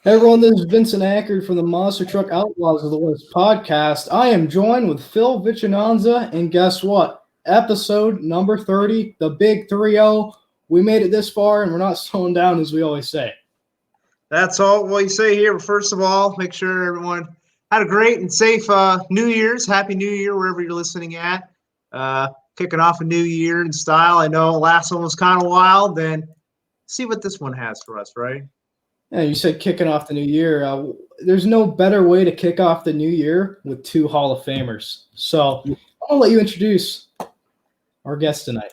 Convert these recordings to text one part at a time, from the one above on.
Hey everyone, this is Vincent Ackerd from the Monster Truck Outlaws of the West podcast. I am joined with Phil Vicinanza, and guess what? Episode number 30, the big 3-0. We made it this far, and we're not slowing down, as we always say. That's all we say here. First of all, make sure everyone had a great and safe New Year's. Happy New Year, wherever you're listening at. Kicking off a new year in style. I know last one was kind of wild. Then see what this one has for us, right? Yeah, you said kicking off the new year. There's no better way to kick off the new year with two Hall of Famers. So I'll let you introduce our guests tonight.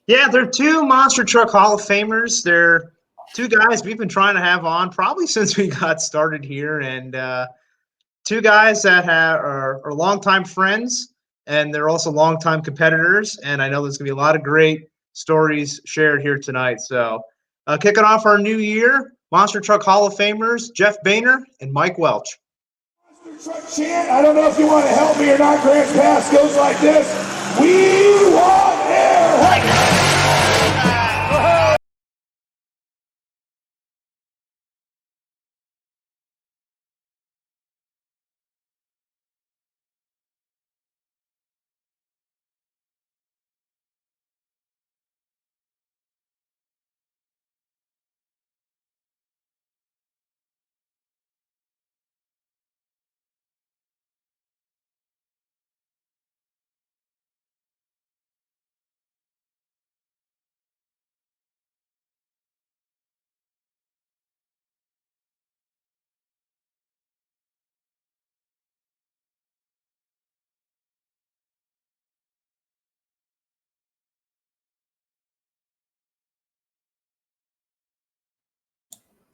Yeah, they're two Monster Truck Hall of Famers. They're two guys we've been trying to have on probably since we got started here, and two guys that are longtime friends, and they're also longtime competitors. And I know there's going to be a lot of great stories shared here tonight. So kicking off our new year, Monster Truck Hall of Famers, Jeff Bainter and Mike Welch. Monster Truck chant, I don't know if you want to help me or not. Grant Pass goes like this. We want air.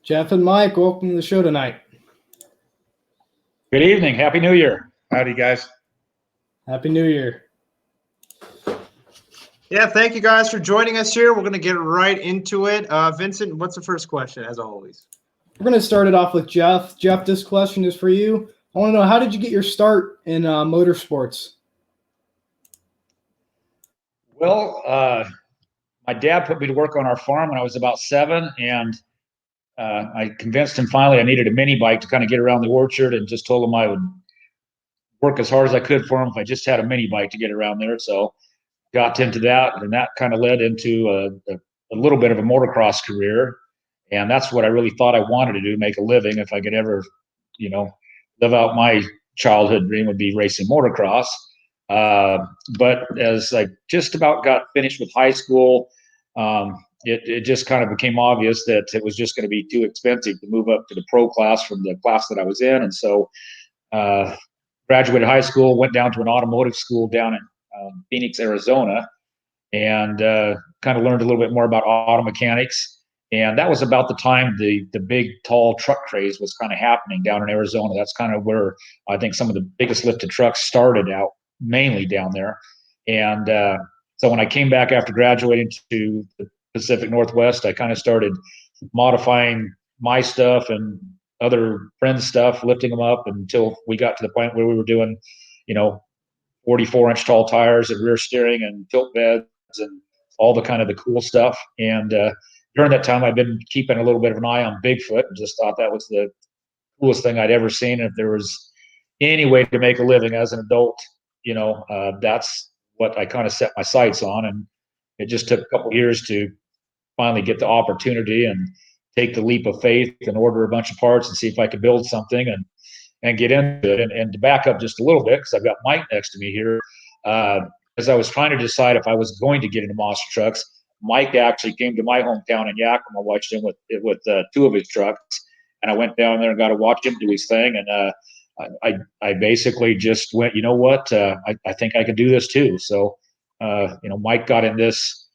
Jeff and Mike, welcome to the show tonight. Good evening. Happy New Year. Howdy, guys. Happy New Year. Yeah, thank you guys for joining us here. We're going to get right into it. Vincent, what's the first question, as always? We're going to start it off with Jeff. Jeff, this question is for you. I want to know, how did you get your start in motorsports? Well, my dad put me to work on our farm when I was about 7, and I convinced him finally I needed a mini bike to kind of get around the orchard, and just told him I would work as hard as I could for him if I just had a mini bike to get around there. So got into that, and that kind of led into a little bit of a motocross career. And that's what I really thought I wanted to do, make a living. If I could ever, live out my childhood dream, would be racing motocross. But as I just about got finished with high school, it just kind of became obvious that it was just going to be too expensive to move up to the pro class from the class that I was in. And so graduated high school, went down to an automotive school down in Phoenix, Arizona, and kind of learned a little bit more about auto mechanics. And that was about the time the big, tall truck craze was kind of happening down in Arizona. That's kind of where I think some of the biggest lifted trucks started out, mainly down there. And so when I came back after graduating to the Pacific Northwest, I kind of started modifying my stuff and other friends' stuff, lifting them up until we got to the point where we were doing, 44-inch tall tires and rear steering and tilt beds and all the kind of the cool stuff. And during that time, I've been keeping a little bit of an eye on Bigfoot, and just thought that was the coolest thing I'd ever seen. And if there was any way to make a living as an adult, that's what I kind of set my sights on. And it just took a couple of years to finally get the opportunity and take the leap of faith and order a bunch of parts and see if I could build something and get into it. And to back up just a little bit, because I've got Mike next to me here, as I was trying to decide if I was going to get into monster trucks, Mike actually came to my hometown in Yakima. I watched him with two of his trucks, and I went down there and got to watch him do his thing. And I basically just went, you know what, I think I can do this too. So, Mike got in this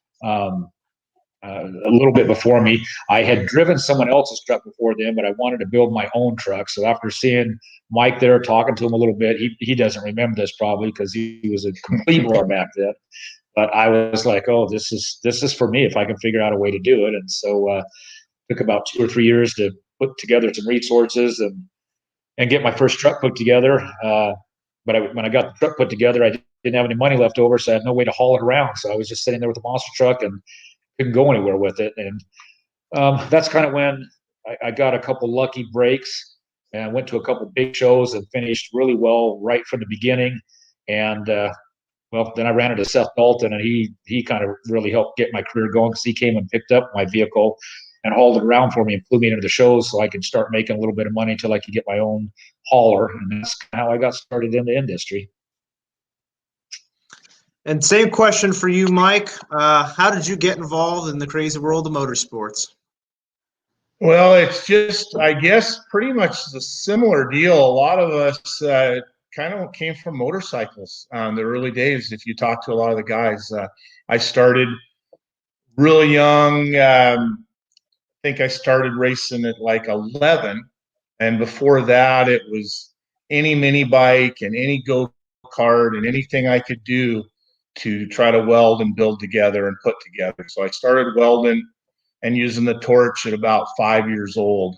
a little bit before me. I had driven someone else's truck before them, but I wanted to build my own truck. So after seeing Mike there, talking to him a little bit, he doesn't remember this probably because he was a complete moron back then. But I was like, oh, this is for me if I can figure out a way to do it. And so took about 2 or 3 years to put together some resources and get my first truck put together. But when I got the truck put together, I didn't have any money left over, so I had no way to haul it around. So I was just sitting there with a monster truck and couldn't go anywhere with it. And that's kind of when I got a couple lucky breaks and went to a couple big shows and finished really well right from the beginning. And then I ran into Seth Dalton, and he kind of really helped get my career going because he came and picked up my vehicle and hauled it around for me and flew me into the shows so I could start making a little bit of money until I could get my own hauler. And that's how I got started in the industry. And same question for you, Mike. How did you get involved in the crazy world of motorsports? Well, it's just, I guess, pretty much a similar deal. A lot of us kind of came from motorcycles the early days. If you talk to a lot of the guys, I started really young. I think I started racing at like 11. And before that, it was any mini bike and any go-kart and anything I could do to try to weld and build together and put together. So I started welding and using the torch at about 5 years old.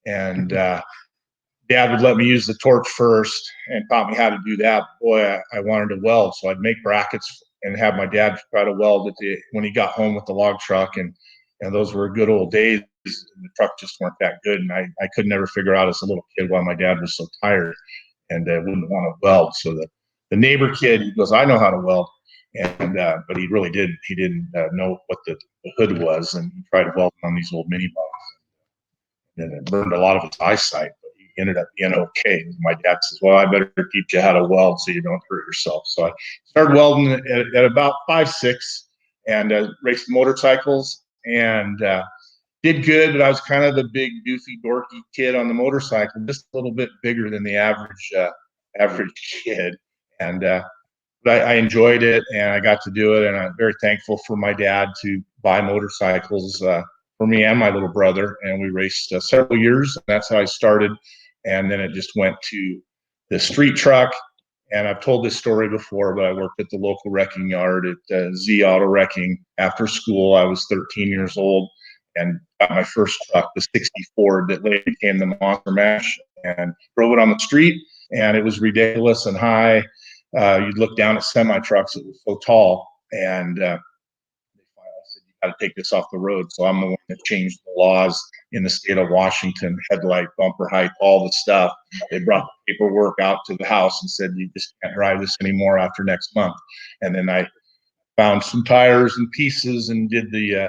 And Dad would let me use the torch first and taught me how to do that. Boy, I wanted to weld. So I'd make brackets and have my dad try to weld when he got home with the log truck. And those were good old days. The truck just weren't that good. And I could never figure out as a little kid why my dad was so tired and wouldn't want to weld. So the neighbor kid, he goes, I know how to weld. And but he really didn't. He didn't know what the hood was, and he tried welding on these old mini bikes, and it burned a lot of his eyesight. But he ended up being okay. My dad says, "Well, I better teach you how to weld so you don't hurt yourself." So I started welding at about 5, 6, and raced motorcycles and did good. But I was kind of the big, doofy, dorky kid on the motorcycle, just a little bit bigger than the average kid, and but I enjoyed it and I got to do it. And I'm very thankful for my dad to buy motorcycles for me and my little brother. And we raced several years. And that's how I started. And then it just went to the street truck. And I've told this story before, but I worked at the local wrecking yard at Z Auto Wrecking. After school, I was 13 years old and got my first truck, the 64 that later became the Monster Mash, and drove it on the street. And it was ridiculous and high. You'd look down at semi trucks; it was so tall, and they finally said, "You got to take this off the road." So I'm the one that changed the laws in the state of Washington: headlight, bumper height, all the stuff. They brought the paperwork out to the house and said, "You just can't drive this anymore after next month." And then I found some tires and pieces and did the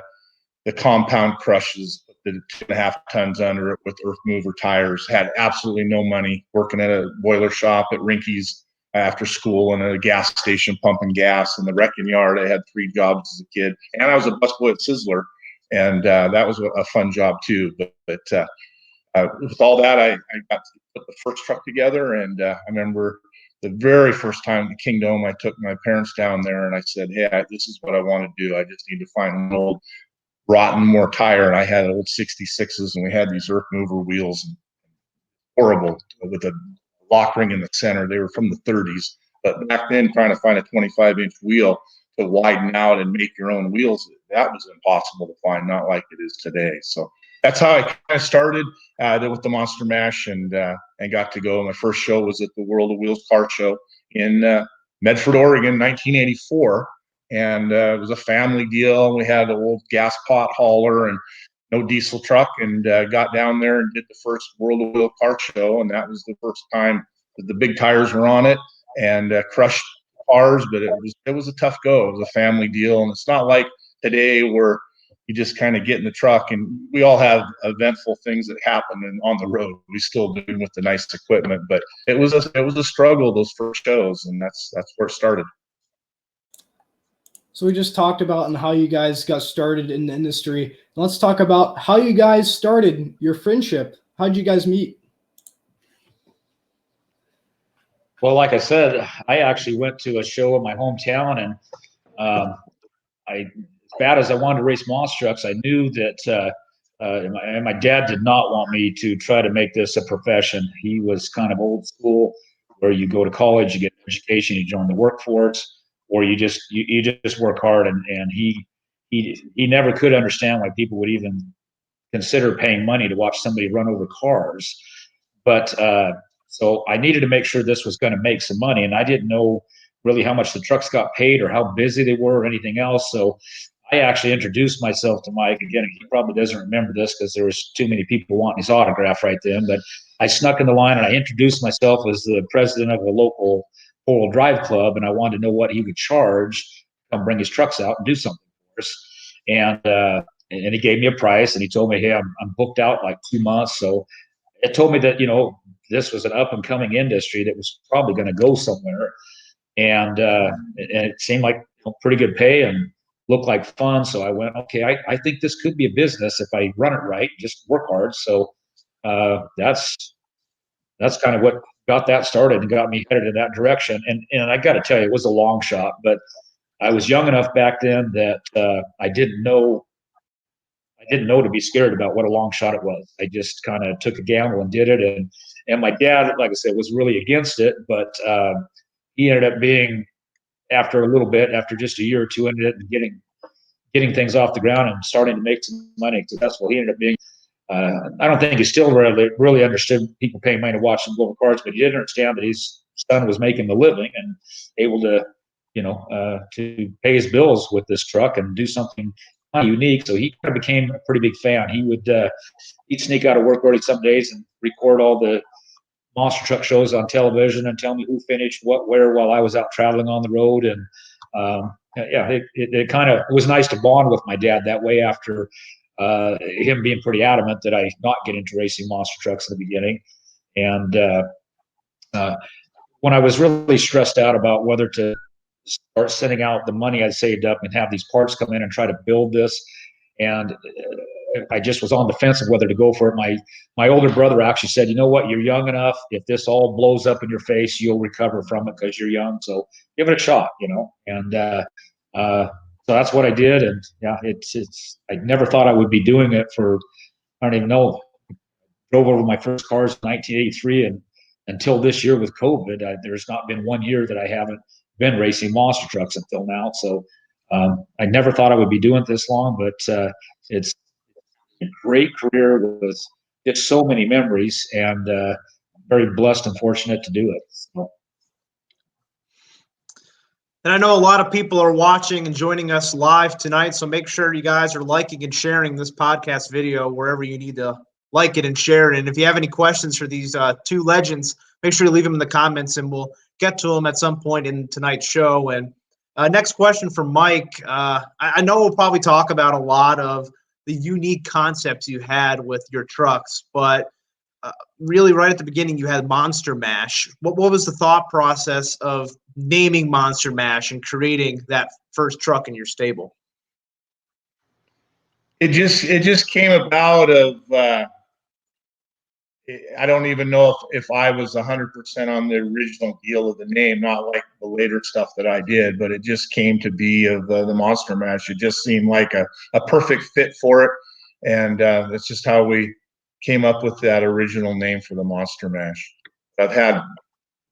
compound crushes, put the 2.5 tons under it with earth mover tires. Had absolutely no money, working at a boiler shop at Rinky's after school and at a gas station pumping gas in the wrecking yard. I had 3 jobs as a kid, and I was a busboy at Sizzler, and that was a fun job too. But with all that, I got to put the first truck together, and I remember the very first time at Kingdom, I took my parents down there, and I said, "Hey, this is what I want to do. I just need to find an old rotten more tire." And I had old 66s, and we had these earth mover wheels, and horrible with a lock ring in the center. They were from the 30s, but back then trying to find a 25-inch wheel to widen out and make your own wheels, that was impossible to find, not like it is today. So that's how I kind of started with the Monster Mash, and got to go. My first show was at the World of Wheels car show in Medford, Oregon, 1984. And it was a family deal. We had an old gas pot hauler and no diesel truck, and got down there and did the first World of Wheel car show. And that was the first time that the big tires were on it, and crushed cars. But it was a tough go. It was a family deal, and it's not like today where you just kind of get in the truck, and we all have eventful things that happen and on the road. We still do with the nice equipment, but it was a struggle those first shows, and that's where it started. So we just talked about and how you guys got started in the industry. Let's talk about how you guys started your friendship. How did you guys meet? Well, like I said, I actually went to a show in my hometown, and as bad as I wanted to race monster trucks, I knew that and my dad did not want me to try to make this a profession. He was kind of old school, where you go to college, you get an education, you join the workforce, or you just work hard. And he never could understand why people would even consider paying money to watch somebody run over cars. But so I needed to make sure this was going to make some money, and I didn't know really how much the trucks got paid or how busy they were or anything else. So I actually introduced myself to Mike. Again, he probably doesn't remember this because there was too many people wanting his autograph right then, but I snuck in the line and I introduced myself as the president of a local four-wheel drive club, and I wanted to know what he would charge to come bring his trucks out and do something for us. And he gave me a price, and he told me, hey, I'm booked out like 2 months. So it told me that, this was an up-and-coming industry that was probably going to go somewhere. And it seemed like pretty good pay and looked like fun. So I went, okay, I think this could be a business if I run it right, just work hard. So that's kind of what got that started and got me headed in that direction. And I got to tell you, it was a long shot, but I was young enough back then that I didn't know to be scared about what a long shot it was. I just kind of took a gamble and did it. And my dad, like I said, was really against it, but he ended up being, after just a year or two, ended up getting things off the ground and starting to make some money successful. He ended up being, I don't think he still really understood people paying money to watch him go over cars, but he didn't understand that his son was making the living and able to, to pay his bills with this truck and do something unique. So he kind of became a pretty big fan. He'd sneak out of work early some days and record all the monster truck shows on television and tell me who finished what, where, while I was out traveling on the road. And it kind of was nice to bond with my dad that way after him being pretty adamant that I not get into racing monster trucks in the beginning. And when I was really stressed out about whether to start sending out the money I'd saved up and have these parts come in and try to build this, and I just was on the fence of whether to go for it. My older brother actually said, you know what, you're young enough. If this all blows up in your face, you'll recover from it because you're young. So give it a shot, And so that's what I did. And yeah, I never thought I would be doing it for, I don't even know, drove over my first cars in 1983. And until this year with COVID, there's not been 1 year that I haven't been racing monster trucks until now. So I never thought I would be doing it this long, but it's a great career with just so many memories, and very blessed and fortunate to do it. So. And I know a lot of people are watching and joining us live tonight, so make sure you guys are liking and sharing this podcast video wherever you need to like it and share it. And if you have any questions for these two legends, make sure you leave them in the comments, and we'll get to them at some point in tonight's show. And next question for Mike. I know we'll probably talk about a lot of the unique concepts you had with your trucks, but really right at the beginning you had Monster Mash. What was the thought process of naming Monster Mash and creating that first truck in your stable? It just came about of I don't even know if I was 100% on the original deal of the name, not like the later stuff that I did, but it just came to be of the Monster Mash. It just seemed like a perfect fit for it, and that's just how we came up with that original name for the Monster Mash. I've had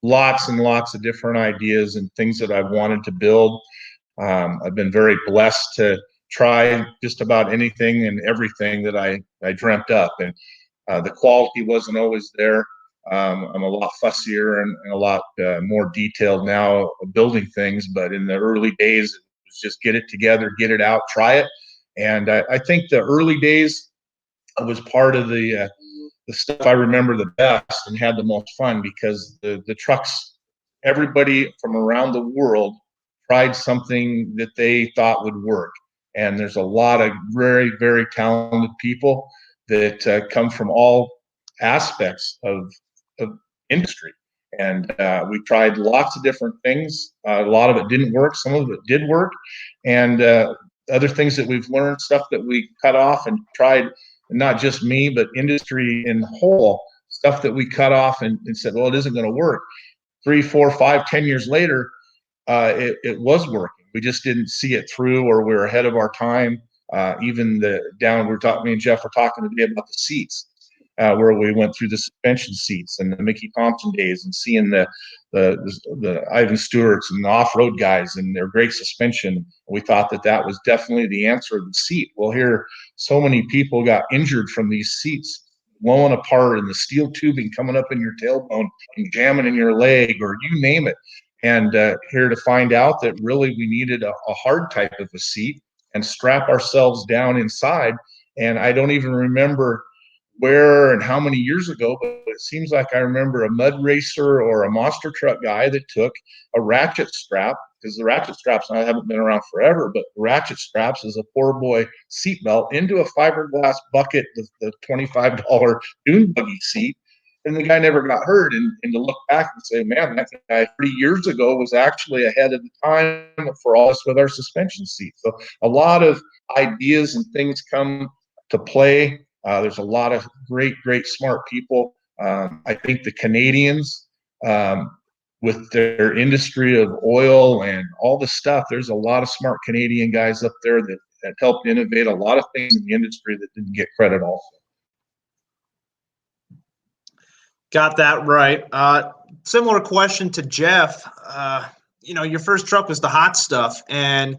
lots and lots of different ideas and things that I've wanted to build. I've been very blessed to try just about anything and everything that I dreamt up, and the quality wasn't always there. I'm a lot fussier and a lot more detailed now building things, but in the early days, it was just get it together, get it out, try it. And I think the early days was part of the stuff I remember the best and had the most fun, because the trucks, everybody from around the world tried something that they thought would work. And there's a lot of very, very talented people that come from all aspects of industry. And we tried lots of different things. A lot of it didn't work. Some of it did work. And other things that we've learned, stuff that we cut off and tried, not just me, but industry in whole, stuff that we cut off and said, well, it isn't going to work. 3, 4, 5, 10 years later, it was working. We just didn't see it through, or we were ahead of our time. Even me and Jeff were talking today about the seats, where we went through the suspension seats and the Mickey Thompson days, and seeing the Ivan Stewarts and the off-road guys and their great suspension. We thought that was definitely the answer of the seat. Well, here, so many people got injured from these seats blowing apart and the steel tubing coming up in your tailbone and jamming in your leg, or you name it. And here to find out that really we needed a hard type of a seat and strap ourselves down inside. And I don't even remember where and how many years ago, but it seems like I remember a mud racer or a monster truck guy that took a ratchet strap, because the ratchet straps haven't been around forever, but ratchet straps is a poor boy seatbelt into a fiberglass bucket, the $25 dune buggy seat. And the guy never got hurt. And to look back and say, man, that guy 30 years ago was actually ahead of the time for all us with our suspension seats. So a lot of ideas and things come to play. There's a lot of great, smart people. I think the Canadians, with their industry of oil and all the stuff, there's a lot of smart Canadian guys up there that helped innovate a lot of things in the industry that didn't get credit also. Got that right. Similar question to Jeff. Your first truck was the hot stuff, and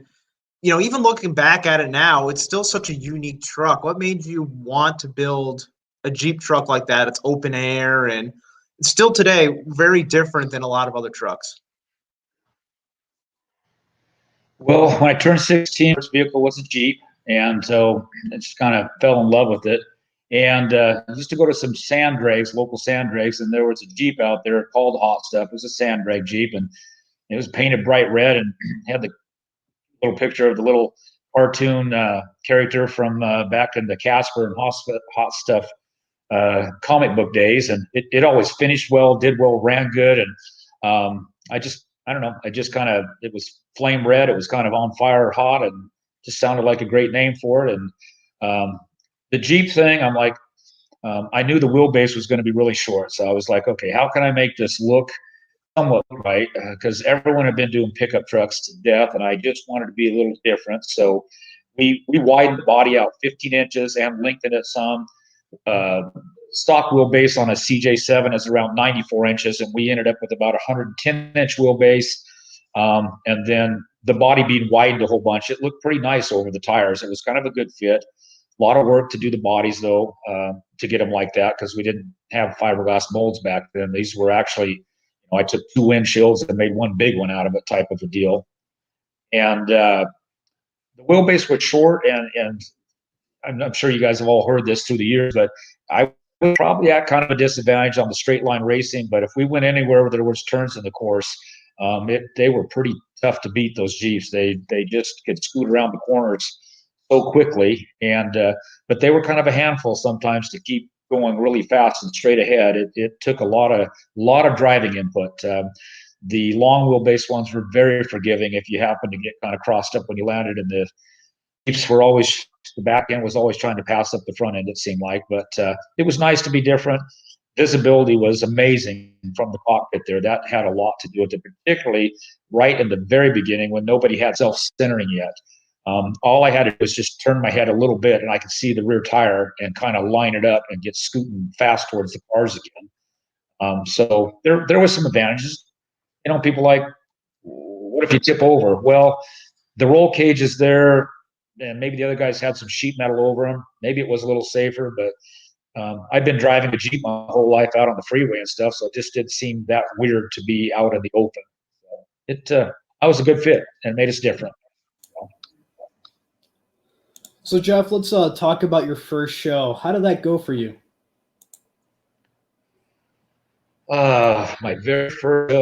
even looking back at it now, it's still such a unique truck. What made you want to build a Jeep truck like that? It's open air, and it's still today very different than a lot of other trucks. Well, when I turned 16, first vehicle was a Jeep, and so I just kind of fell in love with it. And I used to go to some sand drags, local sand drags, and there was a Jeep out there called Hot Stuff. It was a sand drag Jeep, and it was painted bright red and had the little picture of the little cartoon character from back in the Casper and Hot Stuff comic book days. And it always finished well, did well, ran good. And I don't know, it was flame red. It was kind of on fire hot, and just sounded like a great name for it. And the Jeep thing, I'm like, I knew the wheelbase was going to be really short. So I was like, okay, how can I make this look somewhat right? Because everyone had been doing pickup trucks to death, and I just wanted to be a little different. So we widened the body out 15 inches and lengthened it some. Stock wheelbase on a CJ7 is around 94 inches, and we ended up with about 110-inch wheelbase. And then the body being widened a whole bunch. It looked pretty nice over the tires. It was kind of a good fit. A lot of work to do the bodies, though, to get them like that, because we didn't have fiberglass molds back then. These were actually, I took 2 windshields and made one big one out of it, type of a deal. And the wheelbase was short, and I'm sure you guys have all heard this through the years, but I was probably at kind of a disadvantage on the straight line racing. But if we went anywhere where there was turns in the course, they were pretty tough to beat, those Jeeps. They just could scoot around the corners so quickly, and but they were kind of a handful sometimes to keep going really fast and straight ahead. It took a lot of driving input. The long wheelbase ones were very forgiving if you happened to get kind of crossed up when you landed, and the Jeeps were always, the back end was always trying to pass up the front end, it seemed like. But it was nice to be different. Visibility was amazing from the cockpit there. That had a lot to do with it, particularly right in the very beginning when nobody had self-centering yet. All I had to do was just turn my head a little bit, and I could see the rear tire and kind of line it up and get scooting fast towards the cars again. So there was some advantages. People like, what if you tip over? Well, the roll cage is there, and maybe the other guys had some sheet metal over them. Maybe it was a little safer, but I've been driving a Jeep my whole life out on the freeway and stuff, so it just didn't seem that weird to be out in the open. So I was a good fit and made us different. So Jeff, let's talk about your first show. How did that go for you? My very first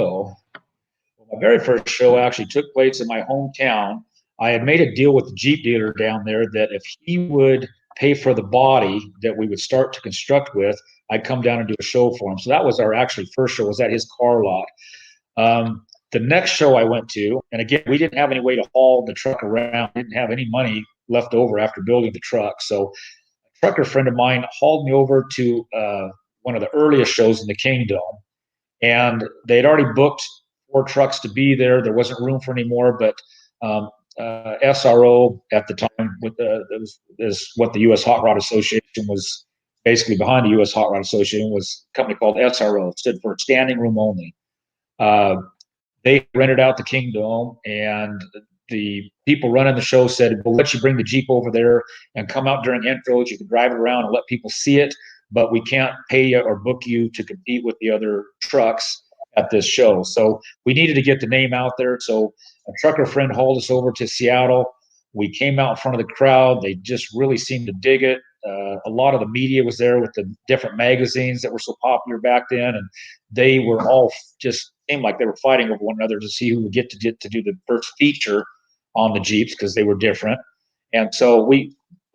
show actually took place in my hometown. I had made a deal with the Jeep dealer down there that if he would pay for the body that we would start to construct with, I'd come down and do a show for him. So that was our actually first show, was at his car lot. The next show I went to, and again, we didn't have any way to haul the truck around, didn't have any money left over after building the truck. So a trucker friend of mine hauled me over to one of the earliest shows in the Kingdom, and they'd already booked 4 trucks to be there. There wasn't room for any more, but SRO at the time is what the U.S. Hot Rod Association was basically behind. The U.S. Hot Rod Association was a company called SRO, stood for Standing Room Only. They rented out the Kingdom, and the people running the show said, we'll let you bring the Jeep over there and come out during intros. You can drive it around and let people see it, but we can't pay you or book you to compete with the other trucks at this show. So we needed to get the name out there. So a trucker friend hauled us over to Seattle. We came out in front of the crowd. They just really seemed to dig it. A lot of the media was there with the different magazines that were so popular back then, and they were all just seemed like they were fighting over one another to see who would get to do the first feature on the Jeeps, because they were different. And so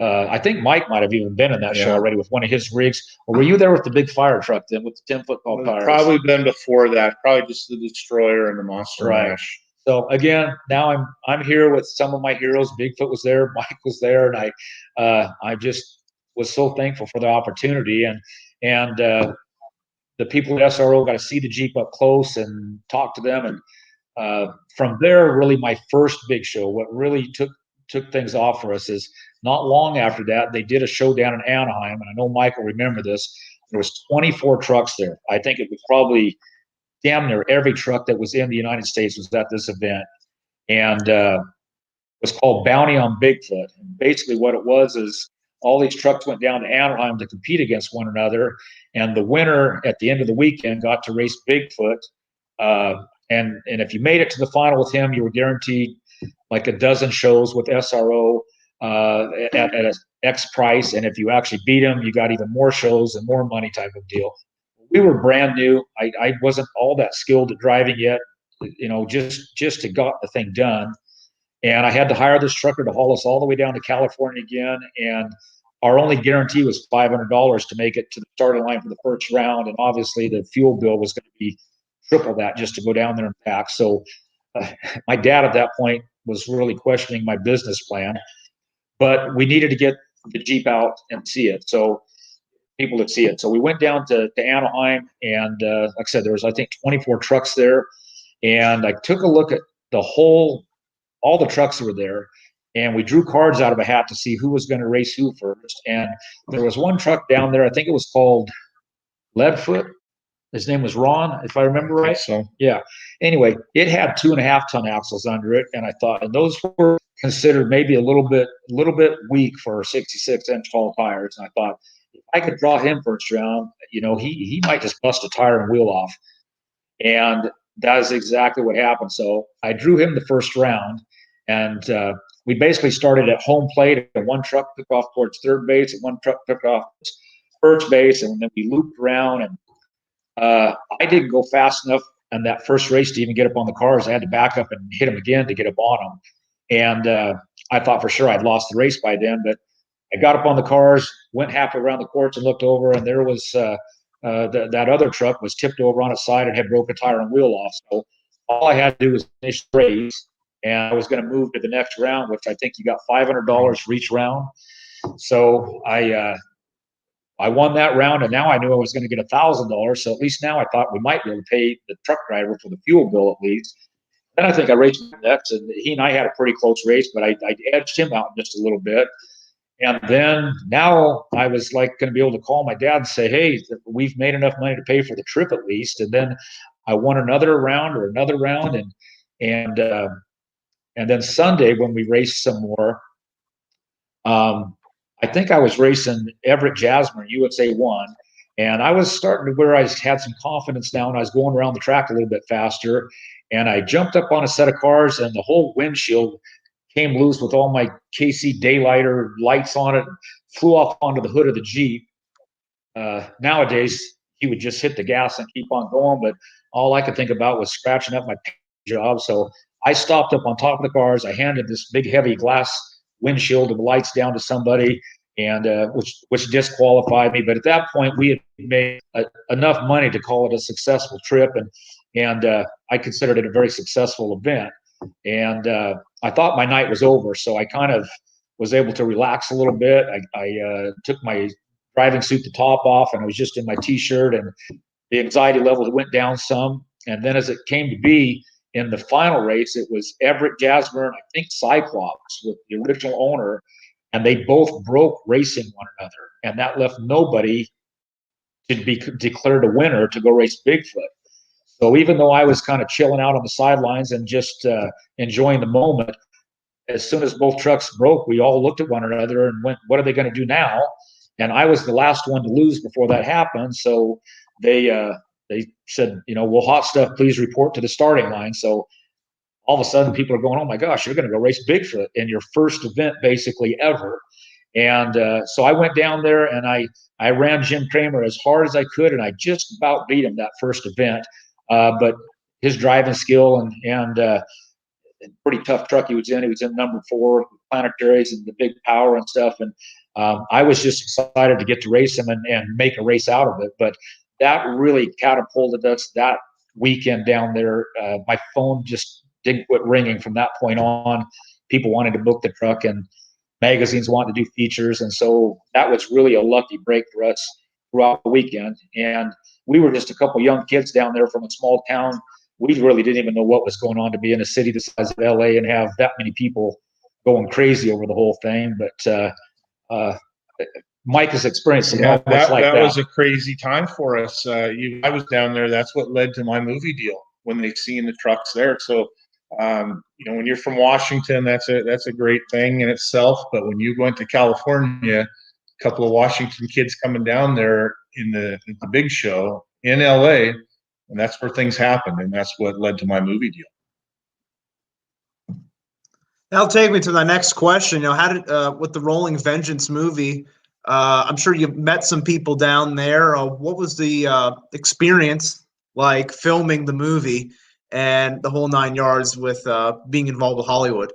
I think Mike might have even been in that show already with one of his rigs. Or were you there with the big fire truck then, with the 10 football tires? Probably been before that. Probably just the Destroyer and the Monster Mash. So again, now I'm here with some of my heroes. Bigfoot was there, Mike was there, and I just was so thankful for the opportunity, and the people at SRO got to see the Jeep up close and talk to them, and from there, really my first big show. What really took things off for us is not long after that, they did a show down in Anaheim, and I know Mike will remember this. There was 24 trucks there. I think it was probably damn near every truck that was in the United States was at this event, and it was called Bounty on Bigfoot. And basically what it was is all these trucks went down to Anaheim to compete against one another, and the winner at the end of the weekend got to race Bigfoot. And if you made it to the final with him, you were guaranteed like a dozen shows with SRO at an X price, and if you actually beat him, you got even more shows and more money type of deal. We were brand new. I wasn't all that skilled at driving yet, just to got the thing done. And I had to hire this trucker to haul us all the way down to California again. And our only guarantee was $500 to make it to the starting line for the first round. And obviously the fuel bill was going to be triple that just to go down there and back. So my dad at that point was really questioning my business plan, but we needed to get the Jeep out and see it. So people that see it. So we went down to Anaheim, and like I said, there was, I think, 24 trucks there. And I took a look at all the trucks that were there, and we drew cards out of a hat to see who was going to race who first. And there was one truck down there, I think it was called Leadfoot. His name was Ron, if I remember right. So yeah. Anyway, it had 2.5-ton axles under it, and I thought, and those were considered maybe a little bit weak for 66-inch tall tires. And I thought, if I could draw him first round, he might just bust a tire and wheel off. And that is exactly what happened. So I drew him the first round, and we basically started at home plate, and one truck took off towards third base, and one truck took off first base, and then we looped around. And I didn't go fast enough in that first race to even get up on the cars. I had to back up and hit him again to get up on them. And I thought for sure I'd lost the race by then, but I got up on the cars, went halfway around the course and looked over, and there was that other truck was tipped over on its side and had broken a tire and wheel off. So all I had to do was finish the race, and I was going to move to the next round, which I think you got $500 for each round. So I won that round, and now I knew I was going to get $1,000. So at least now I thought we might be able to pay the truck driver for the fuel bill at least. Then I think I raced next, and he and I had a pretty close race, but I edged him out just a little bit. And then now I was like going to be able to call my dad and say, hey, we've made enough money to pay for the trip at least. And then I won another round, and then Sunday when we raced some more, I think I was racing Everett Jasmer, USA 1, and I was starting to where I had some confidence now, and I was going around the track a little bit faster, and I jumped up on a set of cars, and the whole windshield came loose with all my KC daylighter lights on it, flew off onto the hood of the Jeep. Nowadays, he would just hit the gas and keep on going, but all I could think about was scratching up my job. So I stopped up on top of the cars. I handed this big, heavy glass windshield and lights down to somebody, and which disqualified me. But at that point, we had made enough money to call it a successful trip, and I considered it a very successful event. And I thought my night was over, so I kind of was able to relax a little bit. I took my driving suit, the top off, and I was just in my t-shirt, and the anxiety level went down some. And then as it came to be in the final race, it was Everett Jasmer and I think Cyclops with the original owner, and they both broke racing one another, and that left nobody to be declared a winner to go race Bigfoot. So even though I was kind of chilling out on the sidelines and just enjoying the moment, as soon as both trucks broke, we all looked at one another and went, what are they going to do now? And I was the last one to lose before that happened. So they said, well, hot stuff, please report to the starting line. So all of a sudden people are going, oh my gosh, you're going to go race Bigfoot in your first event basically ever. And so I went down there and I ran Jim Kramer as hard as I could, and I just about beat him that first event. But his driving skill and pretty tough truck he was in number 4 planetaries and the big power and stuff. And I was just excited to get to race him and make a race out of it. But that really catapulted us that weekend down there. My phone just didn't quit ringing from that point on. People wanted to book the truck and magazines wanted to do features. And so that was really a lucky break for us throughout the weekend. And we were just a couple young kids down there from a small town. We really didn't even know what was going on to be in a city the size of LA and have that many people going crazy over the whole thing. But Mike has experienced some moments like that. That was a crazy time for us. I was down there. That's what led to my movie deal when they seen the trucks there. So, when you're from Washington, that's a great thing in itself. But when you went to California, a couple of Washington kids coming down there in the big show in LA, and that's where things happened, and that's what led to my movie deal. That'll take me to the next question. How did with the Rolling Vengeance movie? I'm sure you met some people down there. What was the experience like filming the movie and the whole 9 yards with being involved with Hollywood?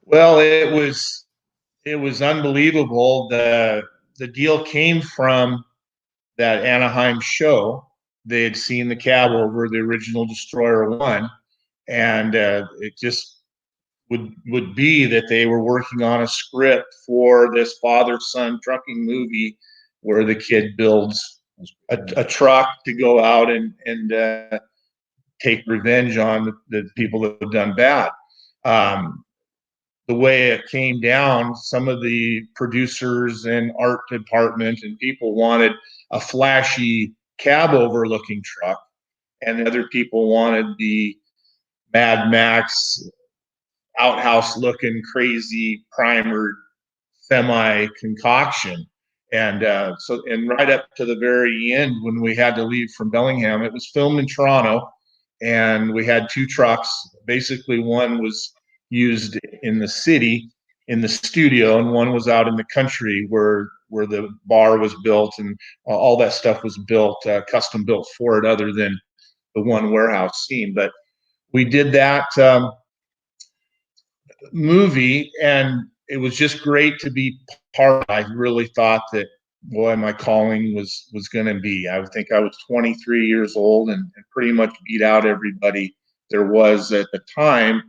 Well, it was unbelievable. The deal came from that Anaheim show. They had seen the cab over the original Destroyer 1, and it just would be that they were working on a script for this father-son trucking movie where the kid builds a truck to go out and take revenge on the people that have done bad. The way it came down, some of the producers and art department and people wanted a flashy cab overlooking truck, and other people wanted the Mad Max outhouse looking crazy primered semi concoction. And right up to the very end, when we had to leave from Bellingham, it was filmed in Toronto, and we had 2 trucks. Basically, one was used in the city in the studio, and one was out in the country where the bar was built and all that stuff was built, custom built for it, other than the one warehouse scene. But we did that movie, and it was just great to be part of. I really thought that, boy, my calling was going to be. I think I was 23 years old and pretty much beat out everybody there was at the time.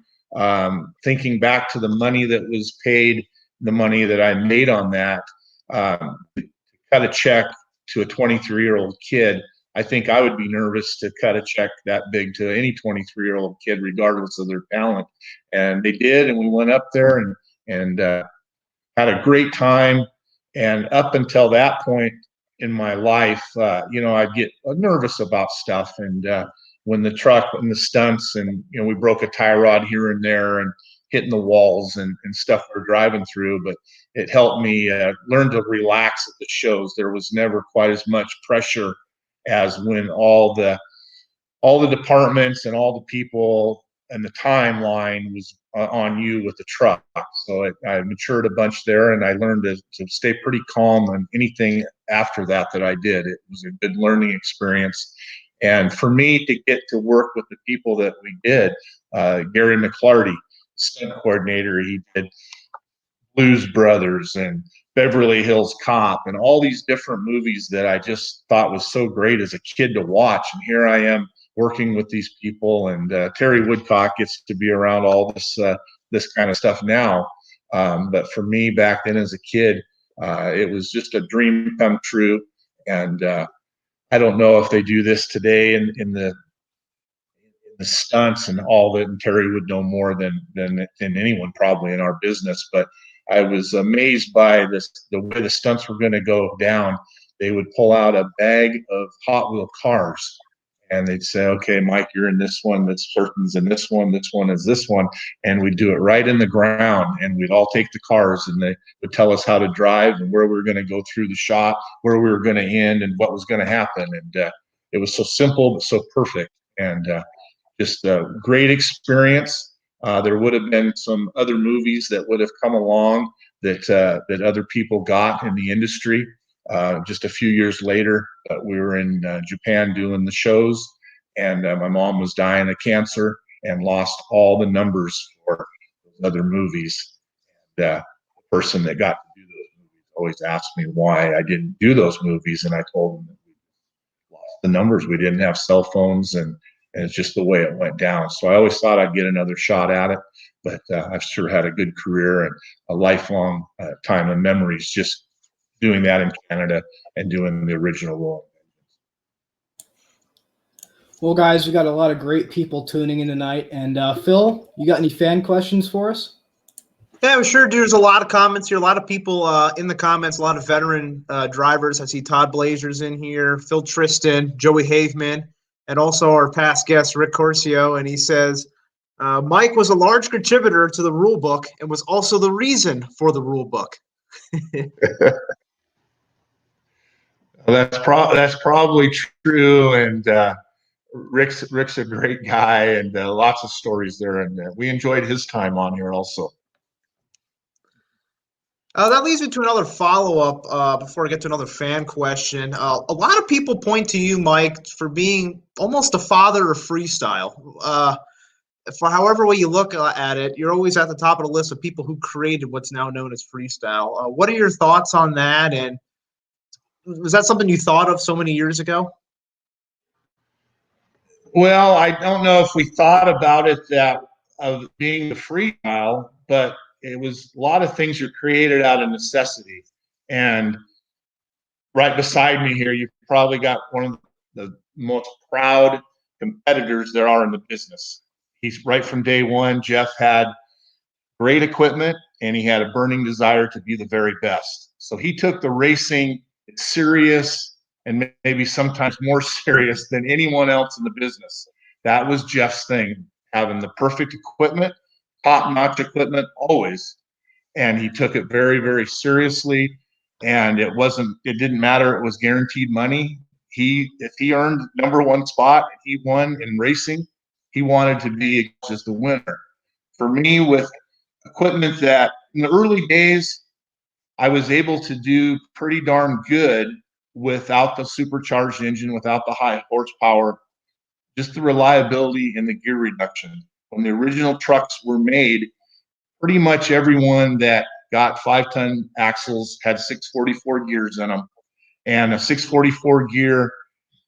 Thinking back to the money that was paid, the money that I made on that, cut a check to a 23-year-old kid, I think I would be nervous to cut a check that big to any 23-year-old kid, regardless of their talent. And they did, and we went up there and had a great time. And up until that point in my life, I'd get nervous about stuff. And when the truck and the stunts and, we broke a tie rod here and there and hitting the walls and stuff we're driving through, but it helped me learn to relax at the shows. There was never quite as much pressure as when all the departments and all the people and the timeline was on you with the truck. So I matured a bunch there, and I learned to stay pretty calm on anything after that I did. It was a good learning experience. And for me to get to work with the people that we did, Gary McClarty, stunt coordinator, he did Blues Brothers and Beverly Hills Cop and all these different movies that I just thought was so great as a kid to watch. And here I am working with these people, and Terry Woodcock gets to be around all this kind of stuff now. But for me back then as a kid, it was just a dream come true. And I don't know if they do this today in the stunts and all that, and Terry would know more than anyone probably in our business. But I was amazed by the way the stunts were going to go down. They would pull out a bag of Hot Wheel cars, and they'd say, "Okay, Mike, you're in this one. This person's in this one. This one is this one," and we'd do it right in the ground. And we'd all take the cars, and they would tell us how to drive and where we were going to go through the shot, where we were going to end, and what was going to happen. And it was so simple but so perfect, and just a great experience. There would have been some other movies that would have come along that other people got in the industry. Just a few years later, we were in Japan doing the shows, and my mom was dying of cancer and lost all the numbers for those other movies. And, the person that got to do those movies always asked me why I didn't do those movies, and I told them that we lost the numbers. We didn't have cell phones, and it's just the way it went down. So I always thought I'd get another shot at it, but I've sure had a good career and a lifelong time of memories just doing that in Canada and doing the original role. Well, guys, we got a lot of great people tuning in tonight. And Phil, you got any fan questions for us? Yeah, I'm sure there's a lot of comments here. A lot of people in the comments, a lot of veteran drivers. I see Todd Blazer's in here, Phil Tristan, Joey Haveman, and also our past guest, Rick Corcio. And he says, Mike was a large contributor to the rule book and was also the reason for the rule book. Well, that's probably true. And Rick's a great guy, and lots of stories there. And we enjoyed his time on here also. That leads me to another follow-up before I get to another fan question. A lot of people point to you, Mike, for being almost the father of freestyle. For however way you look at it, you're always at the top of the list of people who created what's now known as freestyle. What are your thoughts on that? And was that something you thought of so many years ago? Well, I don't know if we thought about it that of being the freestyle, but it was a lot of things are created out of necessity. And right beside me here, you've probably got one of the most proud competitors there are in the business. He's right from day one. Jeff had great equipment, and he had a burning desire to be the very best. So he took the racing serious, and maybe sometimes more serious than anyone else in the business. That was Jeff's thing, having the perfect equipment, top-notch equipment always. And he took it very, very seriously. And it didn't matter. It was guaranteed money. If he earned #1 spot and he won in racing, he wanted to be just the winner. For me, with equipment that in the early days, I was able to do pretty darn good without the supercharged engine, without the high horsepower, just the reliability and the gear reduction. When the original trucks were made, pretty much everyone that got 5-ton axles had 644 gears in them. And a 644 gear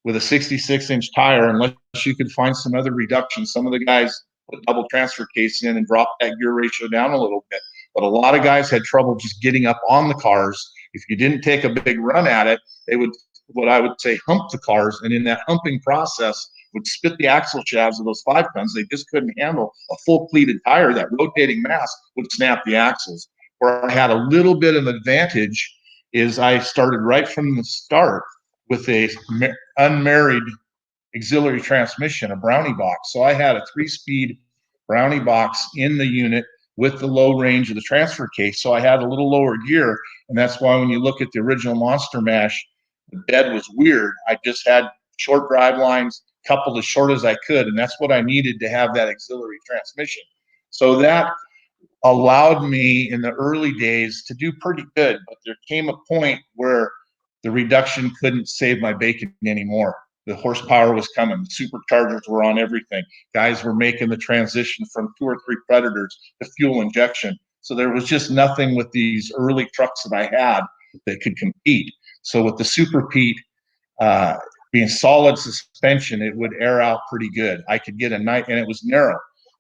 with a 66-inch tire, unless you could find some other reduction. Some of the guys put double transfer case in and dropped that gear ratio down a little bit. But a lot of guys had trouble just getting up on the cars. If you didn't take a big run at it, they would, what I would say, hump the cars. And in that humping process, would spit the axle shafts of those 5-tons. They just couldn't handle a full pleated tire. That rotating mass would snap the axles. Where I had a little bit of advantage is I started right from the start with a unmarried auxiliary transmission, a Brownie box. So I had a 3-speed Brownie box in the unit with the low range of the transfer case. So I had a little lower gear. And that's why when you look at the original Monster Mash, the bed was weird. I just had short drive lines, coupled as short as I could. And that's what I needed to have that auxiliary transmission. So that allowed me in the early days to do pretty good. But there came a point where the reduction couldn't save my bacon anymore. The horsepower was coming. The superchargers were on everything. Guys were making the transition from 2 or 3 Predators to fuel injection. So there was just nothing with these early trucks that I had that could compete. So with the Super Pete being solid suspension, it would air out pretty good. I could get a night, and it was narrow.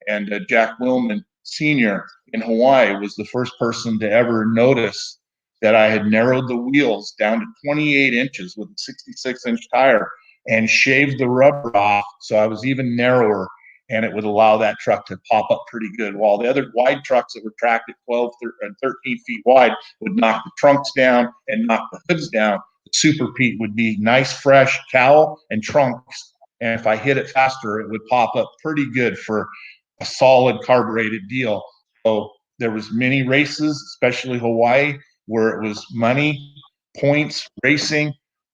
And Jack Willman Sr. in Hawaii was the first person to ever notice that I had narrowed the wheels down to 28 inches with a 66-inch tire and shaved the rubber off so I was even narrower, and it would allow that truck to pop up pretty good. While the other wide trucks that were tracked at 12 and 13 feet wide would knock the trunks down and knock the hoods down, the Super Pete would be nice, fresh cowl and trunks. And if I hit it faster, it would pop up pretty good for a solid carbureted deal. So there was many races, especially Hawaii, where it was money, points, racing.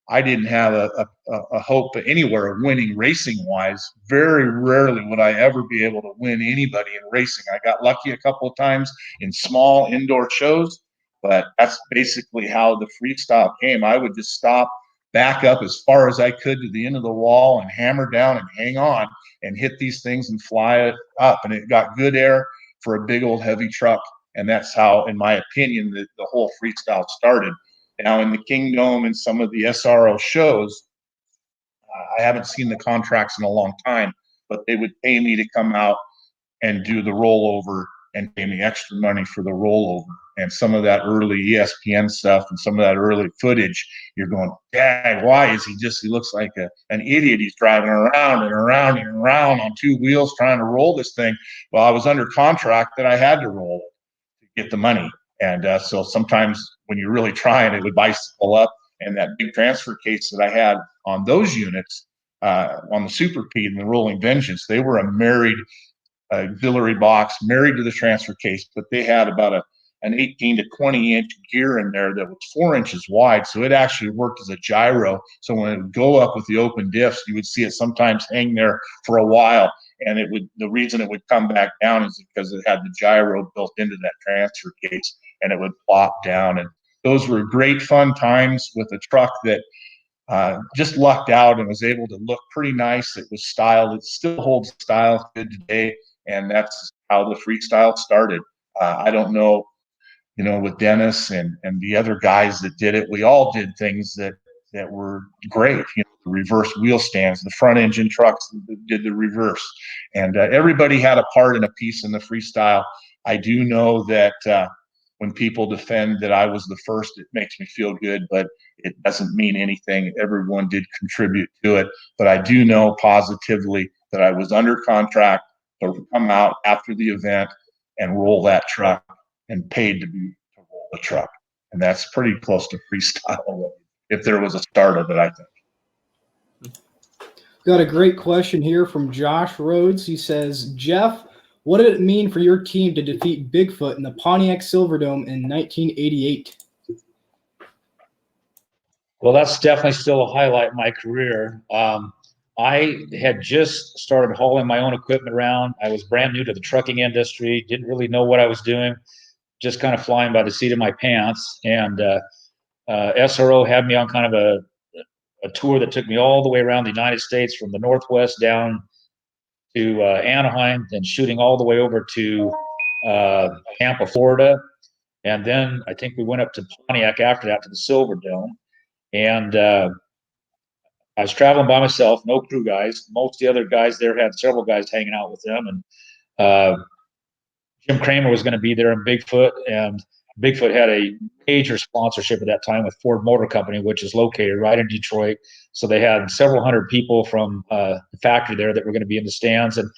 I didn't have a hope anywhere of winning racing-wise. Very rarely would I ever be able to win anybody in racing. I got lucky a couple of times in small indoor shows, but that's basically how the freestyle came. I would just stop, back up as far as I could to the end of the wall and hammer down and hang on and hit these things and fly it up. And it got good air for a big old heavy truck. And that's how, in my opinion, the whole freestyle started. Now in the Kingdome and some of the SRO shows, I haven't seen the contracts in a long time, but they would pay me to come out and do the rollover and pay me extra money for the rollover. And some of that early ESPN stuff and some of that early footage, you're going, Dad, why is he looks like an idiot. He's driving around and around and around on 2 wheels trying to roll this thing. Well, I was under contract that I had to roll it to get the money. And so sometimes when you're really trying, it would bicycle up. And that big transfer case that I had on those units, on the Super Pete and the Rolling Vengeance, they were a married auxiliary box, married to the transfer case, but they had about an 18 to 20 inch gear in there that was 4 inches wide. So it actually worked as a gyro. So when it would go up with the open diffs, you would see it sometimes hang there for a while. And the reason it would come back down is because it had the gyro built into that transfer case, and it would plop down. And those were great fun times with a truck that just lucked out and was able to look pretty nice. It was styled. It still holds style good today. And that's how the freestyle started. I don't know, with Dennis and the other guys that did it, we all did things that were great. The reverse wheel stands, the front engine trucks that did the reverse. And everybody had a part and a piece in the freestyle. I do know that when people defend that I was the first, it makes me feel good, but it doesn't mean anything. Everyone did contribute to it. But I do know positively that I was under contract to come out after the event and roll that truck and paid to roll the truck. And that's pretty close to freestyle if there was a start of it, I think. Got a great question here from Josh Rhodes. He says, Jeff, what did it mean for your team to defeat Bigfoot in the Pontiac Silverdome in 1988? Well, that's definitely still a highlight in my career. I had just started hauling my own equipment around. I was brand new to the trucking industry, didn't really know what I was doing, just kind of flying by the seat of my pants. And SRO had me on kind of a tour that took me all the way around the United States, from the Northwest down to Anaheim, then shooting all the way over to Tampa, Florida. And then I think we went up to Pontiac after that, to the Silverdome. And I was traveling by myself, no crew guys. Most of the other guys there had several guys hanging out with them. And Jim Kramer was going to be there, and Bigfoot had a major sponsorship at that time with Ford Motor Company, which is located right in Detroit. So they had several hundred people from the factory there that were going to be in the stands. And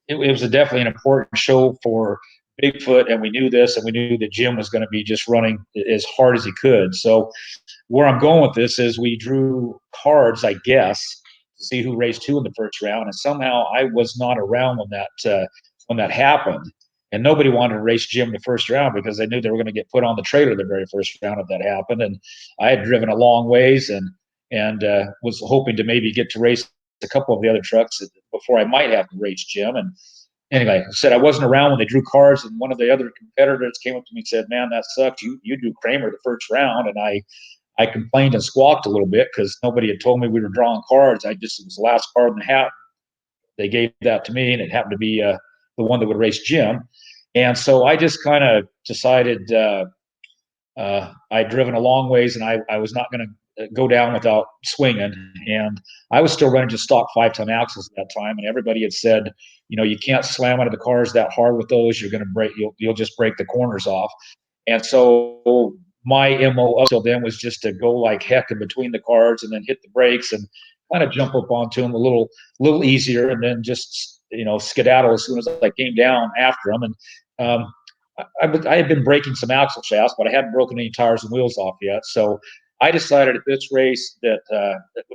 it was definitely an important show for Bigfoot. And we knew this, and we knew that Jim was going to be just running as hard as he could. So where I'm going with this is we drew cards, I guess, to see who raced who in the first round. And somehow I was not around when that happened. And nobody wanted to race Jim the first round because they knew they were going to get put on the trailer the very first round if that happened. And I had driven a long ways and was hoping to maybe get to race a couple of the other trucks before I might have to race Jim. And anyway, I said I wasn't around when they drew cards, and one of the other competitors came up to me and said, "Man, that sucks. You drew Kramer the first round." And I I complained and squawked a little bit because nobody had told me we were drawing cards. It was the last card in the hat. They gave that to me, and it happened to be the one that would race Jim. And so I just kind of decided I'd driven a long ways, and I was not going to go down without swinging. And I was still running just stock 5-ton axles at that time, and everybody had said, you can't slam into the cars that hard with those. You're going to break. You'll just break the corners off. And so my MO up till then was just to go like heck in between the cars and then hit the brakes and kind of jump up onto them a little easier, and then just skedaddle as soon as I came down after them. And I had been breaking some axle shafts, but I hadn't broken any tires and wheels off yet. So I decided at this race that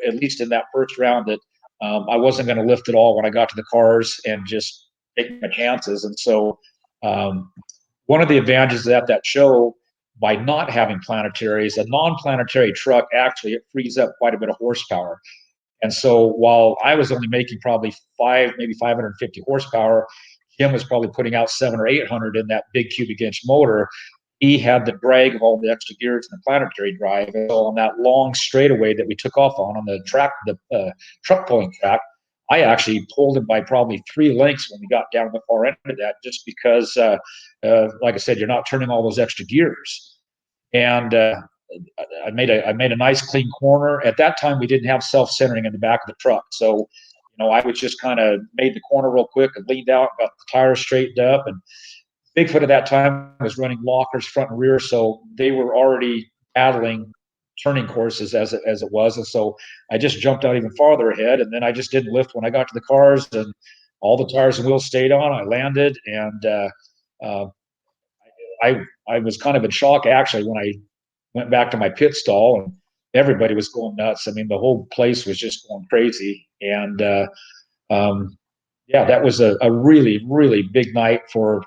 at least in that first round that I wasn't going to lift at all when I got to the cars and just take my chances. And so one of the advantages at that show, by not having planetaries, a non-planetary truck, actually, it frees up quite a bit of horsepower. And so while I was only making probably maybe 550 horsepower, Jim was probably putting out 700 or 800 in that big cubic inch motor. He had the drag of all the extra gears and the planetary drive. And so on that long straightaway that we took off on the track, the truck pulling track, I actually pulled him by probably 3 lengths when we got down to the far end of that, just because, like I said, you're not turning all those extra gears. And I made a nice clean corner. At that time, we didn't have self-centering in the back of the truck, so I was just kind of made the corner real quick and leaned out, got the tires straightened up. And Bigfoot at that time was running lockers front and rear, so they were already battling turning courses as it was. And so I just jumped out even farther ahead, and then I just didn't lift when I got to the cars, and all the tires and wheels stayed on. I landed, and I was kind of in shock actually when I went back to my pit stall, and everybody was going nuts. I mean, the whole place was just going crazy. And yeah, that was a really, really big night for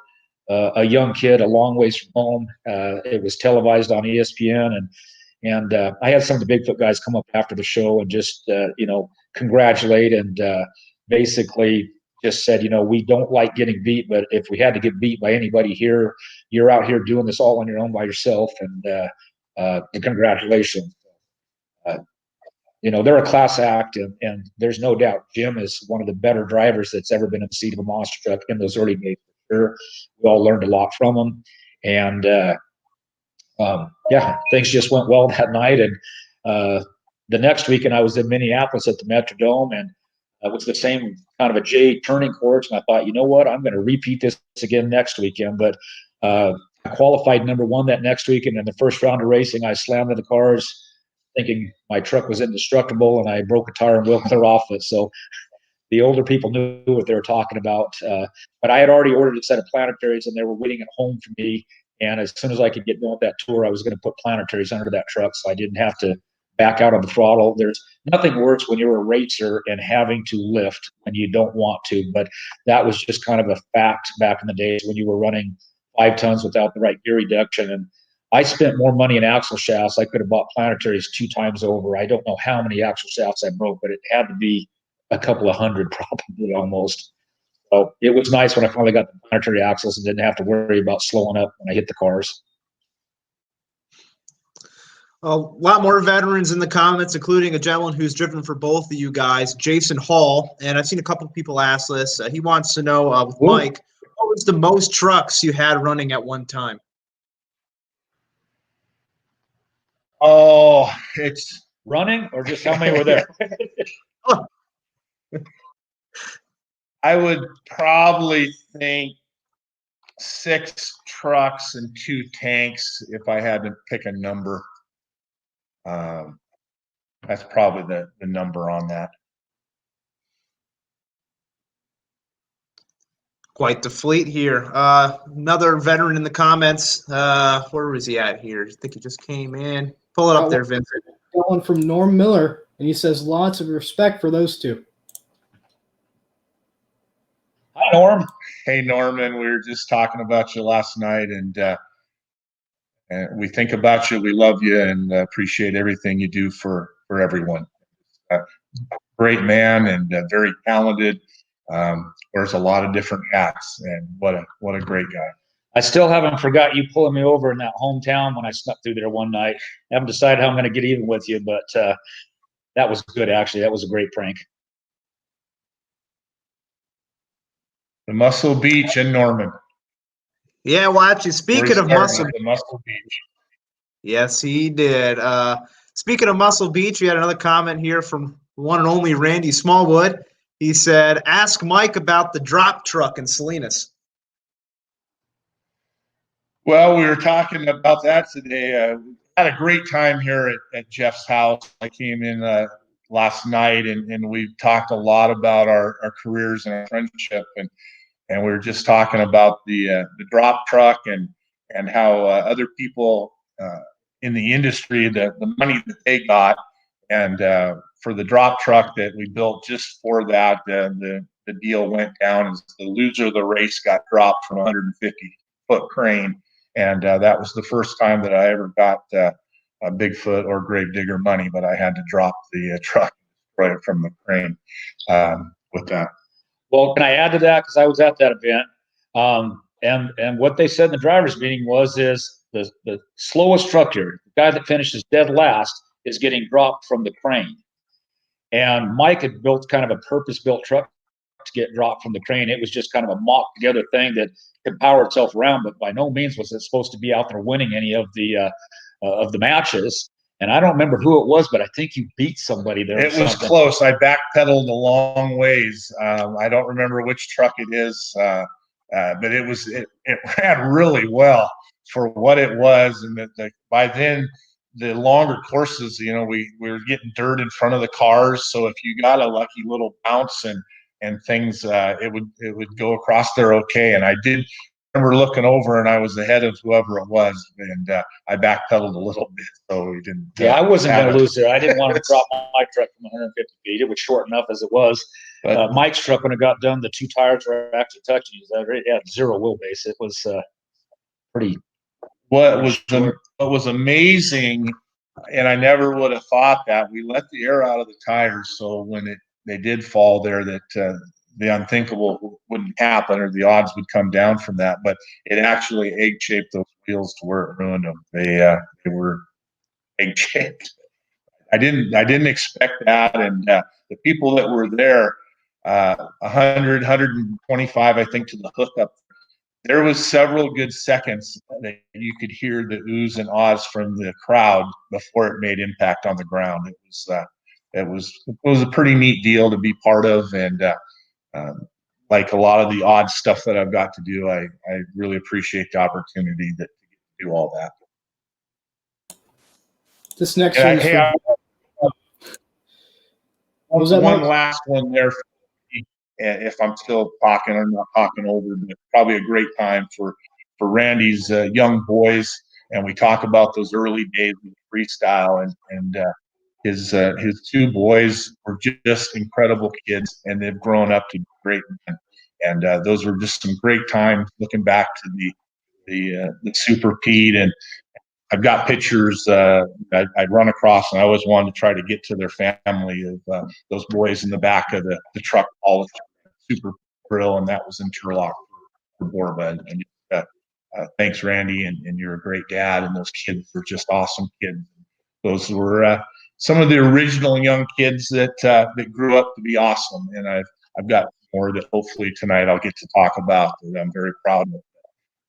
a young kid, a long ways from home. It was televised on ESPN, and I had some of the Bigfoot guys come up after the show and just congratulate, and basically just said, we don't like getting beat, but if we had to get beat by anybody here, you're out here doing this all on your own by yourself, and congratulations. They're a class act, and there's no doubt Jim is one of the better drivers that's ever been in the seat of a monster truck in those early days, for sure. We all learned a lot from him, and yeah, things just went well that night. And the next weekend I was in Minneapolis at the Metrodome, and it was the same kind of a J turning course, and I thought, you know what, I'm going to repeat this again next weekend. But I qualified number 1 that next weekend. In the first round of racing, I slammed into the cars thinking my truck was indestructible, and I broke a tire and wheel clear off it. So the older people knew what they were talking about. But I had already ordered a set of planetaries, and they were waiting at home for me. And as soon as I could get done with that tour, I was going to put planetaries under that truck, so I didn't have to back out on the throttle. There's nothing worse when you're a racer and having to lift when you don't want to. But that was just kind of a fact back in the days when you were running 5 tons without the right gear reduction. And I spent more money in axle shafts. I could have bought planetaries 2 times over. I don't know how many axle shafts I broke, but it had to be a couple of hundred, probably, almost. So it was nice when I finally got the planetary axles and didn't have to worry about slowing up when I hit the cars. A lot more veterans in the comments, including a gentleman who's driven for both of you guys, Jason Hall. And I've seen a couple of people ask this. He wants to know, with Mike, what was the most trucks you had running at one time? Oh, it's running, or just how many were there? I would probably think 6 trucks and 2 tanks if I had to pick a number. That's probably the number on that. Quite the fleet here. Another veteran in the comments. Where was he at here? I think he just came in. Pull it up there, Vincent. Got one from Norm Miller, and he says lots of respect for those two. Hi, Norm. Hey, Norman, we were just talking about you last night, and we think about you. We love you and appreciate everything you do for everyone. Great man and very talented. Wears a lot of different hats, and what a great guy. I still haven't forgot you pulling me over in that hometown when I snuck through there one night. I haven't decided how I'm going to get even with you, but that was good, actually. That was a great prank. The Muscle Beach in Norman. Yeah, well, actually, speaking of Muscle, the Muscle Beach. yes, he did. Speaking of Muscle Beach, we had another comment here from one and only Randy Smallwood. He said, "Ask Mike about the drop truck in Salinas." Well, we were talking about that today. We had a great time here at Jeff's house. I came in last night, and we talked a lot about our careers and our friendship, and we were just talking about the drop truck and how other people in the industry, the money that they got, and for the drop truck that we built just for that, the deal went down as the loser of the race got dropped from a 150-foot crane. And that was the first time that I ever got a Bigfoot or Gravedigger money, but I had to drop the truck right from the crane with that. Well, can I add to that? Because I was at that event. And what they said in the driver's meeting is the slowest truck here, the guy that finishes dead last, is getting dropped from the crane. And Mike had built kind of a purpose-built truck to get dropped from the crane. It was just kind of a mock-together thing that could power itself around, but by no means was it supposed to be out there winning any of the matches. And I don't remember who it was, but I think you beat somebody there. It was close. I backpedaled a long ways. I don't remember which truck it is, but it ran really well for what it was. And by then, the longer courses, we were getting dirt in front of the cars. So if you got a lucky little bounce and things, it would go across there okay. And I did remember looking over, and I was ahead of whoever it was, and I backpedaled a little bit, so we didn't. I wasn't going to lose there. I didn't want to drop my truck from 150 feet. It was short enough as it was. But Mike's truck, when it got done, the two tires were actually touching. It had zero wheelbase. It was pretty. What was amazing, and I never would have thought that, we let the air out of the tires, so when they did fall there, that the unthinkable wouldn't happen, or the odds would come down from that. But it actually egg-shaped those wheels to where it ruined them. They were egg-shaped. I didn't expect that, and the people that were there, 100, 125, I think, to the hookup. There was several good seconds that you could hear the oohs and ahs from the crowd before it made impact on the ground. It was a pretty neat deal to be part of, and like a lot of the odd stuff that I've got to do, I really appreciate the opportunity to do all that. This next one. Was that one last one there? If I'm still talking, I'm not talking over, but probably a great time for Randy's young boys. And we talk about those early days of freestyle, and his two boys were just incredible kids, and they've grown up to be great men. And those were just some great times looking back to the Super Pete. And I've got pictures I'd run across, and I always wanted to try to get to their family of those boys in the back of the truck, all the Super Grill, and that was in Turlock for Borba. And thanks, Randy, and you're a great dad, and those kids were just awesome kids. Those were some of the original young kids that grew up to be awesome, and I've got more that hopefully tonight I'll get to talk about that I'm very proud of.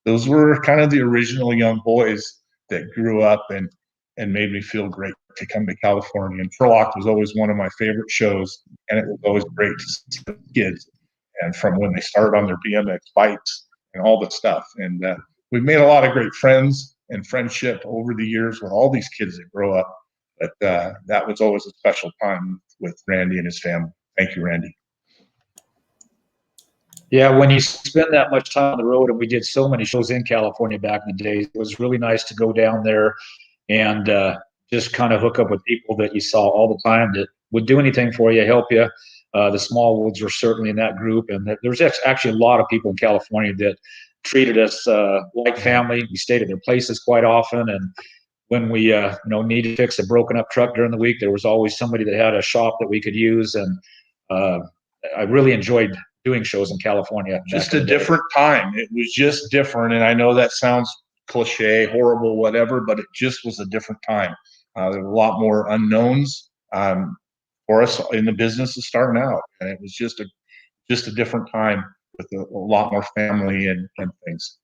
Those were kind of the original young boys that grew up and made me feel great to come to California. And Turlock was always one of my favorite shows, and it was always great to see the kids, and from when they started on their BMX bikes and all the stuff. And we've made a lot of great friends and friendship over the years with all these kids that grow up. But that was always a special time with Randy and his family. Thank you, Randy. Yeah, when you spend that much time on the road, and we did so many shows in California back in the day, it was really nice to go down there and just kind of hook up with people that you saw all the time that would do anything for you, help you. The Smallwoods were certainly in that group, and there was actually a lot of people in California that treated us like family. We stayed at their places quite often, and when we needed to fix a broken up truck during the week, there was always somebody that had a shop that we could use, and I really enjoyed doing shows in California. Just a different time. It was just different. And I know that sounds cliche, horrible, whatever, but it just was a different time. There were a lot more unknowns for us in the business of starting out. And it was just a different time with a lot more family and things.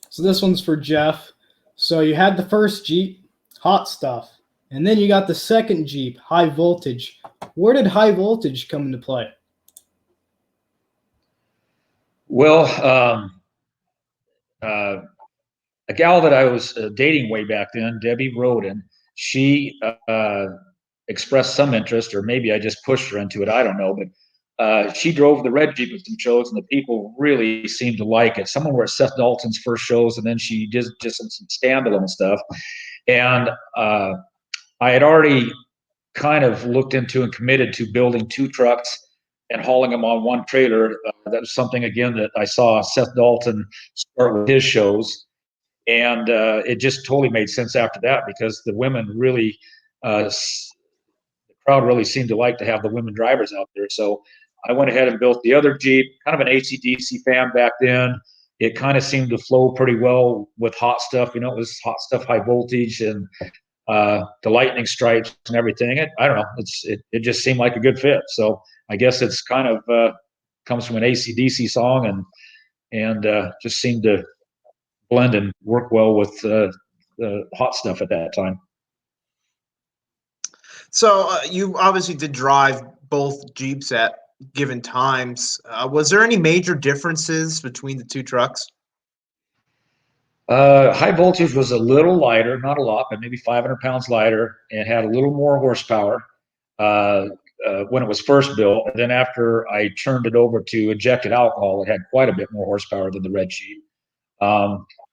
So this one's for Jeff. So you had the first Jeep, hot stuff, and then you got the second Jeep, high voltage. Where did high voltage come into play? Well, a gal that I was dating way back then, Debbie Roden, she expressed some interest, or maybe I just pushed her into it. I don't know, but she drove the red Jeep at some shows, and the people really seemed to like it. Some of them were at Seth Dalton's first shows, and then she did just some standalone stuff. And I had already kind of looked into and committed to building 2 trucks and hauling them on one trailer. That was something, again, that I saw Seth Dalton start with his shows. And it just totally made sense after that, because the women really, the crowd really seemed to like to have the women drivers out there. So I went ahead and built the other Jeep, kind of an AC/DC fan back then. It kind of seemed to flow pretty well with hot stuff. You know, it was hot stuff, high voltage, and the lightning stripes and everything. I don't know. It just seemed like a good fit. So I guess it's kind of comes from an AC/DC song, and just seemed to blend and work well with the hot stuff at that time. So you obviously did drive both Jeeps at given times. Was there any major differences between the 2 trucks? High voltage was a little lighter, not a lot, but maybe 500 pounds lighter, and had a little more horsepower when it was first built. And then after I turned it over to injected alcohol, it had quite a bit more horsepower than the red Jeep.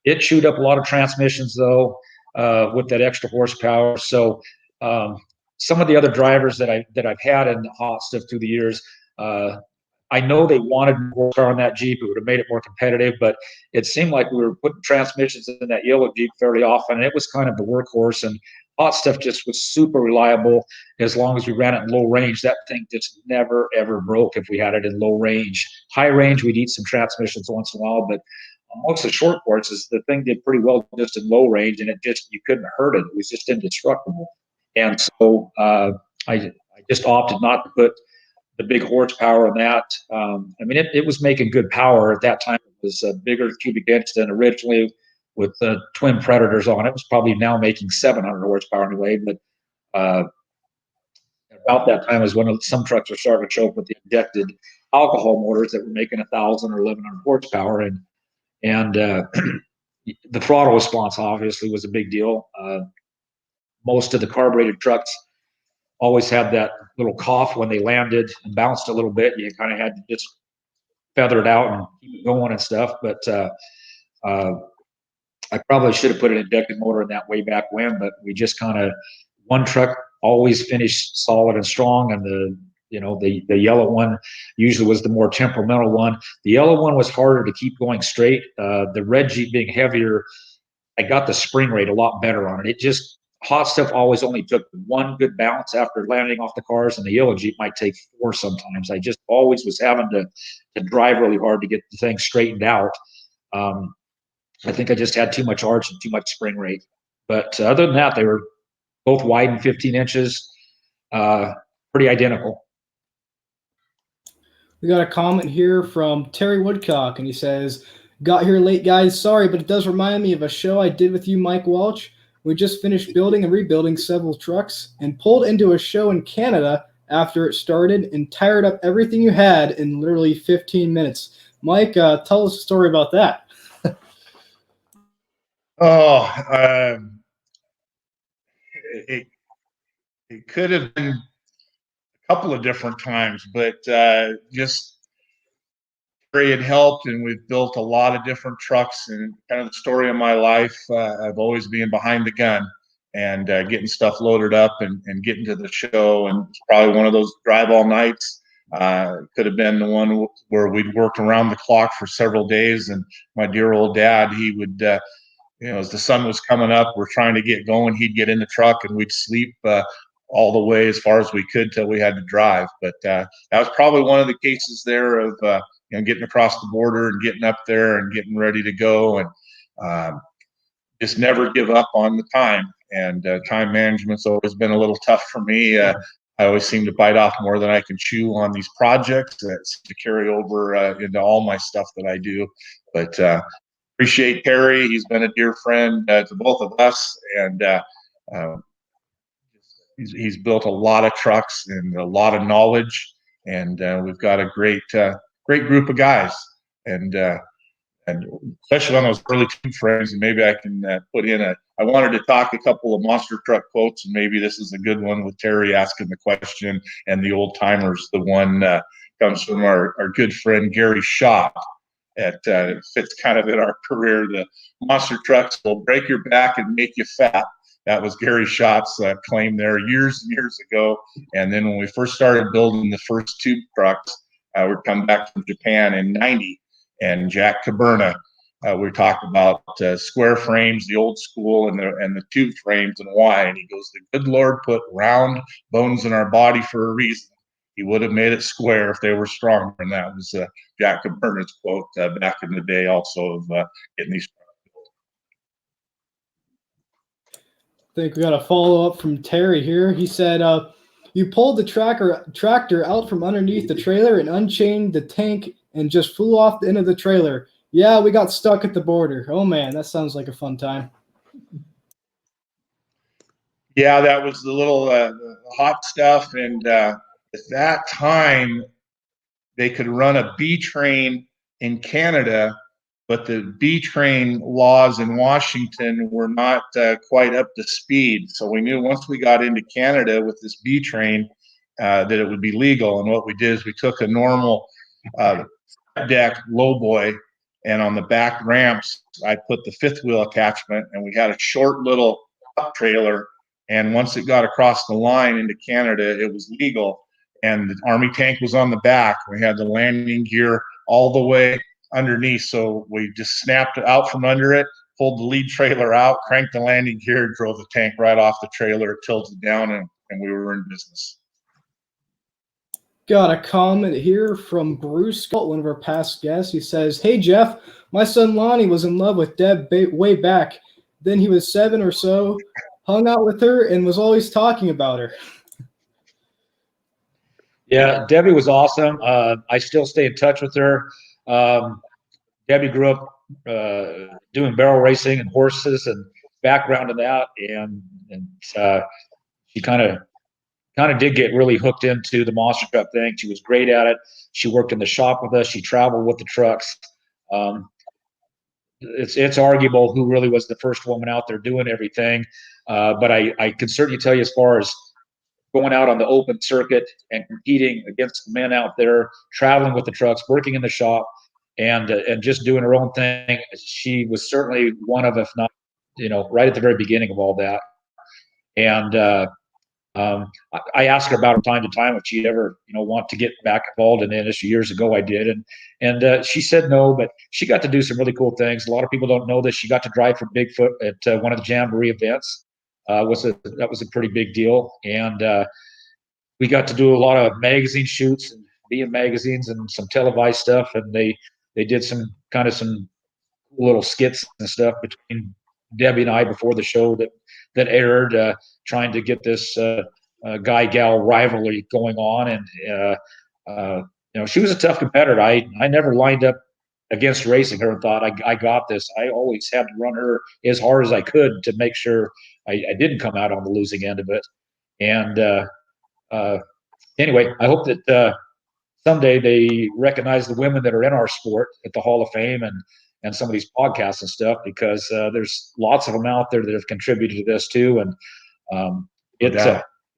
It chewed up a lot of transmissions, though, with that extra horsepower. So some of the other drivers that I've had in hot stuff through the years, I know they wanted more horsepower on that Jeep. It would have made it more competitive, but it seemed like we were putting transmissions in that yellow Jeep fairly often, and it was kind of the workhorse. And hot stuff just was super reliable as long as we ran it in low range. That thing just never, ever broke if we had it in low range. High range, we'd eat some transmissions once in a while, but most of the short courses, the thing did pretty well just in low range, and you couldn't hurt it. It was just indestructible. And so I just opted not to put the big horsepower in that. I mean, it was making good power at that time. It was a bigger cubic inch than originally, with the twin Predators on it. It was probably now making 700 horsepower anyway. But about that time was when some trucks were starting to show up with the injected alcohol motors that were making 1,000 or 1,100 horsepower. And the throttle response obviously was a big deal. Most of the carbureted trucks always had that little cough when they landed and bounced a little bit. You kind of had to just feather it out and keep it going and stuff. But I probably should have put an injected motor in that way back when, but we just kind of, one truck always finished solid and strong, and the yellow one usually was the more temperamental one. The yellow one was harder to keep going straight. The red Jeep being heavier, I got the spring rate a lot better on it. Hot stuff always only took 1 good bounce after landing off the cars, and the yellow Jeep might take 4 sometimes. I just always was having to drive really hard to get the thing straightened out. I think I just had too much arch and too much spring rate. But other than that, they were both wide and 15 inches, pretty identical. We got a comment here from Terry Woodcock, and he says, "Got here late, guys. Sorry, but it does remind me of a show I did with you, Mike Welch. We just finished building and rebuilding several trucks and pulled into a show in Canada after it started and tired up everything you had in literally 15 minutes. Mike, tell us a story about that." It could have been a couple of different times, but just Terry had helped, and we've built a lot of different trucks. And kind of the story of my life, I've always been behind the gun and getting stuff loaded up and getting to the show. And it's probably one of those drive all nights. Could have been the one where we'd worked around the clock for several days, and my dear old dad, he would as the sun was coming up, we're trying to get going, he'd get in the truck and we'd sleep all the way as far as we could till we had to drive. But that was probably one of the cases there of getting across the border and getting up there and getting ready to go, and just never give up on the time. And time management's always been a little tough for me. I always seem to bite off more than I can chew on these projects that seem to carry over into all my stuff that I do. But appreciate Terry. He's been a dear friend to both of us, and he's built a lot of trucks and a lot of knowledge, and we've got a great group of guys, and especially on those early two frames. And maybe I can put in I wanted to talk a couple of monster truck quotes, and maybe this is a good one with Terry asking the question and the old timers. The one comes from our good friend Gary Schott. It fits kind of in our career. The monster trucks will break your back and make you fat. That was Gary Schott's claim there years and years ago. And then when we first started building the first tube trucks, we'd come back from Japan in '90, and Jack Caberna, we talked about square frames, the old school, and the tube frames, and why. And he goes, "The good Lord put round bones in our body for a reason. He would have made it square if they were stronger." And that was Jack Caberna's quote back in the day, also of getting these. I think we got a follow-up from Terry here. He said, you pulled the tractor out from underneath the trailer and unchained the tank and just flew off the end of the trailer. Yeah, we got stuck at the border. Oh, man, that sounds like a fun time. Yeah, that was the little hot stuff. And at that time, they could run a B train in Canada, but the B train laws in Washington were not quite up to speed. So we knew once we got into Canada with this B train that it would be legal. And what we did is we took a normal deck lowboy, and on the back ramps, I put the fifth wheel attachment, and we had a short little trailer. And once it got across the line into Canada, it was legal. And the Army tank was on the back. We had the landing gear all the way underneath, so we just snapped it out from under it, pulled the lead trailer out, cranked the landing gear, drove the tank right off the trailer, tilted down, and we were in business. Got a comment here from Bruce Scott, one of our past guests. He says, "Hey Jeff, my son Lonnie was in love with Deb way back. Then he was 7 or so, hung out with her, and was always talking about her." Yeah, Debbie was awesome. I still stay in touch with her. Debbie grew up doing barrel racing and horses and background in that, and she kind of did get really hooked into the monster truck thing. She was great at it. She worked in the shop with us. She traveled with the trucks. It's arguable who really was the first woman out there doing everything, but I can certainly tell you, as far as going out on the open circuit and competing against the men out there, traveling with the trucks, working in the shop, and just doing her own thing, she was certainly one of, if not, right at the very beginning of all that. And I asked her about from time to time if she'd ever, want to get back involved in the industry. Years ago, I did, and she said no, but she got to do some really cool things. A lot of people don't know this. She got to drive for Bigfoot at one of the Jamboree events. That was a pretty big deal, and we got to do a lot of magazine shoots and be in magazines and some televised stuff. And they did some cool little skits and stuff between Debbie and I before the show that aired, trying to get this guy-gal rivalry going on. And she was a tough competitor. I never lined up against racing her and thought I got this. I always had to run her as hard as I could to make sure I didn't come out on the losing end of it. And anyway, I hope that someday they recognize the women that are in our sport at the Hall of Fame and some of these podcasts and stuff, because there's lots of them out there that have contributed to this too. And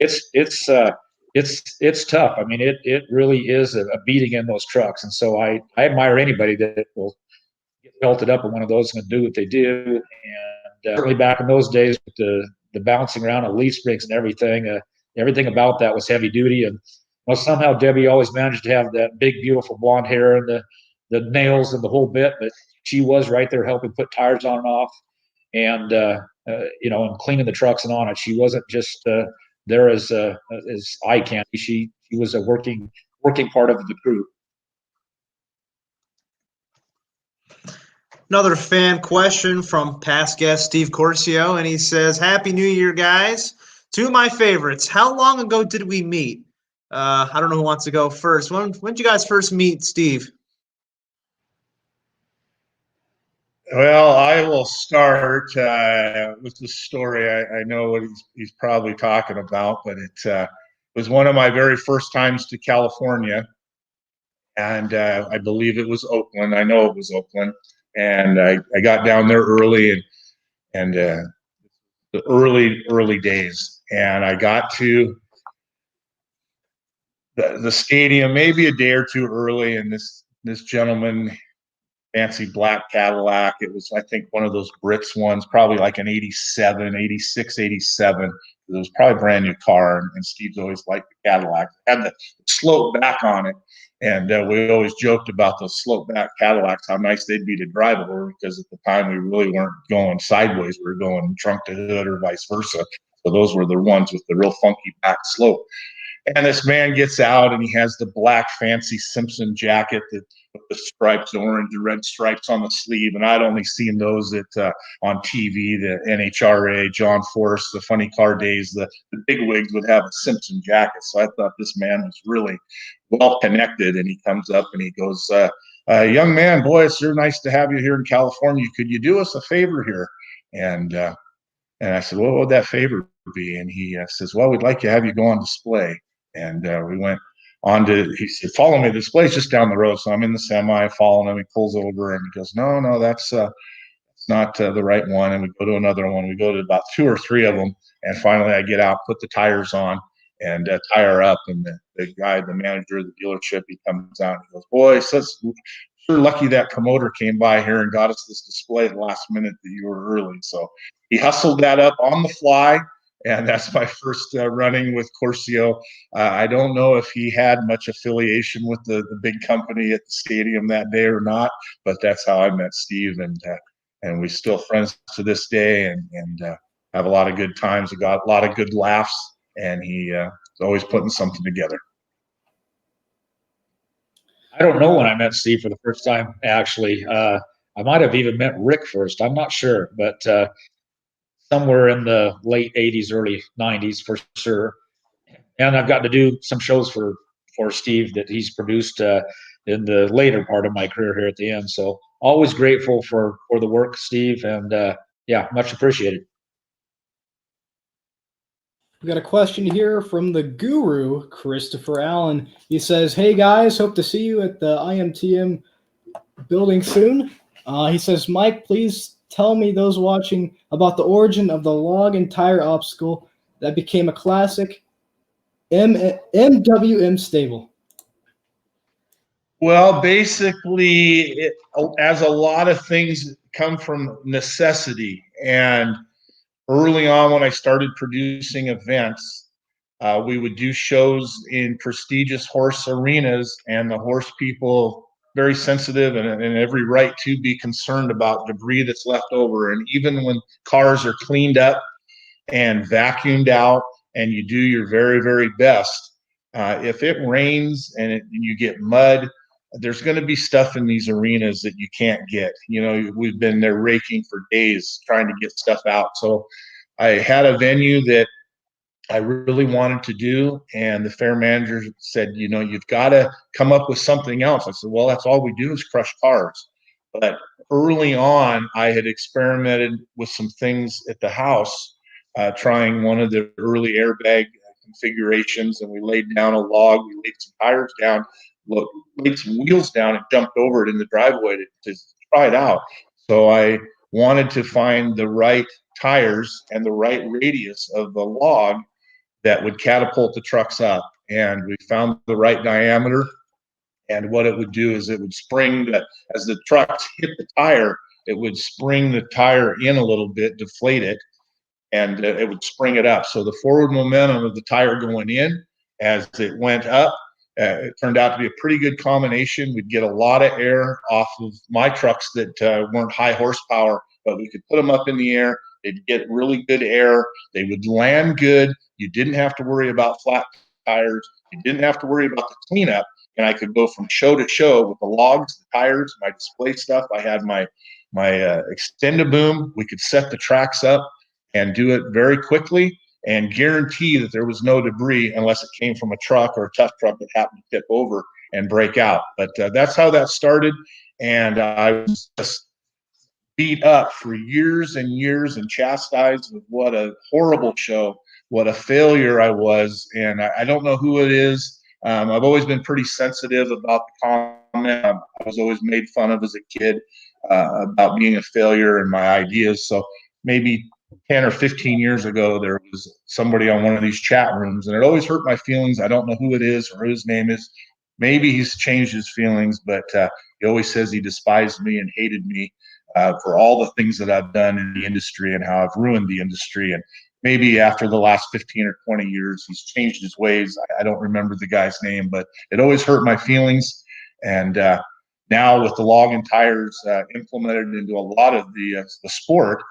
it's tough. I mean, it really is a beating in those trucks. And so I admire anybody that will get belted up in one of those and do what they do. And certainly back in those days with the bouncing around of leaf springs and everything about that was heavy duty. And somehow Debbie always managed to have that big, beautiful blonde hair and the nails and the whole bit. But she was right there helping put tires on and off, and cleaning the trucks and on it. She wasn't just a there as eye candy. She was a working part of the crew. Another fan question from past guest Steve Corcio, and he says, "Happy New Year, guys. Two of my favorites. How long ago did we meet?" I don't know who wants to go first. When did you guys first meet, Steve? Well, I will start with the story. I know what he's probably talking about, but it was one of my very first times to California, and I believe it was Oakland. I know it was Oakland, and I got down there early, and the early days, and I got to the stadium maybe a day or two early, and this gentleman, fancy black Cadillac. It was, I think, one of those Brits ones, probably like an 87, 86, 87. It was probably a brand new car, and Steve's always liked the Cadillac. It had the slope back on it, and we always joked about those slope back Cadillacs, how nice they'd be to drive over, because at the time we really weren't going sideways. We were going trunk to hood or vice versa. So those were the ones with the real funky back slope. And this man gets out, and he has the black fancy Simpson jacket that with the stripes, the orange and red stripes on the sleeve. And I'd only seen those on TV, the NHRA, John Force, the funny car days, the big wigs would have a Simpson jacket. So I thought this man was really well connected. And he comes up and he goes, "Young man, boy, it's sure nice to have you here in California. Could you do us a favor here?" And I said, "What would that favor be?" And he says, "Well, we'd like to have you go on display." And we went on to, he said, "Follow me. The display's just down the road." So I'm in the semi following him. He pulls over and he goes, No, that's not the right one. And we go to another one. We go to about two or three of them. And finally I get out, put the tires on and tire up. And the guy, the manager of the dealership, he comes out and he goes, "Boy, sure lucky that promoter came by here and got us this display at the last minute that you were early." So he hustled that up on the fly. And that's my first running with Corcio. I don't know if he had much affiliation with the big company at the stadium that day or not, but that's how I met Steve, and we're still friends to this day, and have a lot of good times. We got a lot of good laughs, and he is always putting something together. I don't know when I met Steve for the first time, actually. I might have even met Rick first. I'm not sure, but somewhere in the late 80s, early 90s for sure. And I've gotten to do some shows for Steve that he's produced in the later part of my career here at the end. So always grateful for the work, Steve, and yeah, much appreciated. We got a question here from the guru, Christopher Allen. He says, "Hey guys, hope to see you at the IMTM building soon." He says, "Mike, please tell me, those watching, about the origin of the log and tire obstacle that became a classic MWM stable." Well, basically, as a lot of things come from necessity. And early on, when I started producing events, we would do shows in prestigious horse arenas, and the horse people, very sensitive and every right to be concerned about debris that's left over. And even when cars are cleaned up and vacuumed out and you do your very, very best, if it rains and you get mud, there's going to be stuff in these arenas that you can't get. You know, we've been there raking for days trying to get stuff out. So I had a venue that I really wanted to do, and the fair manager said, "You know, you've got to come up with something else." I said, "Well, that's all we do is crush cars." But early on, I had experimented with some things at the house, trying one of the early airbag configurations, and we laid down a log, we laid some tires down, laid some wheels down, and jumped over it in the driveway to try it out. So I wanted to find the right tires and the right radius of the log that would catapult the trucks up. And we found the right diameter. And what it would do is it would spring as the trucks hit the tire, it would spring the tire in a little bit, deflate it, and it would spring it up. So the forward momentum of the tire going in as it went up, it turned out to be a pretty good combination. We'd get a lot of air off of my trucks that weren't high horsepower, but we could put them up in the air, They'd get really good air. They would land good. You didn't have to worry about flat tires. You didn't have to worry about the cleanup. And I could go from show to show with the logs, the tires, my display stuff. I had my extended boom. We could set the tracks up and do it very quickly and guarantee that there was no debris unless it came from a truck or a tough truck that happened to tip over and break out. But that's how that started. And I was just beat up for years and years and chastised with what a horrible show, what a failure I was. And I don't know who it is. I've always been pretty sensitive about the comment. I was always made fun of as a kid about being a failure and my ideas. So maybe 10 or 15 years ago, there was somebody on one of these chat rooms, and it always hurt my feelings. I don't know who it is or who his name is. Maybe he's changed his feelings, but he always says he despised me and hated me for all the things that I've done in the industry and how I've ruined the industry. And maybe after the last 15 or 20 years, he's changed his ways. I don't remember the guy's name, but it always hurt my feelings. And now with the log and tires implemented into a lot of the sport,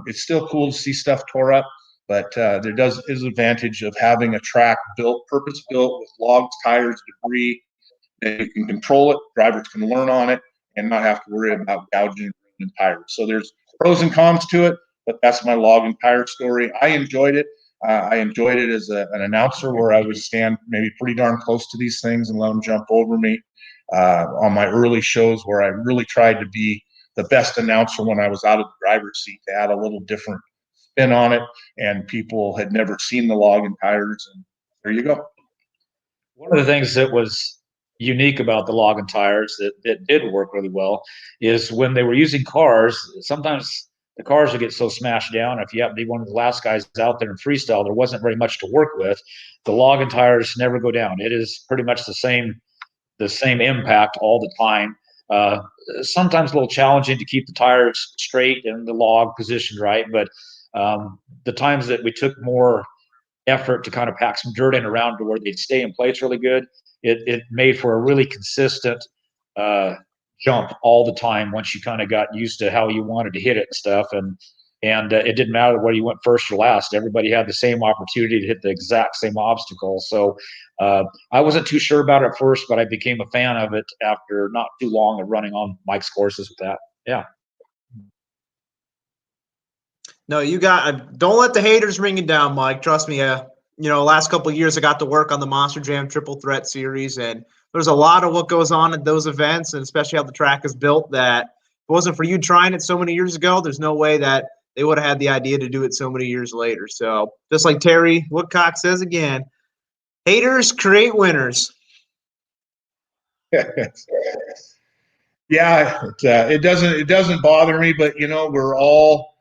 it's still cool to see stuff tore up, but there is an advantage of having a track built, purpose-built with logs, tires, debris, that you can control it, drivers can learn on it, and not have to worry about gouging and tires. So there's pros and cons to it, but that's my log and tire story. I enjoyed it. I enjoyed it as an announcer where I would stand maybe pretty darn close to these things and let them jump over me. On my early shows where I really tried to be the best announcer when I was out of the driver's seat to add a little different spin on it, and people had never seen the log and tires, and there you go. One of the things that was unique about the log and tires that did work really well is when they were using cars, sometimes the cars would get so smashed down. If you happen to be one of the last guys out there in freestyle, there wasn't very much to work with. The log and tires never go down. It is pretty much the same impact all the time. Sometimes a little challenging to keep the tires straight and the log positioned right, but the times that we took more effort to kind of pack some dirt in around to where they'd stay in place really good, it made for a really consistent jump all the time once you kind of got used to how you wanted to hit it and stuff. And it didn't matter whether you went first or last. Everybody had the same opportunity to hit the exact same obstacle. So I wasn't too sure about it at first, but I became a fan of it after not too long of running on Mike's courses with that. Yeah. No, you got. Don't let the haters ring it down, Mike. Trust me. Last couple of years I got to work on the Monster Jam Triple Threat series, and there's a lot of what goes on at those events, and especially how the track is built. That if it wasn't for you trying it so many years ago, there's no way that they would have had the idea to do it so many years later. So just like Terry Woodcock says again, haters create winners. Yeah, it doesn't bother me, but we're all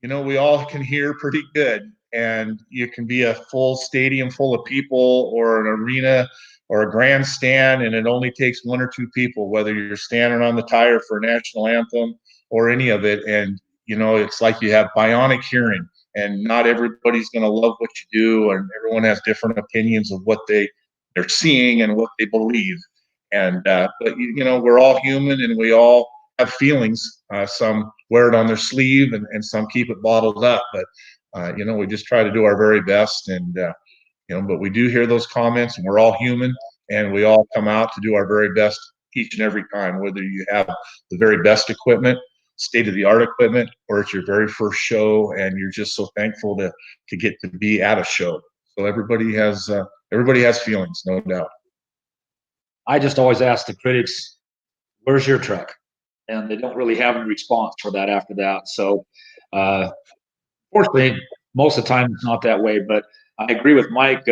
we all can hear pretty good, and you can be a full stadium full of people or an arena or a grandstand, and it only takes one or two people, whether you're standing on the tire for a national anthem or any of it, and it's like you have bionic hearing, and not everybody's going to love what you do, and everyone has different opinions of what they're seeing and what they believe. And but we're all human, and we all have feelings. Some wear it on their sleeve, and some keep it bottled up. But we just try to do our very best, and but we do hear those comments, and we're all human, and we all come out to do our very best each and every time, whether you have the very best equipment, state-of-the-art equipment, or it's your very first show, and you're just so thankful to get to be at a show. So everybody has feelings, no doubt. I just always ask the critics, "Where's your truck?" And they don't really have any response for that after that. So, fortunately, most of the time it's not that way. But I agree with Mike.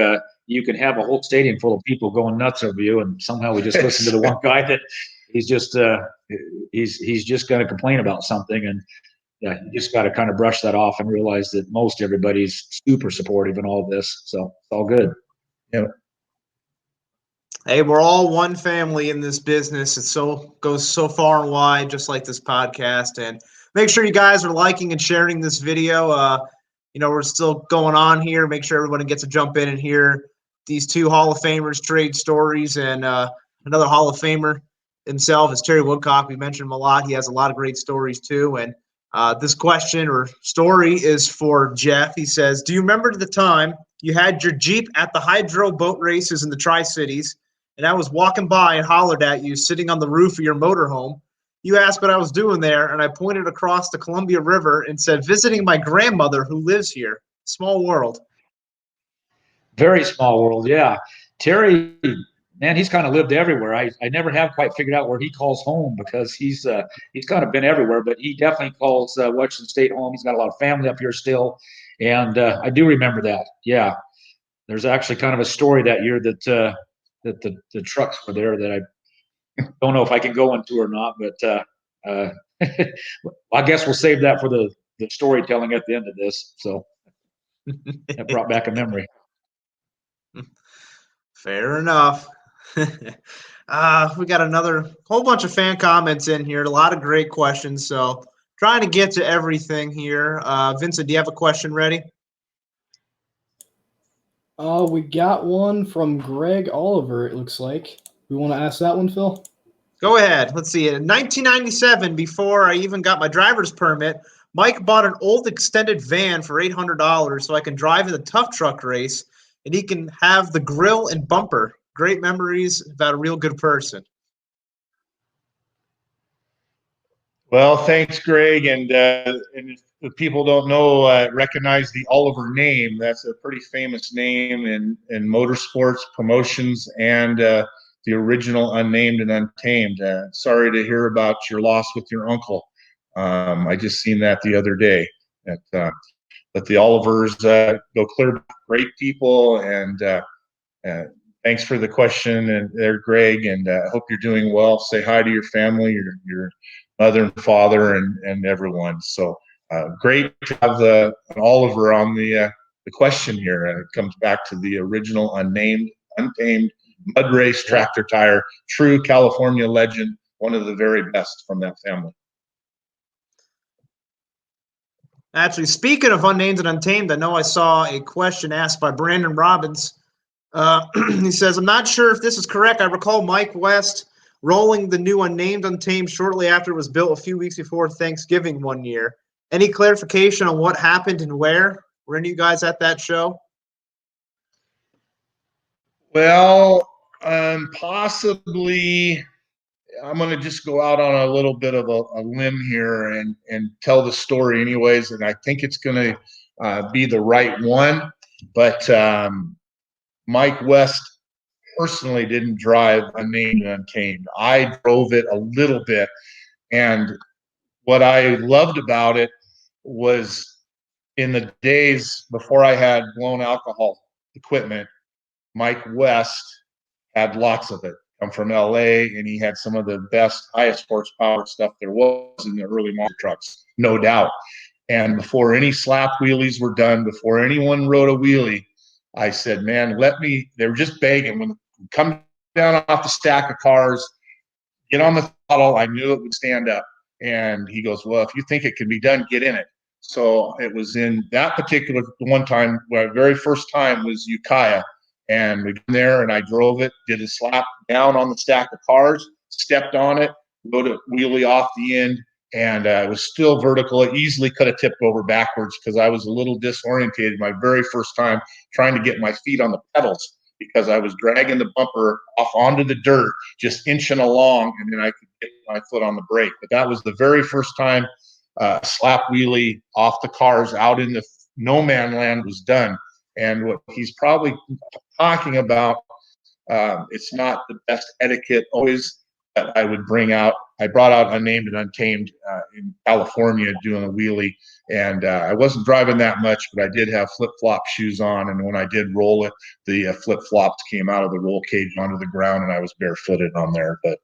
You can have a whole stadium full of people going nuts over you, and somehow we just listen to the one guy that he's just going to complain about something, and yeah, you just got to kind of brush that off and realize that most everybody's super supportive in all of this. So it's all good. Yeah. Hey, we're all one family in this business. It goes so far and wide, just like this podcast. And make sure you guys are liking and sharing this video. We're still going on here. Make sure everyone gets to jump in and hear these two Hall of Famers trade stories. And another Hall of Famer himself is Terry Woodcock. We mentioned him a lot. He has a lot of great stories too. And This question or story is for Jeff. He says, do you remember the time you had your Jeep at the hydro boat races in the Tri-Cities, and I was walking by and hollered at you sitting on the roof of your motorhome? You asked what I was doing there, and I pointed across the Columbia River and said, visiting my grandmother who lives here. Small world. Very small world, yeah. Terry, man, he's kind of lived everywhere. I never have quite figured out where he calls home because he's kind of been everywhere, but he definitely calls Washington State home. He's got a lot of family up here still, and I do remember that. Yeah, there's actually kind of a story that year that the trucks were there that I don't know if I can go into or not, but I guess we'll save that for the storytelling at the end of this. So that brought back a memory. Fair enough. We got another whole bunch of fan comments in here. A lot of great questions. So trying to get to everything here. Vincent, do you have a question ready? We got one from Greg Oliver, it looks like. We want to ask that one, Phil? Go ahead. Let's see. In 1997, before I even got my driver's permit, Mike bought an old extended van for $800 so I can drive in the tough truck race, and he can have the grill and bumper. Great memories about a real good person. Well, thanks, Greg. And if people don't know, recognize the Oliver name. That's a pretty famous name in motorsports promotions and the original Unnamed and Untamed. Sorry to hear about your loss with your uncle. I just seen that the other day. But the Olivers go clear, great people, and thanks for the question. And there, Greg, and I hope you're doing well. Say hi to your family, your mother and father, and everyone. So great to have an Oliver on the question here. It comes back to the original Unnamed, Untamed mud race tractor tire, true California legend, one of the very best from that family. Actually, speaking of Unnamed and Untamed, I know I saw a question asked by Brandon Robbins. He says, I'm not sure if this is correct. I recall Mike West rolling the new Unnamed Untamed shortly after it was built a few weeks before Thanksgiving one year. Any clarification on what happened and where? Were any of you guys at that show? Well, possibly. I'm going to just go out on a little bit of a limb here and tell the story anyways, and I think it's going to be the right one. But Mike West personally didn't drive Unnamed and Untamed. I drove it a little bit, and what I loved about it was in the days before I had blown alcohol equipment, Mike West had lots of it. I'm from LA, and he had some of the best, highest horsepower stuff there was in the early monster trucks, no doubt. And before any slap wheelies were done, before anyone rode a wheelie, I said, man, they were just begging. When we come down off the stack of cars, get on the throttle, I knew it would stand up. And he goes, well, if you think it can be done, get in it. So it was in that particular one time, my very first time was Ukiah. And we got there, and I drove it, did a slap down on the stack of cars, stepped on it, rode a wheelie off the end, and it was still vertical. It easily could have tipped over backwards because I was a little disorientated my very first time trying to get my feet on the pedals because I was dragging the bumper off onto the dirt, just inching along, and then I could get my foot on the brake. But that was the very first time slap wheelie off the cars out in the no man land was done. And what he's probably talking about, it's not the best etiquette always that I would bring out. I brought out Unnamed and Untamed in California doing a wheelie, and I wasn't driving that much, but I did have flip-flop shoes on, and when I did roll it, the flip-flops came out of the roll cage onto the ground, and I was barefooted on there. But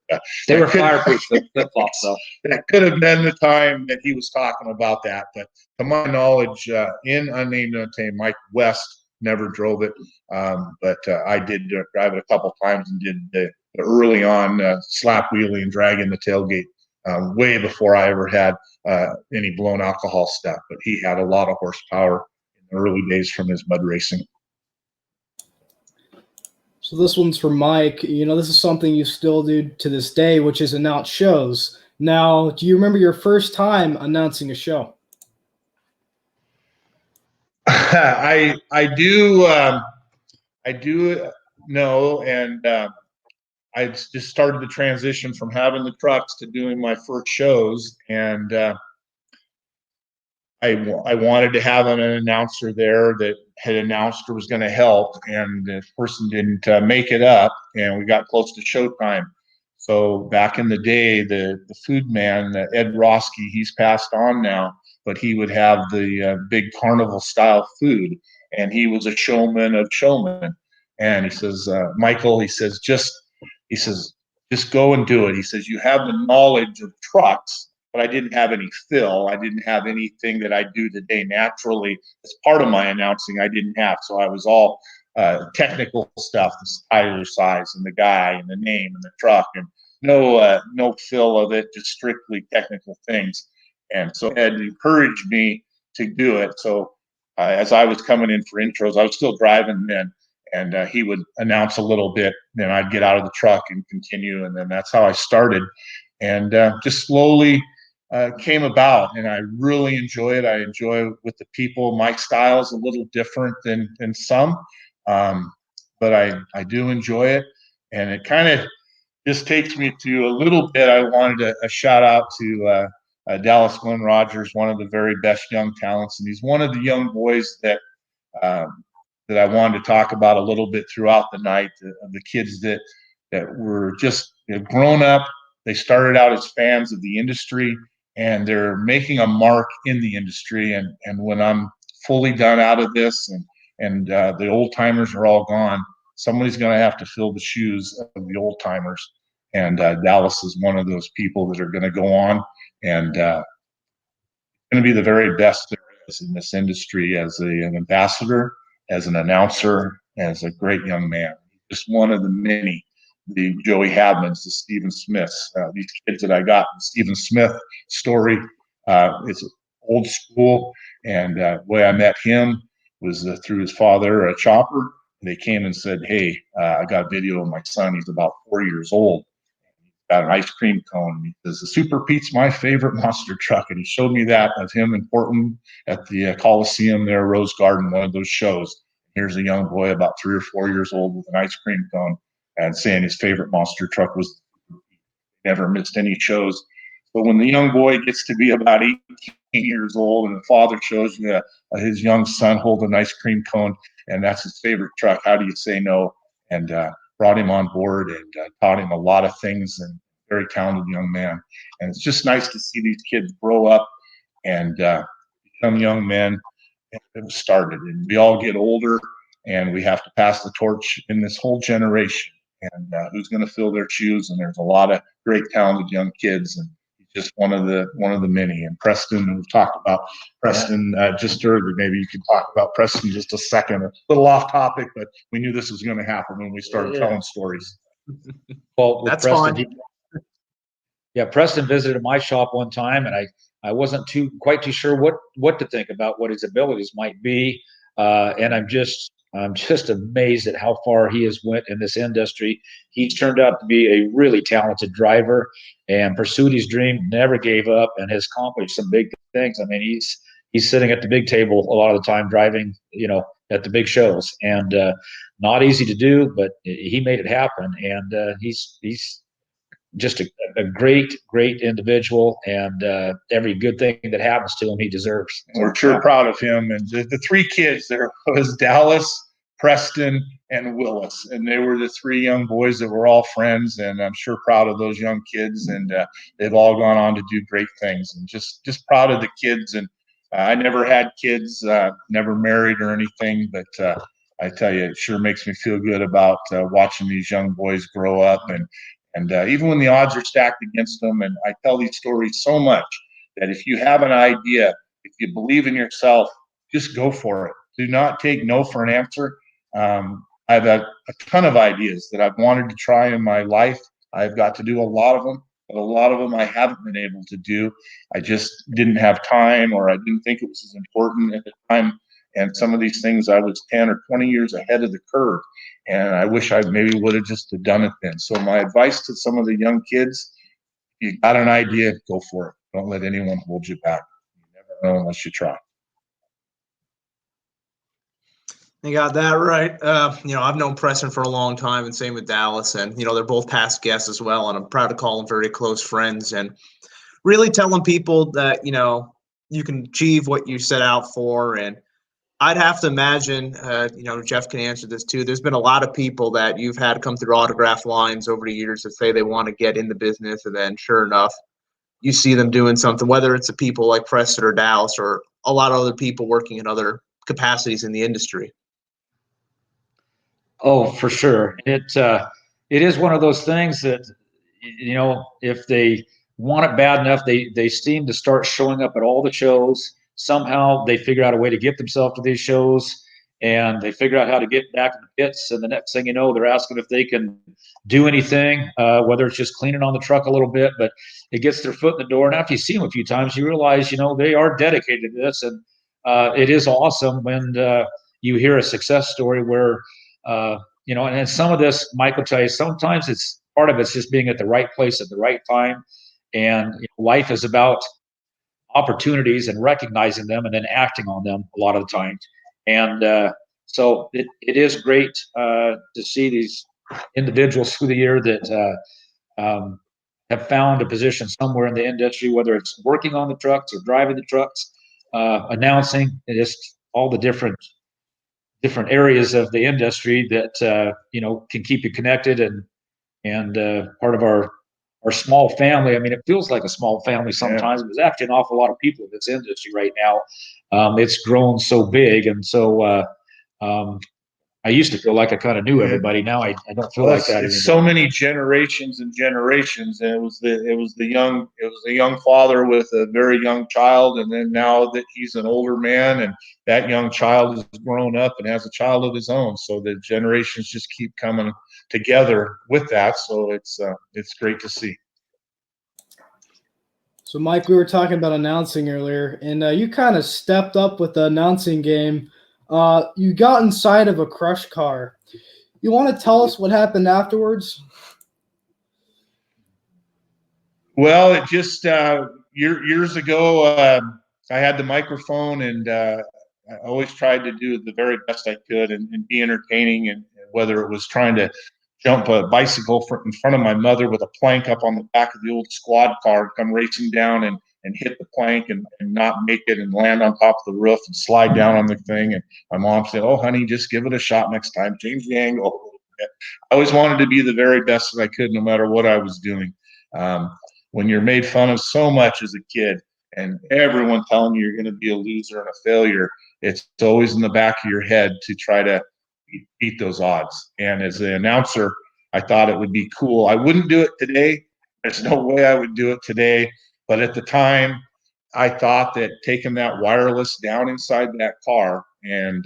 they were fireproof flip-flops, though. That could have been the time that he was talking about that. But to my knowledge, in Unnamed and Untamed, Mike West never drove it, but I did drive it a couple times and did the early on slap wheelie and dragging the tailgate way before I ever had any blown alcohol stuff. But he had a lot of horsepower in the early days from his mud racing. So this one's for Mike. You know, this is something you still do to this day, which is announce shows. Now, do you remember your first time announcing a show? I do know, and I just started the transition from having the trucks to doing my first shows, and I wanted to have an announcer there that had announced or was going to help, and the person didn't make it up, and we got close to showtime. So back in the day, the food man, Ed Roski, he's passed on now, but he would have the big carnival style food, and he was a showman of showmen. And he says, Michael, he says, just go and do it. He says, you have the knowledge of trucks, but I didn't have any fill. I didn't have anything that I do today naturally as part of my announcing. I didn't have, so I was all technical stuff, the tire size and the guy and the name and the truck, and no fill of it, just strictly technical things. And so Ed encouraged me to do it. So as I was coming in for intros, I was still driving then, and he would announce a little bit, then I'd get out of the truck and continue, and then that's how I started, and just slowly came about, and I really enjoy it. I enjoy it with the people. My style is a little different than some, but I do enjoy it, and it kind of just takes me to a little bit. I wanted a shout out to Dallas Glenn Rogers, one of the very best young talents, and he's one of the young boys that I wanted to talk about a little bit throughout the night, of the kids that were just grown up. They started out as fans of the industry, and they're making a mark in the industry. And when I'm fully done out of this, and the old timers are all gone, somebody's going to have to fill the shoes of the old timers. And Dallas is one of those people that are going to go on and going to be the very best there is in this industry as an ambassador, as an announcer, as a great young man. Just one of the many. The Joey Habmans, the Stephen Smiths, these kids that I got. The Stephen Smith story is old school, and the way I met him was through his father, Chopper. They came and said, "Hey, I got a video of my son. He's about 4 years old. He's got an ice cream cone." He says, "The Super Pete's my favorite monster truck," and he showed me that of him in Portland at the Coliseum there, Rose Garden, one of those shows. Here's a young boy about 3 or 4 years old with an ice cream cone, and saying his favorite monster truck was never missed any shows. But when the young boy gets to be about 18 years old and the father shows you his young son hold an ice cream cone and that's his favorite truck, how do you say no? And brought him on board and taught him a lot of things, and very talented young man. And it's just nice to see these kids grow up and become young men. It started, and we all get older, and we have to pass the torch in this whole generation. And who's going to fill their shoes? And there's a lot of great, talented young kids, and he's just one of the many. And Preston, we've talked about Preston just earlier. Maybe you could talk about Preston just a second. A little off topic, but we knew this was going to happen when we started telling stories. Well, with That's Preston, fine. Preston visited my shop one time, and I wasn't quite too sure what to think about what his abilities might be, and I'm just amazed at how far he has went in this industry. He's turned out to be a really talented driver and pursued his dream, never gave up, and has accomplished some big things. I mean, he's sitting at the big table a lot of the time, driving, at the big shows, and not easy to do, but he made it happen, and he's just a great individual, and every good thing that happens to him, he deserves. We're sure proud of him. And the three kids, there was Dallas, Preston, and Willis, and they were the three young boys that were all friends, and I'm sure proud of those young kids, and they've all gone on to do great things, and just proud of the kids. And I never had kids, never married or anything, but I tell you, it sure makes me feel good about watching these young boys grow up, and even when the odds are stacked against them. And I tell these stories so much that if you have an idea, if you believe in yourself, just go for it. Do not take no for an answer. I've had a ton of ideas that I've wanted to try in my life. I've got to do a lot of them, but a lot of them I haven't been able to do. I just didn't have time, or I didn't think it was as important at the time. And some of these things I was 10 or 20 years ahead of the curve. And I wish I maybe would have just done it then. So my advice to some of the young kids, you got an idea, go for it. Don't let anyone hold you back. You never know unless you try. You got that right. I've known Preston for a long time, and same with Dallas, and they're both past guests as well, and I'm proud to call them very close friends. And really telling people that you can achieve what you set out for. And I'd have to imagine, Jeff can answer this too. There's been a lot of people that you've had come through autograph lines over the years that say they want to get in the business, and then sure enough, you see them doing something. Whether it's the people like Preston or Dallas, or a lot of other people working in other capacities in the industry. Oh, for sure. It is one of those things that, if they want it bad enough, they seem to start showing up at all the shows. Somehow they figure out a way to get themselves to these shows, and they figure out how to get back in the pits. And the next thing you know, they're asking if they can do anything, whether it's just cleaning on the truck a little bit, but it gets their foot in the door. And after you see them a few times, you realize, they are dedicated to this. And it is awesome when you hear a success story where, and some of this, Mike will tell you, sometimes it's part of it's just being at the right place at the right time. And life is about opportunities and recognizing them and then acting on them a lot of the times. And so it is great to see these individuals through the year that have found a position somewhere in the industry, whether it's working on the trucks or driving the trucks, announcing, and just all the different areas of the industry that can keep you connected and part of our small family. I mean, it feels like a small family sometimes, but there's actually an awful lot of people in this industry right now. It's grown so big, and so I used to feel like I kind of knew everybody. Now I don't feel like that anymore. It's so many generations and generations, and it was the young father with a very young child, and then now that he's an older man, and that young child has grown up and has a child of his own. So the generations just keep coming together with that. So it's great to see. So, Mike, we were talking about announcing earlier, and you kind of stepped up with the announcing game. You got inside of a crush car. You want to tell us what happened afterwards? Well, it just years ago, I had the microphone, and I always tried to do the very best I could and be entertaining, and whether it was trying to jump a bicycle in front of my mother with a plank up on the back of the old squad car, come racing down and hit the plank and not make it and land on top of the roof and slide down on the thing. And my mom said, "Oh, honey, just give it a shot next time. Change the angle." I always wanted to be the very best that I could, no matter what I was doing. When you're made fun of so much as a kid and everyone telling you you're going to be a loser and a failure, it's always in the back of your head to try to beat those odds. And as an announcer, I thought it would be cool. I wouldn't do it today. There's no way I would do it today. But at the time, I thought that taking that wireless down inside that car and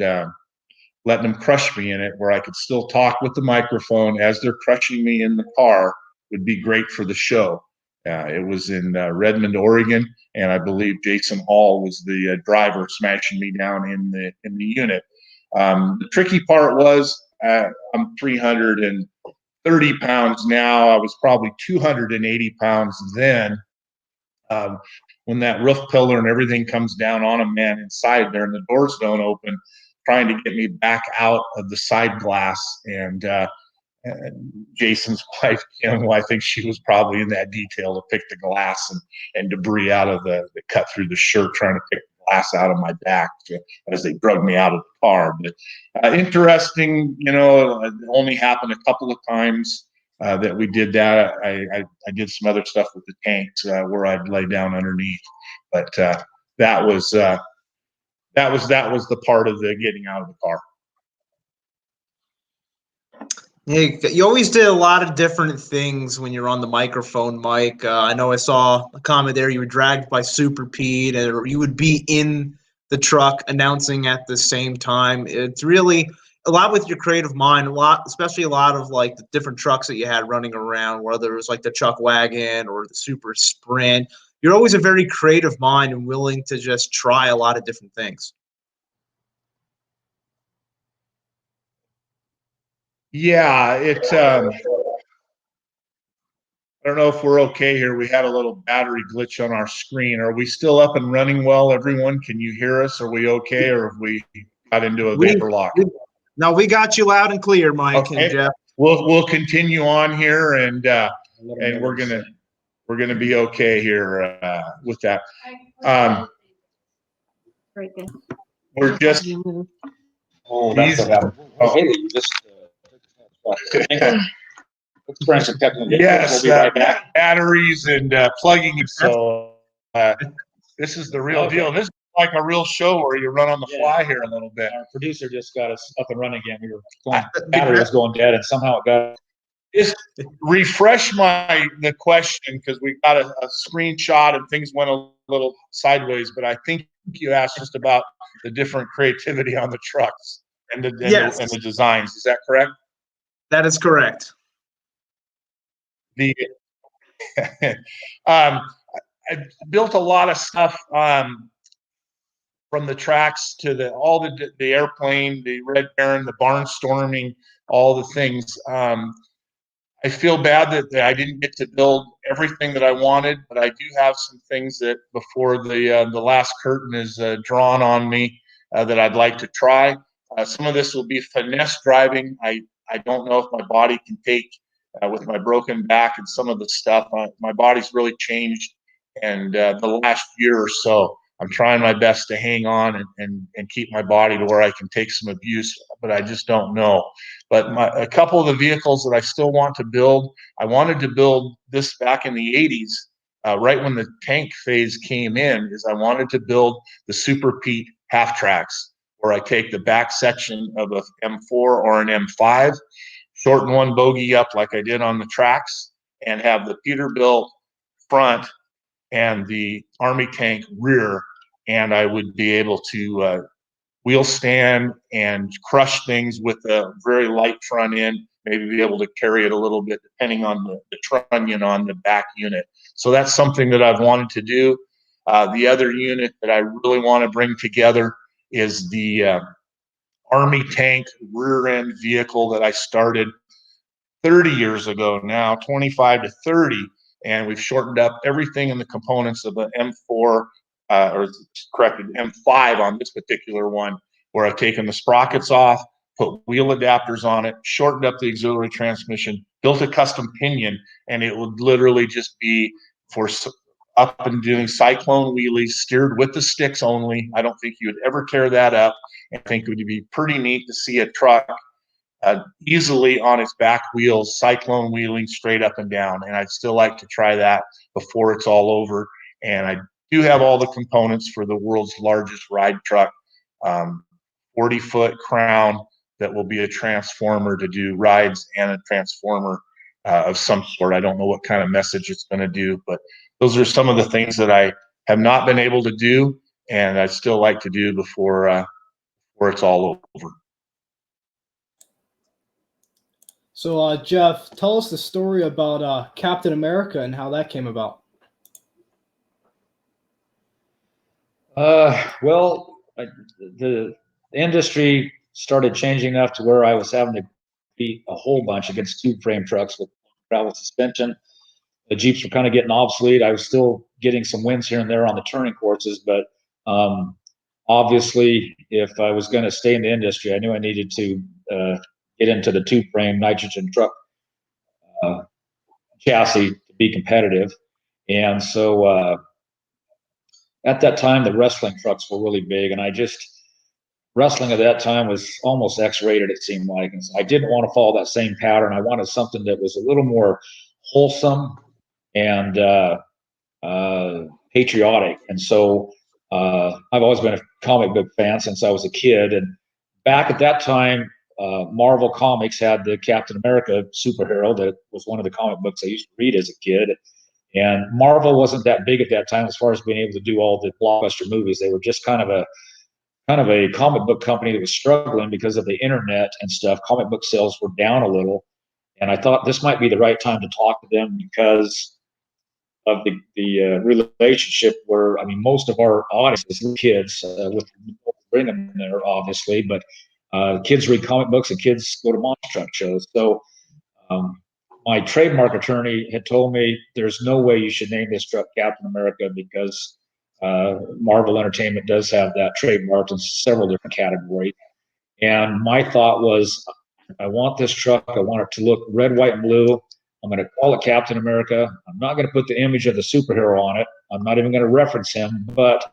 letting them crush me in it, where I could still talk with the microphone as they're crushing me in the car, would be great for the show. It was in Redmond, Oregon, and I believe Jason Hall was the driver smashing me down in the unit. The tricky part was I'm 330 pounds now. I was probably 280 pounds then. When that roof pillar and everything comes down on a man inside there and the doors don't open, trying to get me back out of the side glass. And Jason's wife, Kim, I think she was probably in that detail to pick the glass and debris out of the cut through the shirt, trying to pick the glass out of my back as they drug me out of the car. But interesting, it only happened a couple of times that we did that. I did some other stuff with the tanks where I'd lay down underneath, but that was the part of the getting out of the car. Hey, you always did a lot of different things when you're on the microphone, Mike. I know I saw a comment there. You were dragged by Super Pete, and you would be in the truck announcing at the same time. It's really a lot with your creative mind, especially a lot of like the different trucks that you had running around, whether it was like the Chuck Wagon or the Super Sprint. You're always a very creative mind and willing to just try a lot of different things. Yeah, I don't know if we're okay here. We had a little battery glitch on our screen. Are we still up and running well, everyone? Can you hear us? Are we okay, or have we got into a vapor lock? No, we got you loud and clear, Mike and Jeff. We'll continue on here, and we're gonna be okay here with that. Right there. We're just. Oh, that's what happened. Oh, Haley, you just. Yes, we'll batteries and plugging. So this is the real deal. This is like a real show where you run on the fly here a little bit. Our producer just got us up and running again. We were going, battery was going dead, and somehow it got. Just refresh the question, because we got a screenshot and things went a little sideways. But I think you asked just about the different creativity on the trucks and the designs. Is that correct? That is correct. I built a lot of stuff from the tracks to the airplane, the Red Baron, the barnstorming, all the things. I feel bad that I didn't get to build everything that I wanted, but I do have some things that before the last curtain is drawn on me that I'd like to try. Some of this will be finesse driving. I don't know if my body can take with my broken back and some of the stuff. My body's really changed, and the last year or so, I'm trying my best to hang on and keep my body to where I can take some abuse, but I just don't know. But a couple of the vehicles that I still want to build, I wanted to build this back in the 80s, right when the tank phase came in, is I wanted to build the Super Pete half tracks, where I take the back section of a M4 or an M5, shorten one bogie up like I did on the tracks, and have the Peterbilt front and the Army tank rear, and I would be able to wheel stand and crush things with a very light front end, maybe be able to carry it a little bit depending on the trunnion on the back unit. So that's something that I've wanted to do. The other unit that I really want to bring together is the Army tank rear end vehicle that I started 30 years ago now, 25 to 30, and we've shortened up everything in the components of an M4, or corrected, M5 on this particular one, where I've taken the sprockets off, put wheel adapters on it, shortened up the auxiliary transmission, built a custom pinion, and it would literally just be for up and doing cyclone wheelies, steered with the sticks only. I don't think you would ever tear that up. I think it would be pretty neat to see a truck easily on its back wheels, cyclone wheeling straight up and down. And I'd still like to try that before it's all over. And I do have all the components for the world's largest ride truck, 40-foot crown that will be a transformer to do rides, and a transformer of some sort. I don't know what kind of message it's going to do, but those are some of the things that I have not been able to do, and I'd still like to do before it's all over. So, Jeff, tell us the story about Captain America and how that came about. Well, the industry started changing enough to where I was having to beat a whole bunch against tube frame trucks with travel suspension. The Jeeps were kind of getting obsolete. I was still getting some wins here and there on the touring courses, but obviously, if I was going to stay in the industry, I knew I needed to get into the tube frame nitrogen truck chassis to be competitive. And so at that time, the wrestling trucks were really big, and wrestling at that time was almost X-rated, it seemed like. And so I didn't want to follow that same pattern. I wanted something that was a little more wholesome and patriotic. And so I've always been a comic book fan since I was a kid. And back at that time, Marvel Comics had the Captain America superhero that was one of the comic books I used to read as a kid. And Marvel wasn't that big at that time as far as being able to do all the blockbuster movies. They were just kind of a comic book company that was struggling because of the internet and stuff. Comic book sales were down a little. And I thought this might be the right time to talk to them because of the relationship where, I mean, most of our audience is kids, with bring them in there, obviously, but kids read comic books and kids go to monster truck shows. So my trademark attorney had told me there's no way you should name this truck Captain America because Marvel Entertainment does have that trademark in several different categories. And my thought was, I want this truck. I want it to look red, white, and blue. I'm going to call it Captain America. I'm not going to put the image of the superhero on it. I'm not even going to reference him, but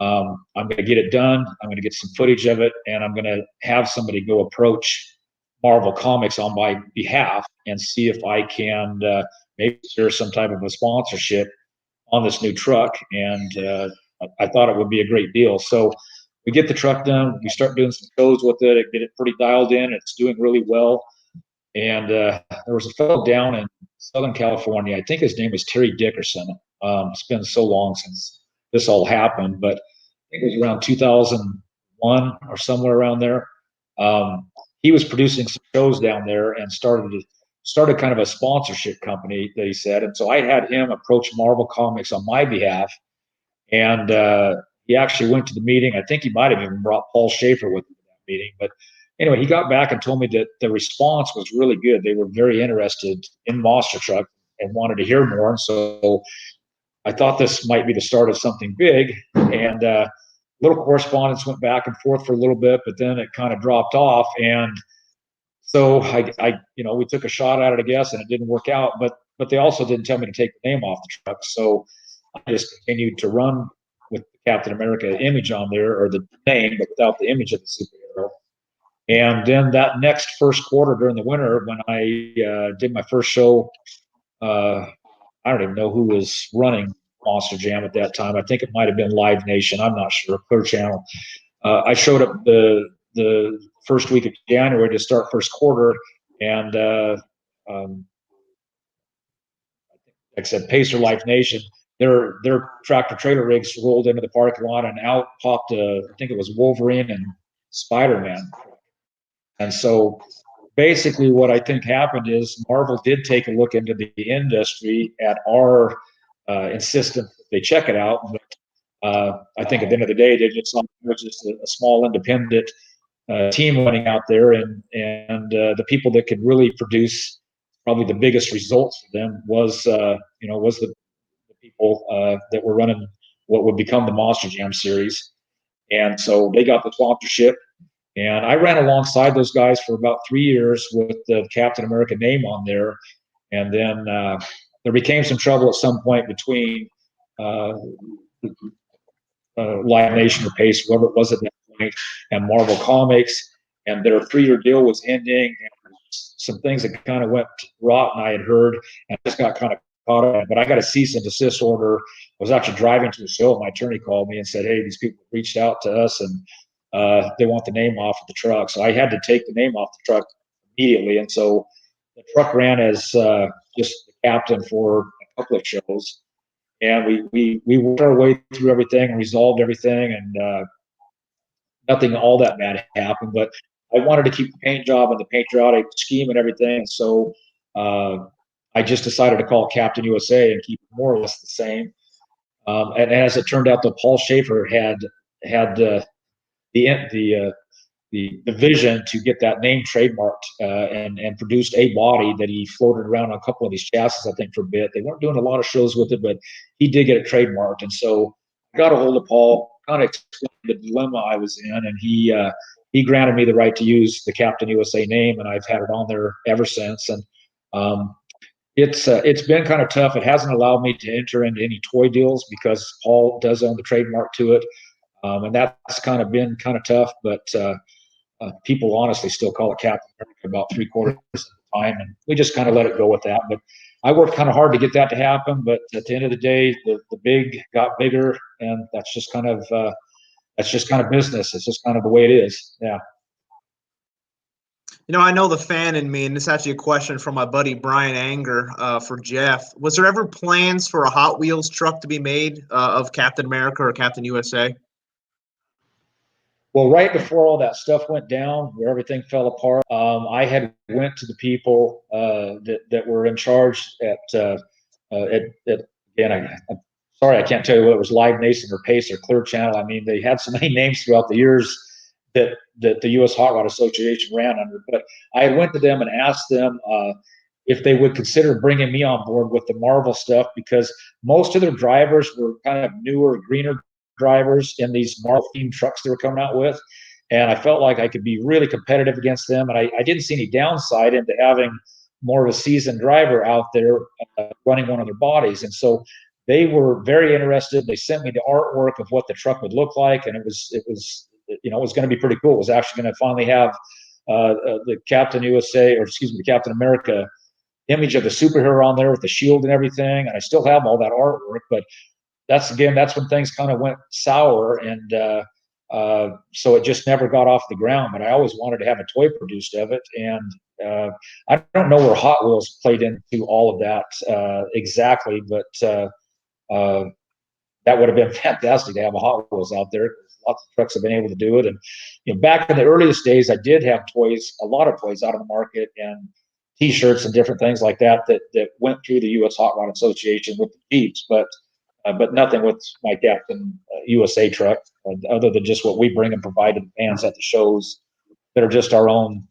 I'm going to get it done. I'm going to get some footage of it, and I'm going to have somebody go approach Marvel Comics on my behalf and see if I can maybe secure some type of a sponsorship on this new truck. And I thought it would be a great deal. So we get the truck done. We start doing some shows with it. Get it pretty dialed in. It's doing really well. And there was a fellow down in Southern California. I think his name was Terry Dickerson. It's been so long since this all happened, but I think it was around 2001 or somewhere around there. He was producing some shows down there and started kind of a sponsorship company that he said. And so I had him approach Marvel Comics on my behalf. And he actually went to the meeting. I think he might have even brought Paul Schaefer with him to that meeting. But anyway, he got back and told me that the response was really good. They were very interested in Monster Truck and wanted to hear more. And so I thought this might be the start of something big. And little correspondence went back and forth for a little bit, but then it kind of dropped off. And so we took a shot at it, I guess, and it didn't work out. But they also didn't tell me to take the name off the truck. So I just continued to run with the Captain America image on there, or the name, but without the image of the superhero. And then that next first quarter during the winter, when I did my first show, I don't even know who was running Monster Jam at that time. I think it might have been Live Nation. I'm not sure. Clear Channel. I showed up the first week of January to start first quarter, and like I said, Pacer Live Nation. Their tractor trailer rigs rolled into the parking lot, and out popped I think it was Wolverine and Spider-Man. And so basically what I think happened is Marvel did take a look into the industry at our insistence that they check it out. But I think at the end of the day, they just saw it was just a small independent team running out there, and the people that could really produce probably the biggest results for them was the people that were running what would become the Monster Jam series. And so they got the sponsorship. And I ran alongside those guys for about 3 years with the Captain America name on there. And then there became some trouble at some point between Live Nation or Pace, whoever it was at that point, and Marvel Comics. And their 3-year deal was ending. And some things that kind of went rotten I had heard, and I just got kind of caught up. But I got a cease and desist order. I was actually driving to the show. My attorney called me and said, hey, these people reached out to us, and they want the name off of the truck. So I had to take the name off the truck immediately. And so the truck ran as just the captain for a couple of shows. And we worked our way through everything and resolved everything, and nothing all that bad happened. But I wanted to keep the paint job and the patriotic scheme and everything. So I just decided to call it Captain USA and keep it more or less the same. And as it turned out, Paul Schaefer had the vision to get that name trademarked and produced a body that he floated around on a couple of these chassis, I think, for a bit. They weren't doing a lot of shows with it, but he did get it trademarked. And so I got a hold of Paul, kind of explained the dilemma I was in, and he granted me the right to use the Captain USA name, and I've had it on there ever since. And it's been kind of tough. It hasn't allowed me to enter into any toy deals because Paul does own the trademark to it. And that's kind of been kind of tough, but people honestly still call it Captain America about 3/4 of the time, and we just kind of let it go with that. But I worked kind of hard to get that to happen, but at the end of the day, the big got bigger, and that's just kind of business. It's just kind of the way it is. Yeah. I know the fan in me, and this is actually a question from my buddy Brian Anger for Jeff. Was there ever plans for a Hot Wheels truck to be made of Captain America or Captain USA? Well, right before all that stuff went down, where everything fell apart, I had went to the people that were in charge at again. I'm sorry, I can't tell you whether it was Live Nation or Pace or Clear Channel. I mean, they had so many names throughout the years that the U.S. Hot Rod Association ran under. But I had went to them and asked them if they would consider bringing me on board with the Marvel stuff, because most of their drivers were kind of newer, greener drivers in these Marvel themed trucks they were coming out with. And I felt like I could be really competitive against them. And I didn't see any downside into having more of a seasoned driver out there running one of their bodies. And so they were very interested. They sent me the artwork of what the truck would look like. And it was going to be pretty cool. It was actually going to finally have the Captain USA, or excuse me, the Captain America image of the superhero on there with the shield and everything. And I still have all that artwork, but that's when things kind of went sour. And so it just never got off the ground, but I always wanted to have a toy produced of it. And I don't know where Hot Wheels played into all of that exactly, but that would have been fantastic to have a Hot Wheels out there. Lots of trucks have been able to do it. And back in the earliest days, I did have toys, a lot of toys out on the market, and T-shirts and different things like that went through the U.S. Hot Rod Association with the Jeeps, but nothing with my Captain USA truck, other than just what we bring and provide to the fans at the shows that are just our own,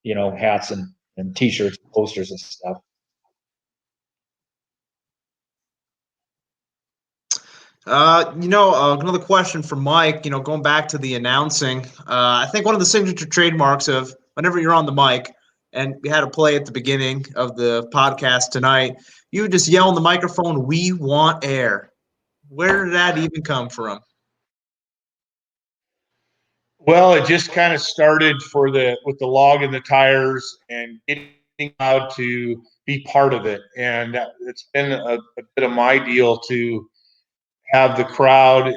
hats and T-shirts, and posters and stuff. Another question for Mike, going back to the announcing, I think one of the signature trademarks of whenever you're on the mic, and we had a play at the beginning of the podcast tonight, you would just yell in the microphone, "We want air." Where did that even come from? Well, it just kind of started with the log and the tires and getting out to be part of it. And it's been a bit of my deal to have the crowd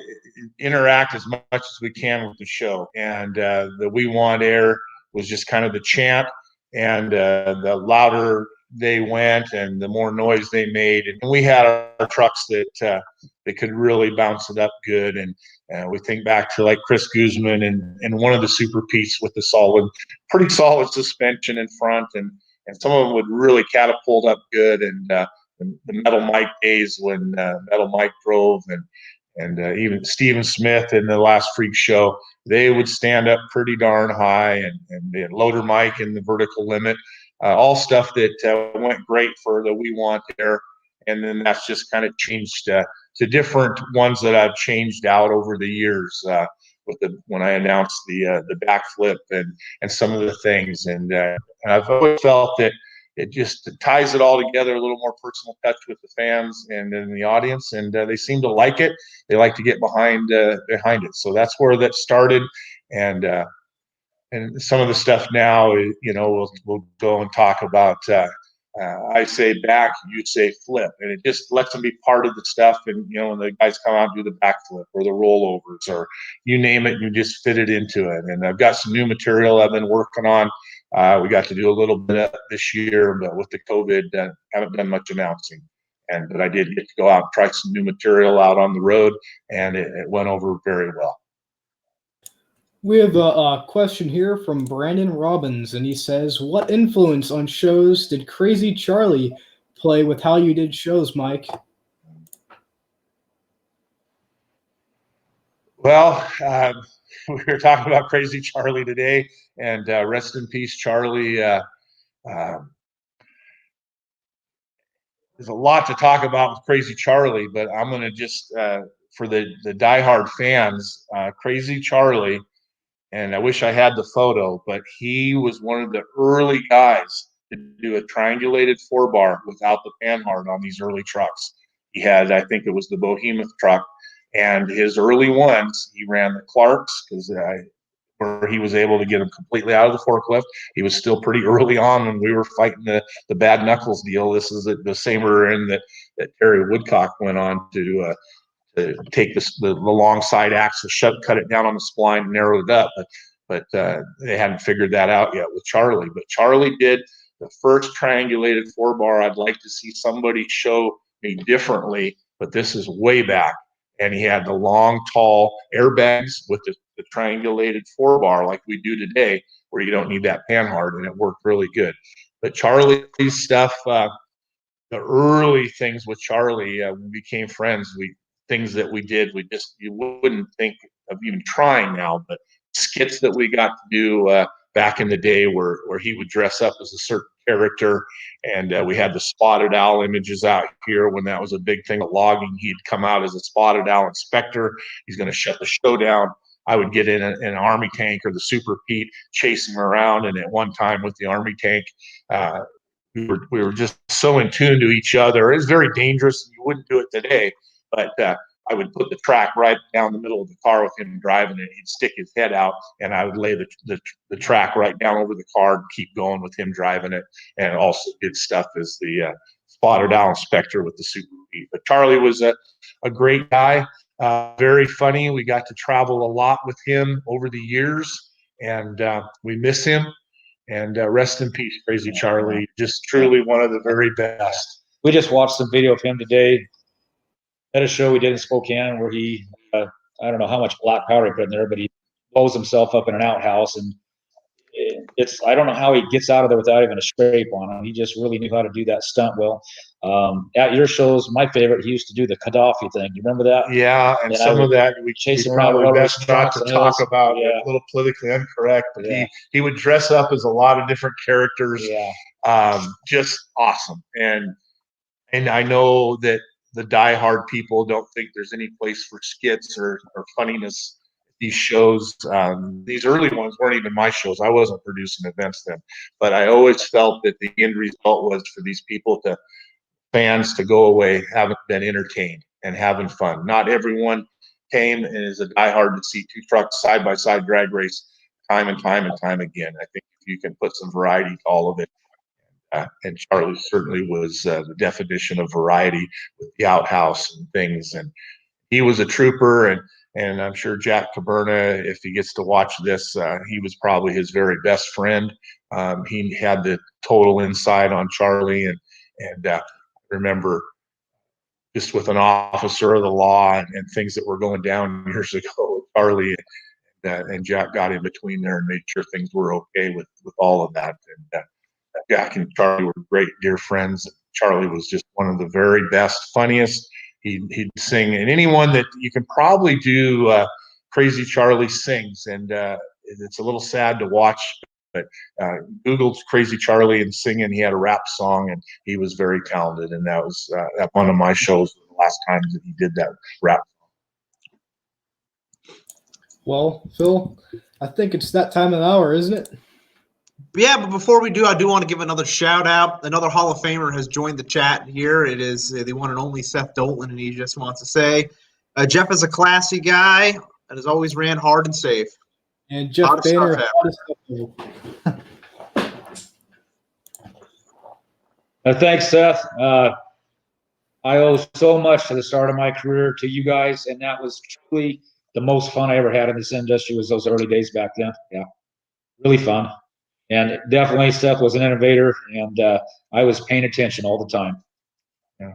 interact as much as we can with the show. And the "We Want Air" was just kind of the chant. And the louder they went and the more noise they made. And we had our trucks that could really bounce it up good. And we think back to like Chris Guzman and one of the Super Pete's with the pretty solid suspension in front. And some of them would really catapult up good. And the Metal Mike days when Metal Mike drove, and even Steven Smith in the last Freak Show, they would stand up pretty darn high, and the Loader Mike in the vertical limit, all stuff that went great for the "We Want Air." And then that's just kind of changed to different ones that I've changed out over the years when I announced the backflip and some of the things. And I've always felt that it just ties it all together, a little more personal touch with the fans and in the audience, and they seem to like it. They like to get behind it. So that's where that started, and some of the stuff now, we'll go and talk about. I say back, you say flip, and it just lets them be part of the stuff. And when the guys come out and do the backflip or the rollovers or you name it, you just fit it into it. And I've got some new material I've been working on. We got to do a little bit this year, but with the COVID, haven't done much announcing. But I did get to go out and try some new material out on the road, and it went over very well. We have a question here from Brandon Robbins, and he says, "What influence on shows did Crazy Charlie play with how you did shows, Mike?" Well, we were talking about Crazy Charlie today, and rest in peace, Charlie. There's a lot to talk about with Crazy Charlie, but I'm going to just, for the diehard fans, Crazy Charlie, and I wish I had the photo, but he was one of the early guys to do a triangulated 4-bar without the panhard on these early trucks. He had, I think it was the Behemoth truck, and his early ones, he ran the Clarks, because where he was able to get them completely out of the forklift. He was still pretty early on when we were fighting the bad knuckles deal. This is the same rear end that Terry Woodcock went on to take the long side axle, cut it down on the spline, and narrow it up. But they hadn't figured that out yet with Charlie. But Charlie did the first triangulated 4-bar. I'd like to see somebody show me differently, but this is way back. And he had the long, tall airbags with the triangulated 4-bar like we do today, where you don't need that panhard, and it worked really good. But Charlie's stuff, the early things with Charlie, we became friends. Things that we did, you wouldn't think of even trying now, but skits that we got to do back in the day where he would dress up as a certain character. And we had the spotted owl images out here when that was a big thing of logging. He'd come out as a spotted owl inspector. He's going to shut the show down. I would get in an Army tank or the Super Pete, chase him around. And at one time with the Army tank, we were just so in tune to each other. It was very dangerous. You wouldn't do it today, but I would put the track right down the middle of the car with him driving it. He'd stick his head out, and I would lay the track right down over the car and keep going with him driving it. And also did stuff as the spotted owl inspector with the Super Pete. But Charlie was a great guy, very funny. We got to travel a lot with him over the years, and we miss him. And rest in peace, Crazy Charlie. Just truly one of the very best. We just watched some video of him today at a show we did in Spokane where he, I don't know how much black powder he put in there, but he blows himself up in an outhouse. And I don't know how he gets out of there without even a scrape on him. He just really knew how to do that stunt well. At your shows, my favorite, he used to do the Gaddafi thing. You remember that? Yeah, and some of that we probably best not to talk about. A little politically incorrect, but he would dress up as a lot of different characters. Yeah. Just awesome. And I know that the diehard people don't think there's any place for skits or funniness at these shows. These early ones weren't even my shows. I wasn't producing events then, but I always felt that the end result was for these fans to go away having been entertained and having fun. Not everyone came and is a diehard to see two trucks side by side drag race time and time and time again. I think if you can put some variety to all of it. And Charlie certainly was the definition of variety with the outhouse and things. And he was a trooper, and I'm sure Jack Caberna, if he gets to watch this, he was probably his very best friend. He had the total insight on Charlie, and remember just with an officer of the law and things that were going down years ago, Charlie and Jack got in between there and made sure things were okay with all of that. And Jack and Charlie were great dear friends. Charlie was just one of the very best, funniest. He'd sing, and anyone that you can probably do Crazy Charlie sings, and it's a little sad to watch, but Googled Crazy Charlie and singing. He had a rap song, and he was very talented, and that was at one of my shows the last time that he did that rap song. Well, Phil, I think it's that time of the hour, isn't it? Yeah, but before we do, I do want to give another shout out. Another Hall of Famer has joined the chat here. It is the one and only Seth Dolton, and he just wants to say, Jeff is a classy guy and has always ran hard and safe. And Jeff Bainter. Thanks, Seth. I owe so much to the start of my career to you guys, and that was truly the most fun I ever had in this industry was those early days back then. Yeah, really fun. And definitely Seth was an innovator, and I was paying attention all the time. Yeah.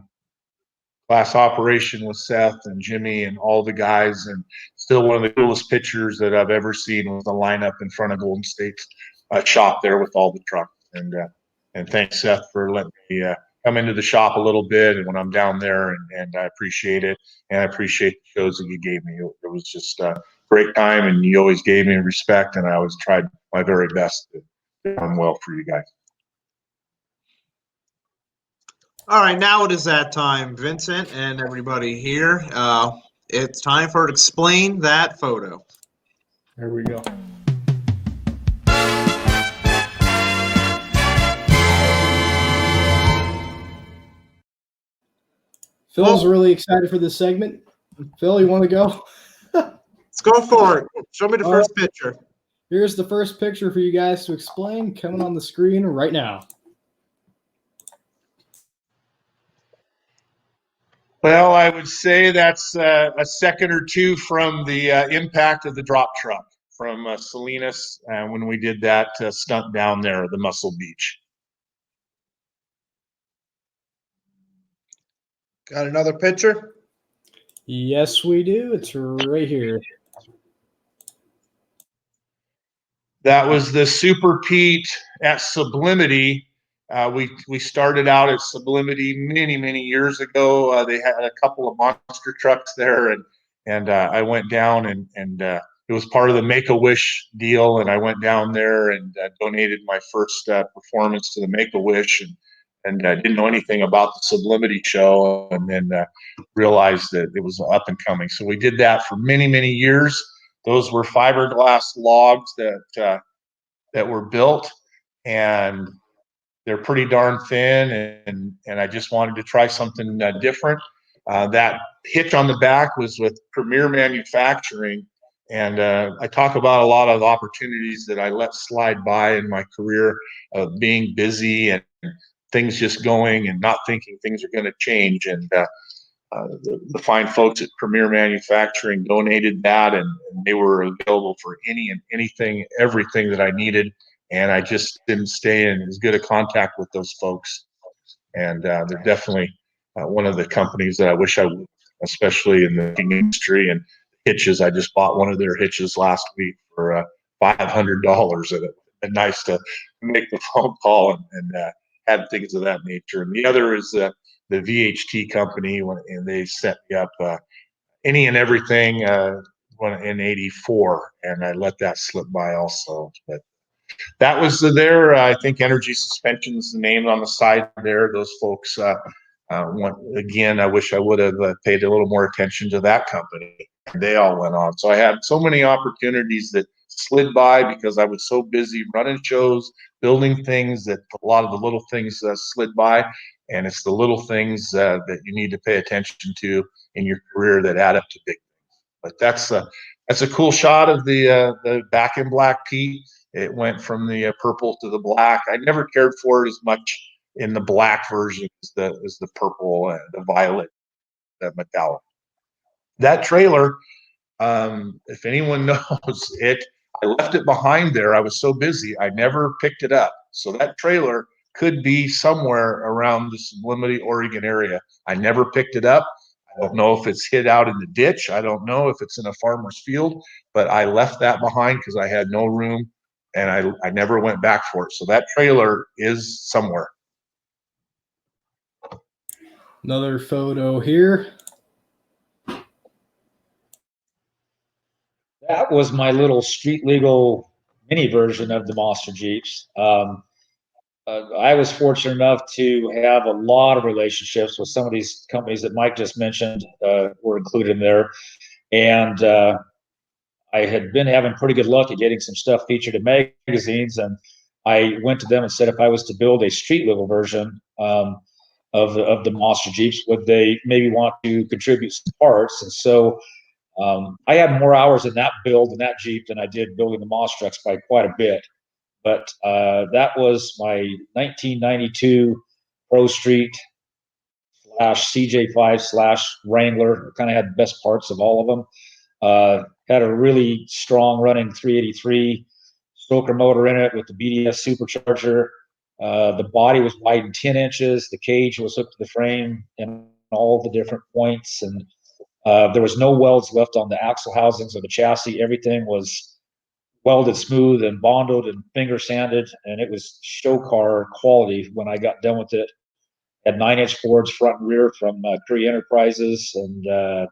Class operation with Seth and Jimmy and all the guys, and still one of the coolest pictures that I've ever seen was the lineup in front of Golden State's shop there with all the trucks. And thanks, Seth, for letting me come into the shop a little bit and when I'm down there, and I appreciate it. And I appreciate the shows that you gave me. It was just a great time, and you always gave me respect, and I always tried my very best to done well for you guys. All right, now it is that time, Vincent and everybody here. It's time for it to explain that photo. There we go. Phil's really excited for this segment. Phil, you want to go? Let's go for it. Show me the first picture. Here's the first picture for you guys to explain, coming on the screen right now. Well, I would say that's a second or two from the impact of the drop truck from Salinas when we did that stunt down there at the Muscle Beach. Got another picture? Yes, we do. It's right here. That was the Super Pete at Sublimity. We started out at Sublimity many years ago. They had a couple of monster trucks there, and I went down and it was part of the Make-A-Wish deal, and I went down there and donated my first performance to the Make-A-Wish, and didn't know anything about the Sublimity show, and then realized that it was up and coming. So we did that for many, many years. Those were fiberglass logs that were built, and they're pretty darn thin, and I just wanted to try something different. That hitch on the back was with Premier Manufacturing, and I talk about a lot of opportunities that I let slide by in my career of being busy and things just going and not thinking things are going to change. And the fine folks at Premier Manufacturing donated that, and they were available for anything, everything that I needed. And I just didn't stay in as good a contact with those folks. And they're definitely one of the companies that I wish I would, especially in the industry and hitches. I just bought one of their hitches last week for $500. And it'd been nice to make the phone call and have things of that nature. And the other is the VHT company, and they set me up any and everything in '84, and I let that slip by also. But that was their, I think, Energy Suspension is the name on the side there. Those folks, again, I wish I would have paid a little more attention to that company. They all went on. So I had so many opportunities that slid by because I was so busy running shows, building things, that a lot of the little things slid by. And it's the little things that you need to pay attention to in your career that add up to big things. But that's a cool shot of the back in black Pete. It went from the purple to the black. I never cared for it as much in the black version as the purple and the violet, that metallic. That trailer, if anyone knows it, I left it behind there. I was so busy, I never picked it up. So that trailer could be somewhere around the Sublimity, Oregon area. I never picked it up. I don't know if it's hid out in the ditch. I don't know if it's in a farmer's field, but I left that behind because I had no room, and I never went back for it. So that trailer is somewhere. Another photo here. That was my little street legal mini version of the Monster Jeeps. I was fortunate enough to have a lot of relationships with some of these companies that Mike just mentioned, were included in there. And I had been having pretty good luck at getting some stuff featured in magazines. And I went to them and said, if I was to build a street legal version of the Monster Jeeps, would they maybe want to contribute some parts? And so I had more hours in that build in that Jeep than I did building the monster trucks by quite a bit. But that was my 1992 Pro Street / CJ5 / Wrangler. Kind of had the best parts of all of them. Had a really strong running 383 stroker motor in it with the BDS supercharger. The body was widened 10 inches. The cage was hooked to the frame in all the different points. And there was no welds left on the axle housings or the chassis. Everything was welded smooth and bonded and finger sanded, and it was show car quality when I got done with it. Had 9-inch boards front and rear from Curry Enterprises, and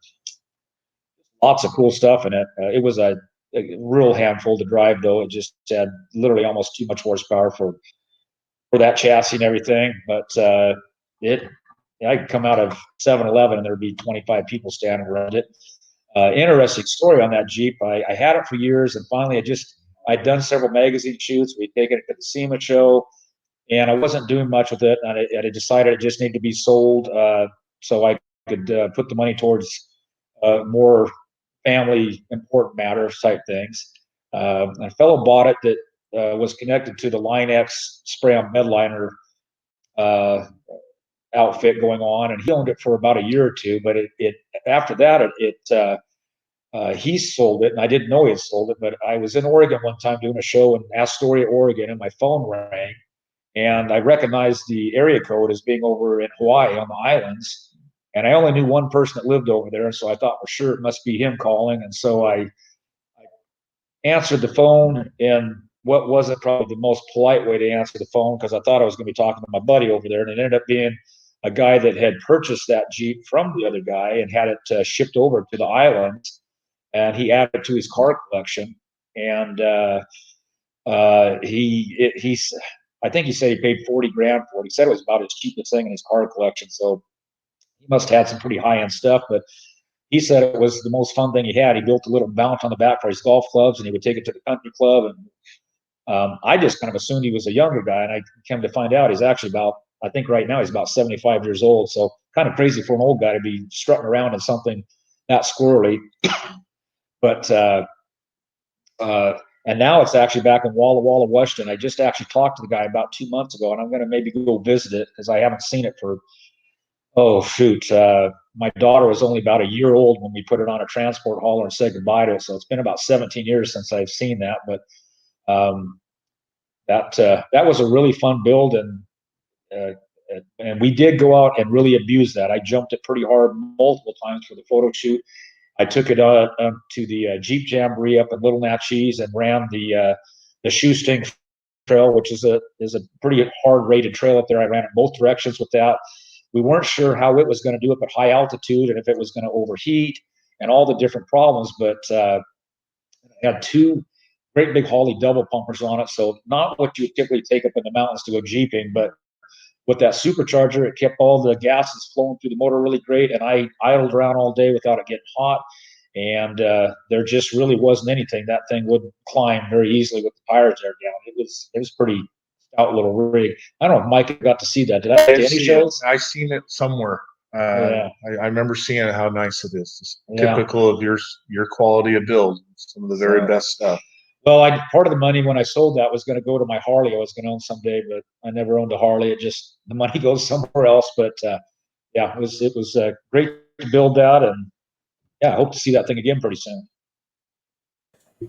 lots of cool stuff in it. It was a real handful to drive, though. It just had literally almost too much horsepower for that chassis and everything. But I could come out of 7-Eleven and there'd be 25 people standing around it. Interesting story on that Jeep. I had it for years, and finally I'd done several magazine shoots. We'd taken it to the SEMA show, and I wasn't doing much with it. And I decided it just needed to be sold so I could put the money towards more family important matters type things. A fellow bought it that was connected to the Line X spray on bed liner outfit going on, and he owned it for about a year or two. But after that, he sold it, and I didn't know he had sold it. But I was in Oregon one time doing a show in Astoria, Oregon, and my phone rang, and I recognized the area code as being over in Hawaii on the islands. And I only knew one person that lived over there, and so I thought for sure it must be him calling. And so I answered the phone in what wasn't probably the most polite way to answer the phone, because I thought I was going to be talking to my buddy over there, and it ended up being a guy that had purchased that Jeep from the other guy and had it shipped over to the islands. and he added to his car collection. And he's I think he said he paid 40 grand for it. He said it was about his cheapest thing in his car collection. So he must have had some pretty high end stuff, but he said it was the most fun thing he had. He built a little mount on the back for his golf clubs, and he would take it to the country club. And I just kind of assumed he was a younger guy, and I came to find out he's actually I think right now he's about 75 years old. So kind of crazy for an old guy to be strutting around in something that squirrely. But and now it's actually back in Walla Walla, Washington. I just actually talked to the guy about 2 months ago, and I'm going to maybe go visit it because I haven't seen it for, oh, shoot. My daughter was only about a year old when we put it on a transport hauler and said goodbye to it. So it's been about 17 years since I've seen that. But that was a really fun build, and we did go out and really abuse that. I jumped it pretty hard multiple times for the photo shoot. I took it to the Jeep Jamboree up in Little Natchez and ran the Shoesting Trail, which is a pretty hard rated trail up there. I ran it both directions with that. We weren't sure how it was going to do it at high altitude and if it was going to overheat and all the different problems, but it had 2 great big Holley double pumpers on it. So not what you typically take up in the mountains to go jeeping, but with that supercharger, it kept all the gases flowing through the motor really great. And I idled around all day without it getting hot. And there just really wasn't anything. That thing would climb very easily with the tires there down. It was pretty stout little rig. I don't know if Mike got to see that. Did I get any shows? I've seen it somewhere. Yeah. I remember seeing how nice it is. It's typical of your quality of build. Some of the very best stuff. Well, part of the money when I sold that was going to go to my Harley I was going to own someday, but I never owned a Harley. The money goes somewhere else. But yeah, it was great to build that, and yeah, I hope to see that thing again pretty soon.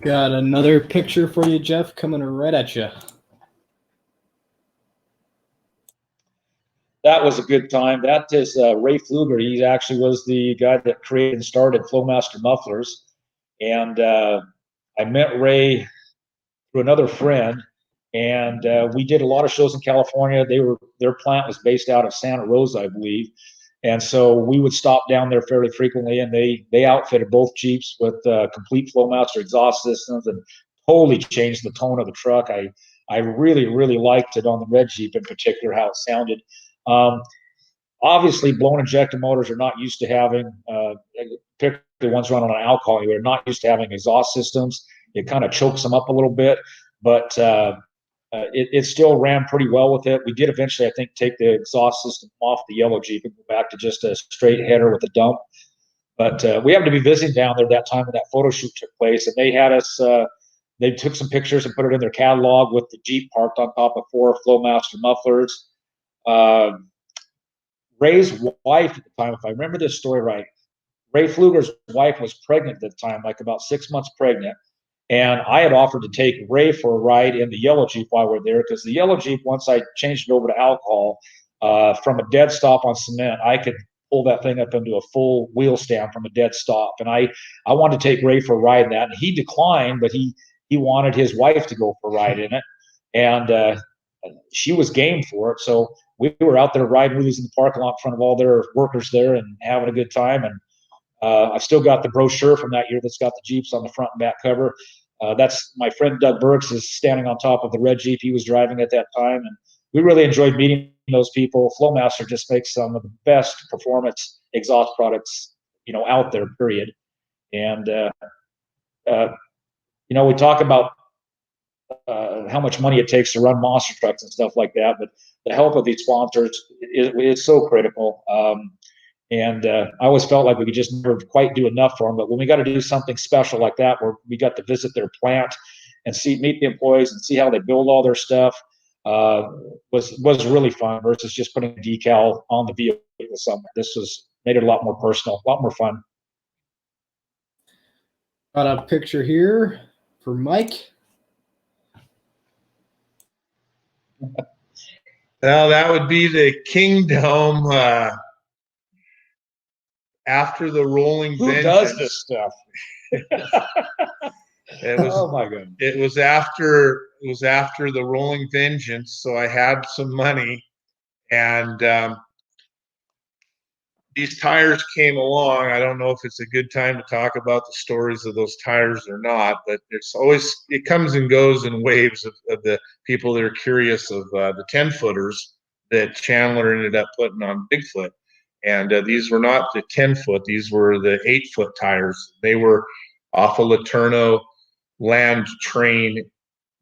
Got another picture for you, Jeff, coming right at you. That was a good time. That is Ray Pfluger. He actually was the guy that created and started Flowmaster Mufflers, and I met Ray through another friend, and we did a lot of shows in California. Their plant was based out of Santa Rosa, I believe, and so we would stop down there fairly frequently. And they outfitted both Jeeps with complete Flowmaster exhaust systems and totally changed the tone of the truck. I really, really liked it on the red Jeep in particular, how it sounded. Obviously, blown injector motors are not used to having, particularly ones run on an alcohol, they're not used to having exhaust systems. It kind of chokes them up a little bit, but it still ran pretty well with it. We did eventually, I think, take the exhaust system off the yellow Jeep and go back to just a straight header with a dump. But we happened to be visiting down there that time when that photo shoot took place, and they had us. They took some pictures and put it in their catalog with the Jeep parked on top of 4 Flowmaster mufflers. Ray's wife at the time, if I remember this story right, Ray Pfluger's wife was pregnant at the time, like about 6 months pregnant. And I had offered to take Ray for a ride in the yellow Jeep while we're there, because the yellow Jeep, once I changed it over to alcohol, from a dead stop on cement, I could pull that thing up into a full wheel stand from a dead stop. And I wanted to take Ray for a ride in that. And he declined, but he wanted his wife to go for a ride in it. And she was game for it. So we were out there riding wheelies in the parking lot in front of all their workers there and having a good time. And I've still got the brochure from that year that's got the Jeeps on the front and back cover. That's my friend Doug Burks is standing on top of the red Jeep he was driving at that time. And we really enjoyed meeting those people. Flowmaster just makes some of the best performance exhaust products, out there, period. And, we talk about how much money it takes to run monster trucks and stuff like that, but the help of these sponsors is so critical. And I always felt like we could just never quite do enough for them. But when we got to do something special like that, where we got to visit their plant and meet the employees and see how they build all their stuff, was really fun versus just putting a decal on the vehicle somewhere. This made it a lot more personal, a lot more fun. Got a picture here for Mike. Well, that would be the Kingdom after the Rolling Who Vengeance. does this stuff? Oh my God! It was after the Rolling Vengeance, so I had some money, and these tires came along. I don't know if it's a good time to talk about the stories of those tires or not, but it comes and goes in waves of the people that are curious of the 10-footers that Chandler ended up putting on Bigfoot. And these were not the 10-foot, these were the 8-foot tires. They were off a Laterno land train,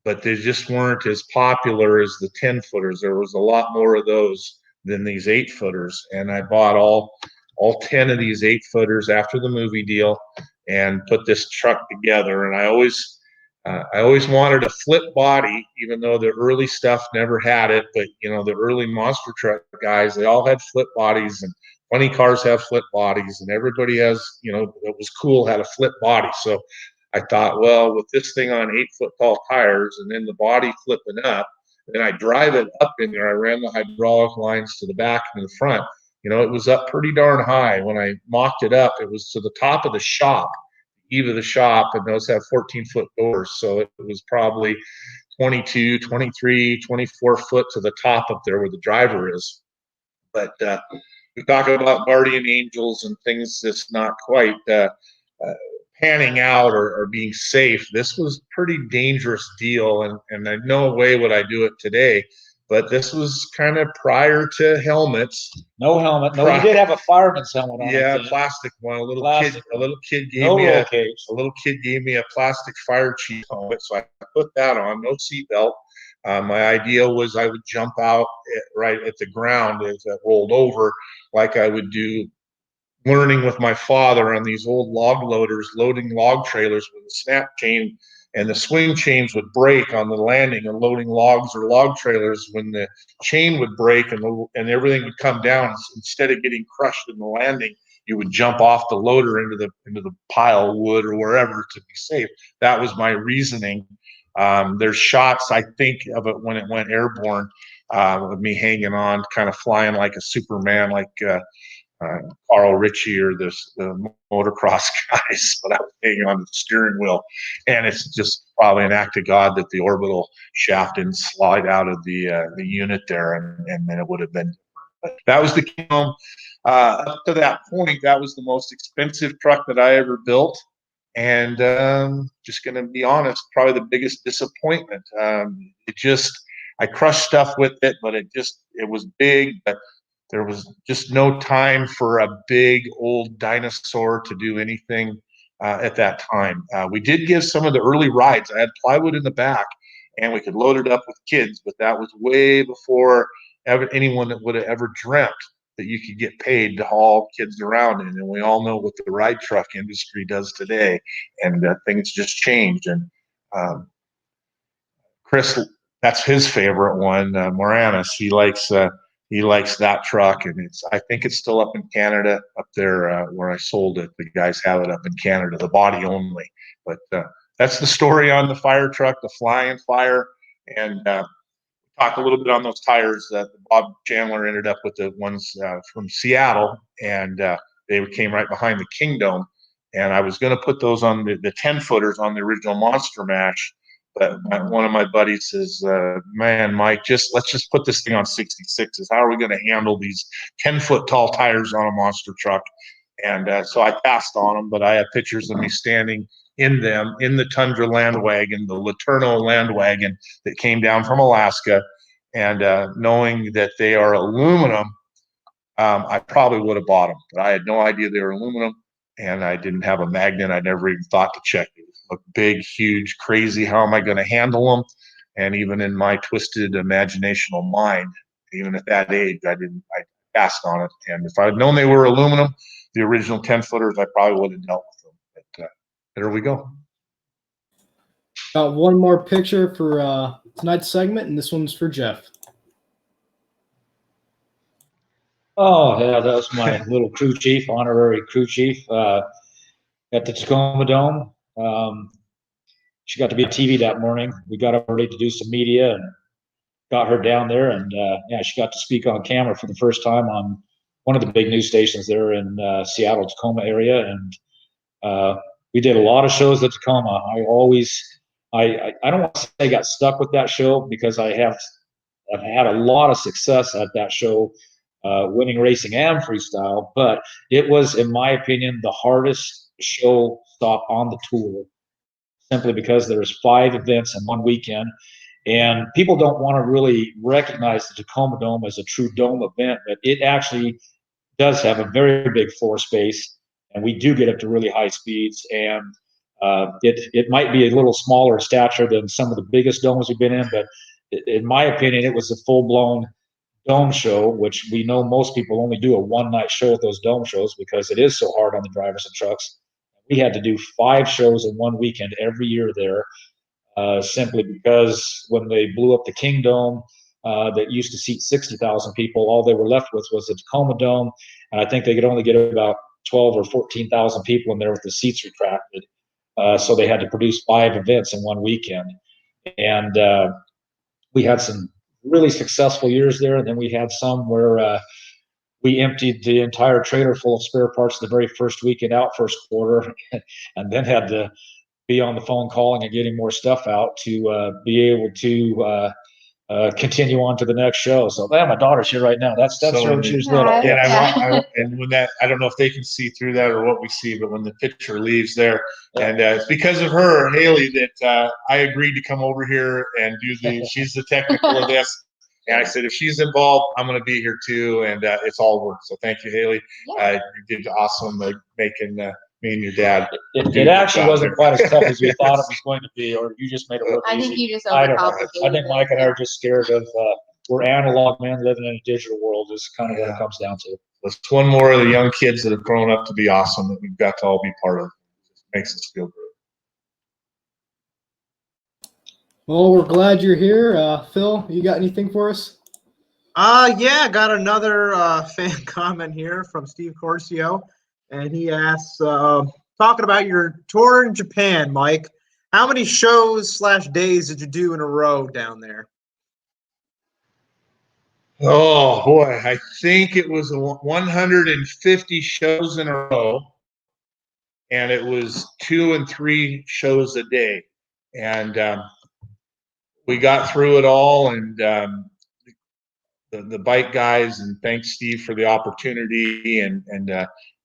but they just weren't as popular as the 10-footers. There was a lot more of those than these 8-footers. And I bought all 10 of these 8-footers after the movie deal and put this truck together. And I always wanted a flip body, even though the early stuff never had it. But, you know, the early monster truck guys, they all had flip bodies, and funny cars have flip bodies, and everybody has, you know, that was cool had a flip body. So I thought, well, with this thing on 8-foot tall tires and then the body flipping up, and I drive it up in there. I ran the hydraulic lines to the back and the front. You know, it was up pretty darn high. When I mocked it up, it was to the top of the shop, eve of the shop, and those have 14-foot doors. So it was probably 22, 23, 24 foot to the top up there where the driver is. But we talk about guardian angels and things that's not quite panning out or being safe. This was a pretty dangerous deal, and in no way would I do it today. But this was kind of prior to helmets. No helmet. No, you did have a fireman's helmet on. Yeah, plastic one. A little kid gave me a plastic fire chief helmet, so I put that on. No seatbelt. My idea was I would jump out right at the ground as I rolled over, like I would do learning with my father on these old log loaders, loading log trailers with a snap chain, and the swing chains would break on the landing and loading logs or log trailers. When the chain would break and everything would come down, instead of getting crushed in the landing, you would jump off the loader into the pile of wood or wherever to be safe. That was my reasoning. There's shots, I think, of it when it went airborne, with me hanging on, kind of flying like a Superman, like Carl Ritchie or the motocross guys, but I was hanging on the steering wheel, and it's just probably an act of God that the orbital shaft didn't slide out of the unit there, and then it would have been. But that was the Kiln. Up to that point, that was the most expensive truck that I ever built, and just going to be honest, probably the biggest disappointment. I crushed stuff with it, but it was big, but there was just no time for a big old dinosaur to do anything at that time. We did give some of the early rides. I had plywood in the back, and we could load it up with kids, but that was way before anyone that would have ever dreamt that you could get paid to haul kids around in. And we all know what the ride truck industry does today, and things just changed. And Chris, that's his favorite one, Moranis. He likes that truck, and I think it's still up in Canada, up there where I sold it. The guys have it up in Canada, the body only. But that's the story on the fire truck, the Flying Fire, and talk a little bit on those tires. Bob Chandler ended up with the ones from Seattle, and they came right behind the Kingdome. And I was going to put those on the 10-footers on the original Monster Mash. But one of my buddies says, man, Mike, let's just put this thing on 66s. How are we going to handle these 10-foot tall tires on a monster truck? And so I passed on them, but I have pictures of me standing in them, in the Tundra land wagon, the Laterno land wagon that came down from Alaska. And knowing that they are aluminum, I probably would have bought them. But I had no idea they were aluminum, and I didn't have a magnet. I never even thought to check it. Look big, huge, crazy. How am I going to handle them? And even in my twisted imaginational mind, even at that age, I passed on it. And if I'd known they were aluminum, the original 10-footers, I probably would have dealt with them. But there we go. Got one more picture for tonight's segment, and this one's for Jeff. Oh, yeah, that was my little crew chief, honorary crew chief at the Tacoma Dome. She got to be on TV that morning. We got up early to do some media and got her down there, and she got to speak on camera for the first time on one of the big news stations there in Seattle, Tacoma area. And we did a lot of shows at Tacoma. I don't want to say I got stuck with that show, because I've had a lot of success at that show. winning racing and freestyle. But it was, in my opinion, the hardest show stop on the tour, simply because there's 5 events in one weekend. And people don't want to really recognize the Tacoma Dome as a true dome event, but it actually does have a very big floor space, and we do get up to really high speeds. And it might be a little smaller stature than some of the biggest domes we've been in, but in my opinion, it was a full-blown dome show, which we know most people only do a one-night show at those dome shows because it is so hard on the drivers and trucks. We had to do 5 shows in one weekend every year there, simply because when they blew up the King Dome, that used to seat 60,000 people, all they were left with was the Tacoma Dome, and I think they could only get about 12 or 14,000 people in there with the seats retracted. So they had to produce 5 events in one weekend, and we had some really successful years there, and then we had some where we emptied the entire trailer full of spare parts the very first weekend out, first quarter, and then had to be on the phone calling and getting more stuff out to be able to continue on to the next show. So, man, my daughter's here right now. That's So, her when she was little. And and when that, I don't know if they can see through that or what we see, but when the picture leaves there, and it's because of her, Haley, that I agreed to come over here and do she's the technical of this. And I said, if she's involved, I'm going to be here too. And it's all worked. So thank you, Haley. Yeah. You did awesome making me and your dad. It actually wasn't quite as tough as we thought it was going to be, or you just made it look easy. I think you just I overcomplicated think Mike and I are just scared of we're analog men living in a digital world is kind of what it comes down to. It's one more of the young kids that have grown up to be awesome that we've got to all be part of. It makes us feel good. Well, we're glad you're here. Phil, you got anything for us? Yeah, got another fan comment here from Steve Corcio, and he asks, talking about your tour in Japan, Mike, how many shows / days did you do in a row down there? Oh boy, I think it was 150 shows in a row, and it was 2 and 3 shows a day, and we got through it all. And the bike guys, and thanks Steve for the opportunity, and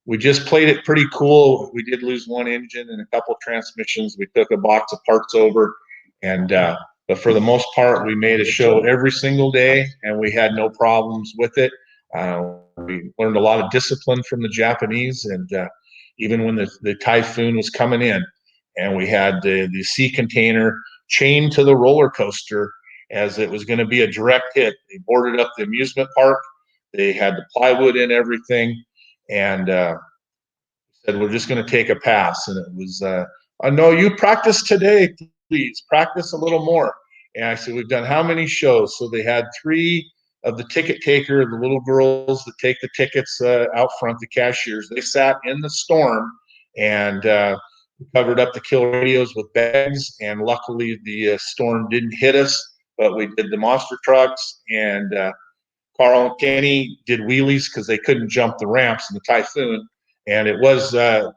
we just played it pretty cool. We did lose one engine and a couple transmissions. We took a box of parts over, and but for the most part, we made a show every single day, and we had no problems with it. We learned a lot of discipline from the Japanese, and even when the typhoon was coming in, and we had the sea container chained to the roller coaster as it was going to be a direct hit. They boarded up the amusement park. They had the plywood in everything, and said, we're just going to take a pass. And it was, no, you practice today, please. Practice a little more. And I said, we've done how many shows? So they had 3 of the ticket taker, the little girls that take the tickets out front, the cashiers. They sat in the storm and covered up the kill radios with bags. And luckily, the storm didn't hit us. But we did the monster trucks, and Carl and Kenny did wheelies because they couldn't jump the ramps in the typhoon. And it was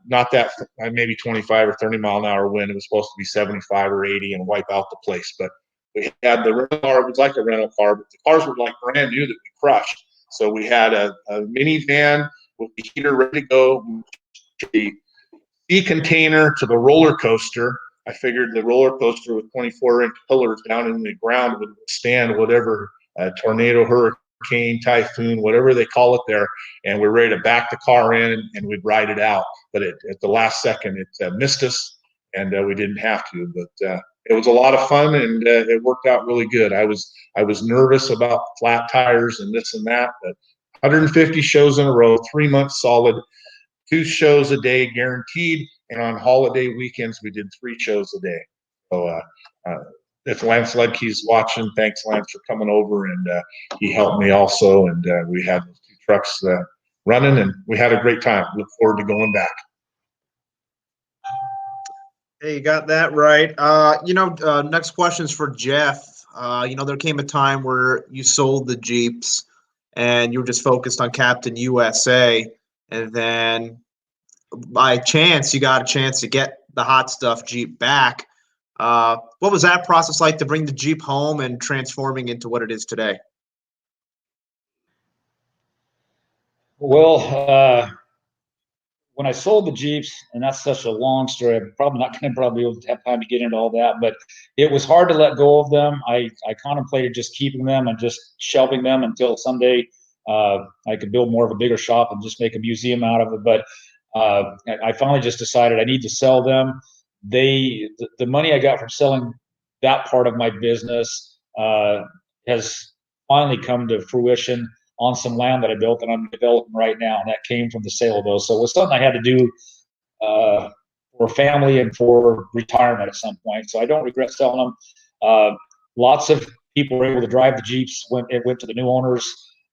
not that, maybe 25 or 30 mile an hour wind. It was supposed to be 75 or 80 and wipe out the place. But we had the rental car. It was like a rental car, but the cars were like brand new that we crushed. So we had a minivan with the heater ready to go, the sea container to the roller coaster. I figured the roller coaster with 24-inch pillars down in the ground would withstand whatever tornado, hurricane, typhoon, whatever they call it there. And we're ready to back the car in and we'd ride it out. But at the last second, it missed us, and we didn't have to. But it was a lot of fun, and it worked out really good. I was nervous about flat tires and this and that, but 150 shows in a row, 3 months solid, 2 shows a day guaranteed, and on holiday weekends we did 3 shows a day. So if Lance Ledkey's watching, thanks Lance for coming over, and he helped me also, and we had those 2 trucks running, and we had a great time. Look forward to going back. Hey, you got that right. Next question is for Jeff. There came a time where you sold the Jeeps and you were just focused on Captain USA. And then by chance, you got a chance to get the Hot Stuff Jeep back. What was that process like to bring the Jeep home and transforming into what it is today? Well, when I sold the Jeeps, and that's such a long story, I'm probably not going to probably have time to get into all that, but it was hard to let go of them. I contemplated just keeping them and just shelving them until someday I could build more of a bigger shop and just make a museum out of it. But I finally just decided I need to sell them. The money I got from selling that part of my business has finally come to fruition on some land that I built and I'm developing right now. And that came from the sale of those. So it was something I had to do for family and for retirement at some point. So I don't regret selling them. Lots of people were able to drive the Jeeps when it went to the new owners.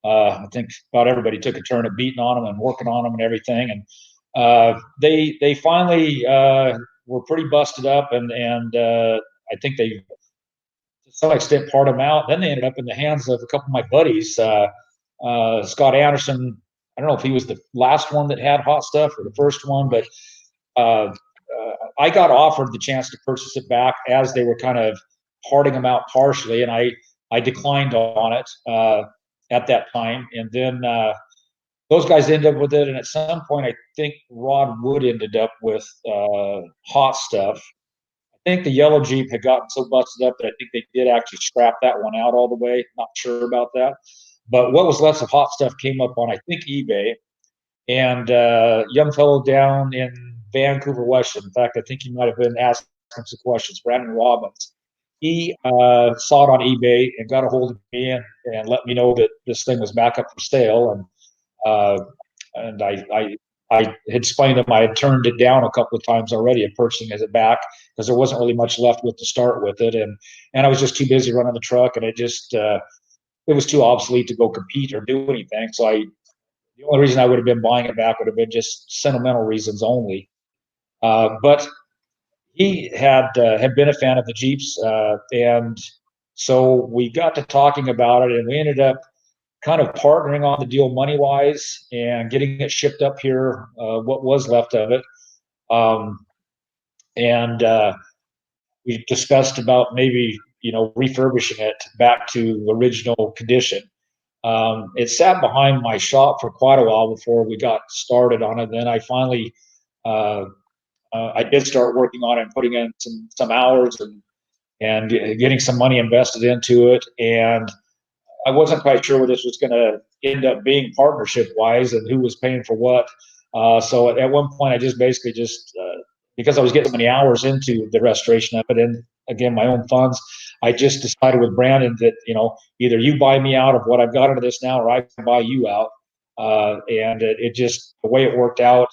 I think about everybody took a turn at beating on them and working on them and everything. And they finally were pretty busted up, and I think they to some extent part them out. Then they ended up in the hands of a couple of my buddies. Scott Anderson, I don't know if he was the last one that had hot stuff or the first one, but uh, I got offered the chance to purchase it back as they were kind of parting them out partially, and I declined on it at that time. And then those guys ended up with it, and at some point, I think Rod Wood ended up with hot stuff. I think the yellow Jeep had gotten so busted up that I think they did actually scrap that one out all the way. Not sure about that. But what was left of hot stuff came up on, I think, eBay. And young fellow down in Vancouver, Washington. In fact, I think he might have been asking some questions. Brandon Robbins. He saw it on eBay and got a hold of me and let me know that this thing was back up for sale. And I had explained to him I had turned it down a couple of times already at purchasing it back because there wasn't really much left with to start with it, and I was just too busy running the truck, and it just it was too obsolete to go compete or do anything. So the only reason I would have been buying it back would have been just sentimental reasons only. But he had been a fan of the Jeeps, and so we got to talking about it, and we ended up kind of partnering on the deal money wise and getting it shipped up here, what was left of it. And we discussed about maybe, refurbishing it back to original condition. It sat behind my shop for quite a while before we got started on it. Then I finally, I did start working on it and putting in some hours and getting some money invested into it. And I wasn't quite sure where this was going to end up being partnership wise and who was paying for what. So at one point, I just basically because I was getting so many hours into the restoration of it, and again, my own funds, I just decided with Brandon that, either you buy me out of what I've got into this now, or I buy you out. And it just, the way it worked out,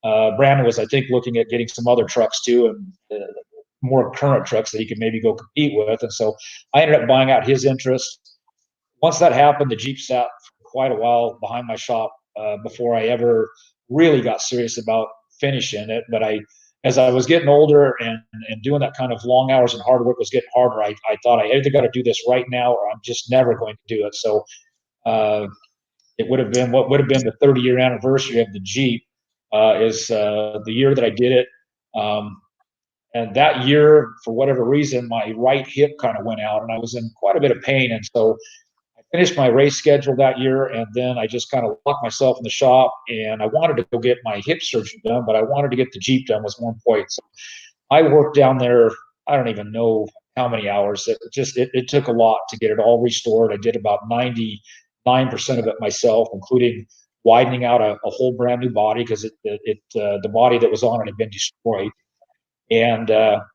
Brandon was, I think, looking at getting some other trucks too, and more current trucks that he could maybe go compete with. And so I ended up buying out his interest. Once that happened, the Jeep sat for quite a while behind my shop before I ever really got serious about finishing it. But as I was getting older and doing that kind of long hours and hard work was getting harder, I thought I either got to do this right now or I'm just never going to do it. So it would have been what would have been the 30-year anniversary of the Jeep is the year that I did it. And that year, for whatever reason, my right hip kind of went out and I was in quite a bit of pain. And so I finished my race schedule that year, and then I just kind of locked myself in the shop, and I wanted to go get my hip surgery done, but I wanted to get the Jeep done was one point. So I worked down there, I don't even know how many hours. It took a lot to get it all restored. I did about 99% of it myself, including widening out a whole brand new body because the body that was on it had been destroyed. And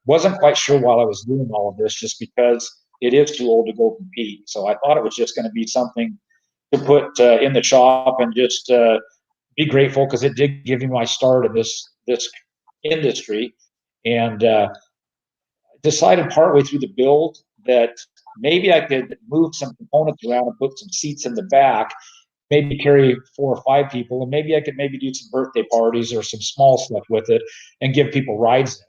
wasn't quite sure while I was doing all of this, just because it is too old to go compete. So I thought it was just going to be something to put in the shop and just be grateful because it did give me my start in this industry. And decided partway through the build that maybe I could move some components around and put some seats in the back, maybe carry 4 or 5 people, and maybe I could do some birthday parties or some small stuff with it and give people rides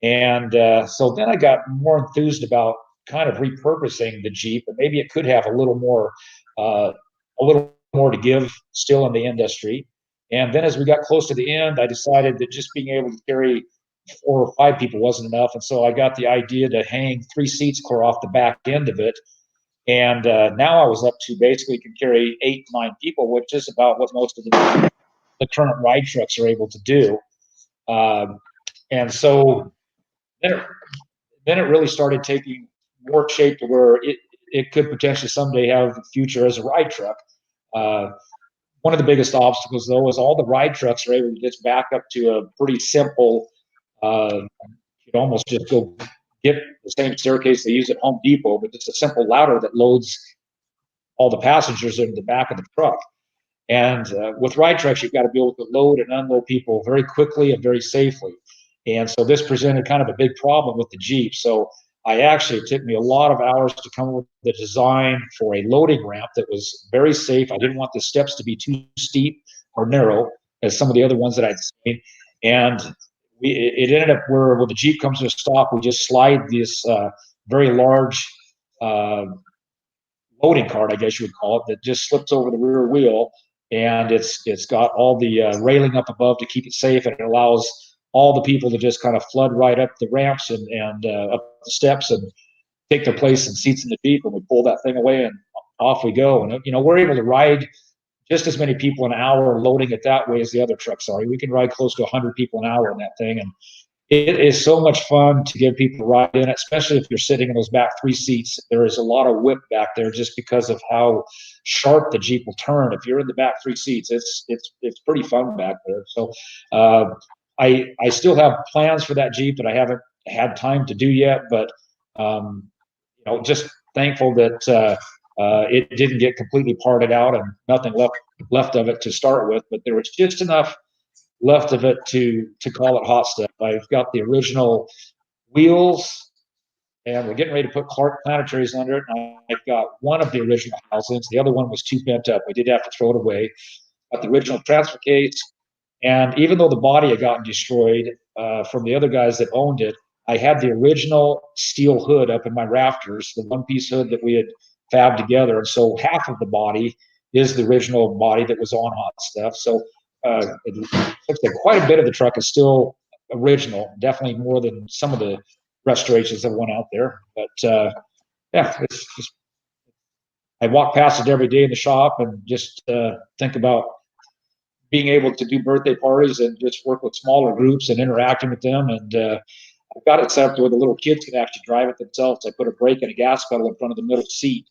in it. And so then I got more enthused about kind of repurposing the Jeep, and maybe it could have a little more to give still in the industry. And then as we got close to the end, I decided that just being able to carry 4 or 5 people wasn't enough. And so I got the idea to hang 3 seats clear off the back end of it And now I was up to basically can carry 8 to 9 people, which is about what most of the current ride trucks are able to do. And so then it really started taking more shape to where it could potentially someday have a future as a ride truck. One of the biggest obstacles, though, is all the ride trucks are able to just back up to a pretty simple, you could almost just go get the same staircase they use at Home Depot, but just a simple ladder that loads all the passengers into the back of the truck. And with ride trucks, you've got to be able to load and unload people very quickly and very safely. And so this presented kind of a big problem with the Jeep. So it took me a lot of hours to come up with the design for a loading ramp that was very safe. I didn't want the steps to be too steep or narrow as some of the other ones that I'd seen. And it ended up where when the Jeep comes to a stop, we just slide this very large loading cart, I guess you would call it, that just slips over the rear wheel. And it's got all the railing up above to keep it safe, and it allows all the people to just kind of flood right up the ramps and up the steps and take their place in seats in the Jeep, and we pull that thing away and off we go. And we're able to ride just as many people an hour loading it that way as the other trucks are. We can ride close to 100 people an hour in that thing, and it is so much fun to give people a ride in it, especially if you're sitting in those back 3 seats. There is a lot of whip back there just because of how sharp the Jeep will turn. If you're in the back 3 seats, it's pretty fun back there. So I still have plans for that Jeep that I haven't had time to do yet, but just thankful that it didn't get completely parted out and nothing left of it to start with. But there was just enough left of it to call it hot stuff. I've got the original wheels, and we're getting ready to put Clark planetaries under it. And I've got one of the original housings. The other one was too bent up. We did have to throw it away. Got the original transfer case, and even though the body had gotten destroyed from the other guys that owned it, I had the original steel hood up in my rafters, the one-piece hood that we had fabbed together. And so half of the body is the original body that was on hot stuff. So it looks like quite a bit of the truck is still original, definitely more than some of the restorations that went out there. But it's just, I walk past it every day in the shop and just think about being able to do birthday parties and just work with smaller groups and interacting with them. And I've got it set up to where the little kids can actually drive it themselves. I put a brake and a gas pedal in front of the middle seat.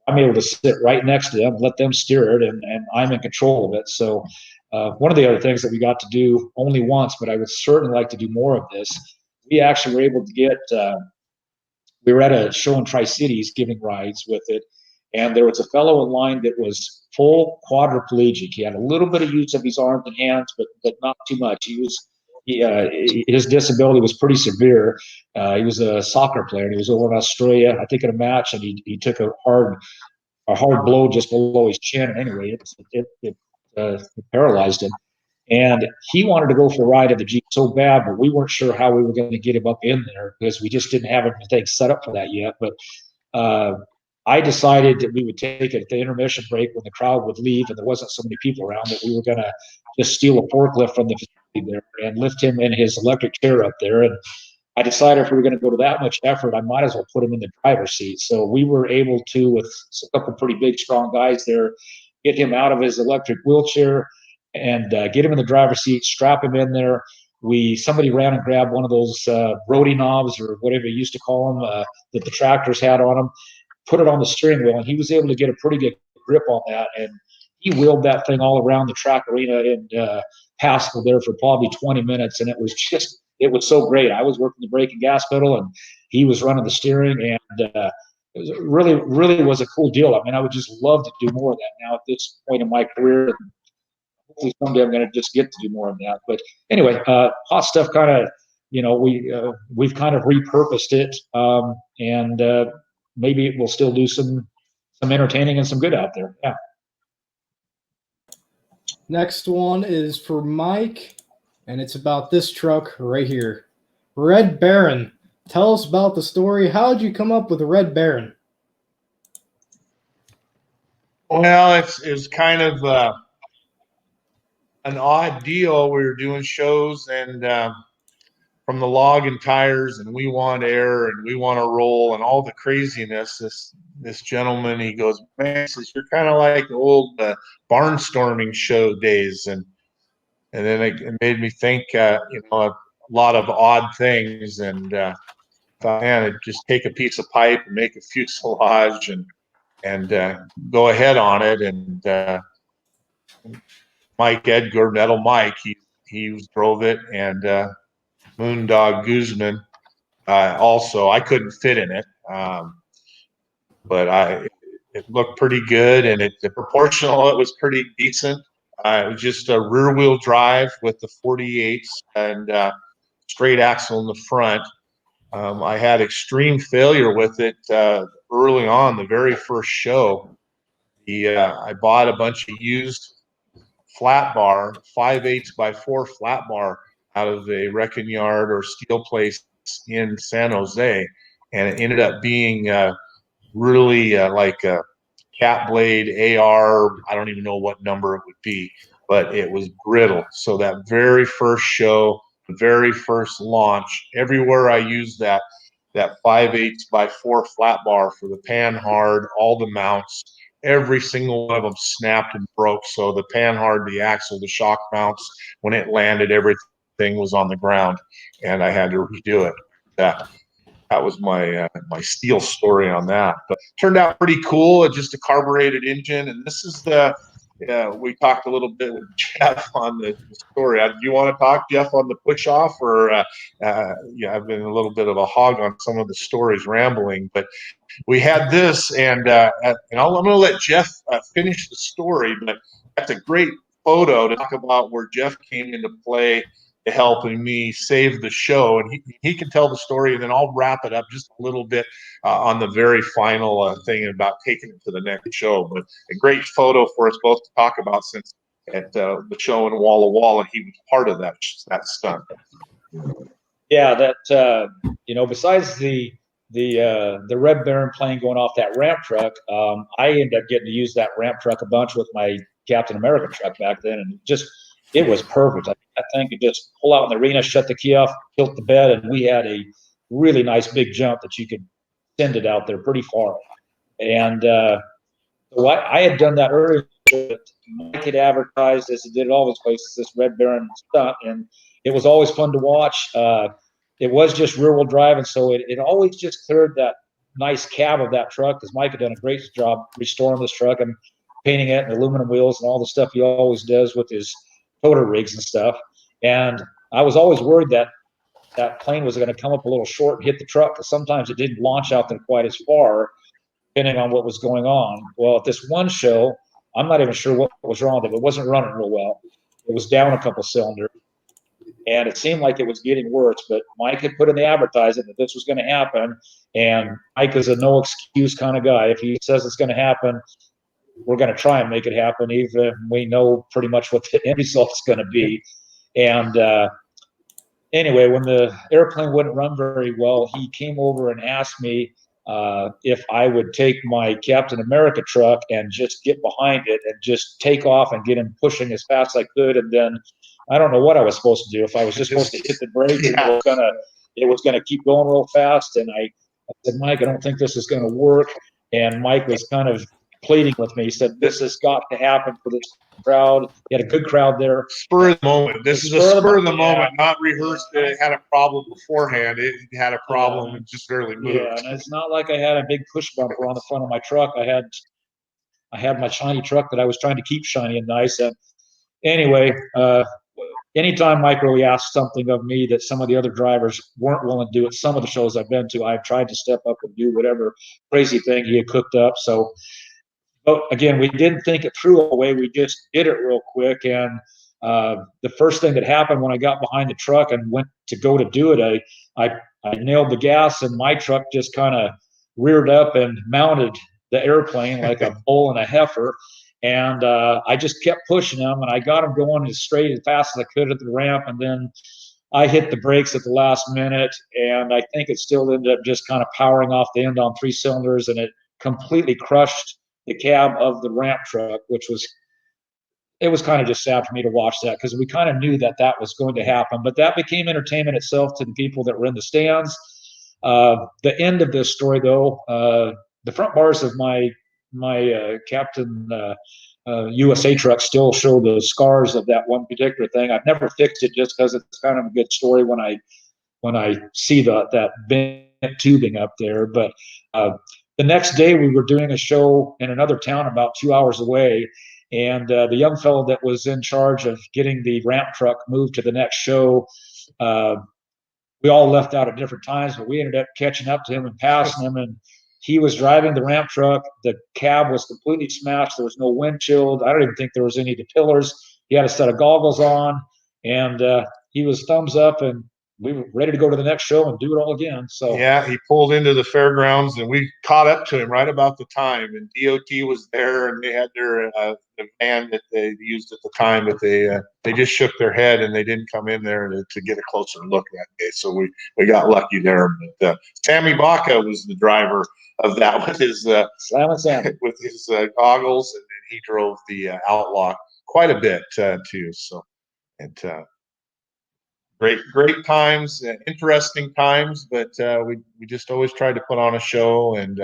I'm able to sit right next to them, let them steer it, and I'm in control of it. So one of the other things that we got to do only once, but I would certainly like to do more of this, we actually were able to get, we were at a show in Tri-Cities giving rides with it, and there was a fellow in line that was full quadriplegic. He had a little bit of use of his arms and hands, but not too much. His disability was pretty severe. He was a soccer player, and he was over in Australia, I think, in a match, and he took a hard blow just below his chin. Anyway, it paralyzed him, and he wanted to go for a ride of the Jeep so bad, but we weren't sure how we were going to get him up in there because we just didn't have anything set up for that yet. But I decided that we would take it at the intermission break when the crowd would leave and there wasn't so many people around, that we were going to just steal a forklift from the facility there and lift him in his electric chair up there. And I decided if we were going to go to that much effort, I might as well put him in the driver's seat. So we were able to, with a couple pretty big, strong guys there, get him out of his electric wheelchair and get him in the driver's seat, strap him in there. Somebody ran and grabbed one of those Brody knobs or whatever you used to call them that the tractors had on them, put it on the steering wheel, and he was able to get a pretty good grip on that. And he wheeled that thing all around the track arena in Haskell there for probably 20 minutes. And it was so great. I was working the brake and gas pedal, and he was running the steering, and it was really, really was a cool deal. I mean, I would just love to do more of that now at this point in my career. And hopefully someday I'm going to just get to do more of that. But anyway, hot stuff kind of, we've kind of repurposed it, and maybe it will still do some entertaining and some good out there. Yeah. Next one is for Mike, and it's about this truck right here. Red Baron. Tell us about the story. How did you come up with Red Baron? Well, it's kind of an odd deal. We were doing shows, and from the log and tires, and we want air, and we want to roll, and all the craziness. this gentleman, he goes, man, he says, you're kind of like the old barnstorming show days. And then it made me think, a lot of odd things. And thought, man, I'd just take a piece of pipe and make a fuselage and go ahead on it. And Mike Edgar, Metal Mike, he drove it, and Moondog Guzman also. I couldn't fit in it, but it looked pretty good, and the proportional, it was pretty decent. It was just a rear wheel drive with the 48s and straight axle in the front. I had extreme failure with it early on, the very first show. I bought a bunch of used flat bar, 5/8 by 4 flat bar out of a wrecking yard or steel place in San Jose, and it ended up being really like a cat blade AR. I don't even know what number it would be, but it was brittle. So that very first show, the very first launch, everywhere I used that 5/8 by 4 flat bar for the pan hard, all the mounts, every single one of them snapped and broke. So the pan hard, the axle, the shock mounts, when it landed, everything was on the ground, and I had to redo it. That was my steel story on that. But turned out pretty cool. It's just a carbureted engine, and this is we talked a little bit with Jeff on the story. Do you want to talk, Jeff, on the push off, or I've been a little bit of a hog on some of the stories, rambling, but we had this, and I'm going to let Jeff finish the story, but that's a great photo to talk about where Jeff came into play to helping me save the show, and he can tell the story, and then I'll wrap it up just a little bit on the very final thing about taking it to the next show. But a great photo for us both to talk about, since at the show in Walla Walla, he was part of that stunt. Yeah, that besides the Red Baron plane going off that ramp truck, I ended up getting to use that ramp truck a bunch with my Captain America truck back then, and it was perfect. I think you just pull out in the arena, shut the key off, tilt the bed, and we had a really nice big jump that you could send it out there pretty far. And so I had done that earlier. Mike had advertised, as he did at all these places, this Red Baron stunt, and it was always fun to watch. It was just rear-wheel drive, and so it always just cleared that nice cab of that truck, because Mike had done a great job restoring this truck and painting it, and aluminum wheels and all the stuff he always does with his toter rigs and stuff. And I was always worried that plane was going to come up a little short and hit the truck, because sometimes it didn't launch out there quite as far, depending on what was going on. Well, at this one show, I'm not even sure what was wrong with it. It wasn't running real well. It was down a couple cylinders, and it seemed like it was getting worse. But Mike had put in the advertising that this was going to happen, and Mike is a no excuse kind of guy. If he says it's going to happen, we're going to try and make it happen, even if we know pretty much what the end result is going to be. And anyway, when the airplane wouldn't run very well, he came over and asked me if I would take my Captain America truck and just get behind it and just take off and get him pushing as fast as I could. And then I don't know what I was supposed to do. If I was just supposed to hit the brake, yeah. It was gonna keep going real fast. And I said, Mike, I don't think this is going to work. And Mike was kind of pleading with me. He said, this has got to happen for this crowd. He had a good crowd there. Spur of the moment. This is a spur of the moment, not rehearsed. It had a problem beforehand. It had a problem and just barely moved. Yeah, and it's not like I had a big push bumper on the front of my truck. I had my shiny truck that I was trying to keep shiny and nice. And anyway, anytime Mike really asked something of me that some of the other drivers weren't willing to do at some of the shows I've been to, I've tried to step up and do whatever crazy thing he had cooked up. So, but again, we didn't think it through all the way. We just did it real quick. And the first thing that happened when I got behind the truck and went to go to do it, I nailed the gas, and my truck just kind of reared up and mounted the airplane like a bull and a heifer. And I just kept pushing him, and I got him going as straight as fast as I could at the ramp. And then I hit the brakes at the last minute, and I think it still ended up just kind of powering off the end on 3 cylinders, and it completely crushed the cab of the ramp truck, which was kind of just sad for me to watch that, because we kind of knew that was going to happen. But that became entertainment itself to the people that were in the stands. The end of this story, though, the front bars of my Captain USA truck still show the scars of that one particular thing. I've never fixed it just because it's kind of a good story when I see that bent tubing up there. But the next day we were doing a show in another town about 2 hours away, and the young fellow that was in charge of getting the ramp truck moved to the next show, we all left out at different times, but we ended up catching up to him and passing him. And he was driving the ramp truck. The cab was completely smashed. There was no windshield. I don't even think there was any of the pillars. He had a set of goggles on, and he was thumbs up, and we were ready to go to the next show and do it all again. So yeah, he pulled into the fairgrounds, and we caught up to him right about the time. And DOT was there, and they had their the van that they used at the time, but they just shook their head and they didn't come in there to get a closer look that day. So we got lucky there. But Sammy Baca was the driver of that with his with his goggles, and then he drove the Outlaw quite a bit too. So and. Great times, interesting times, but we just always tried to put on a show and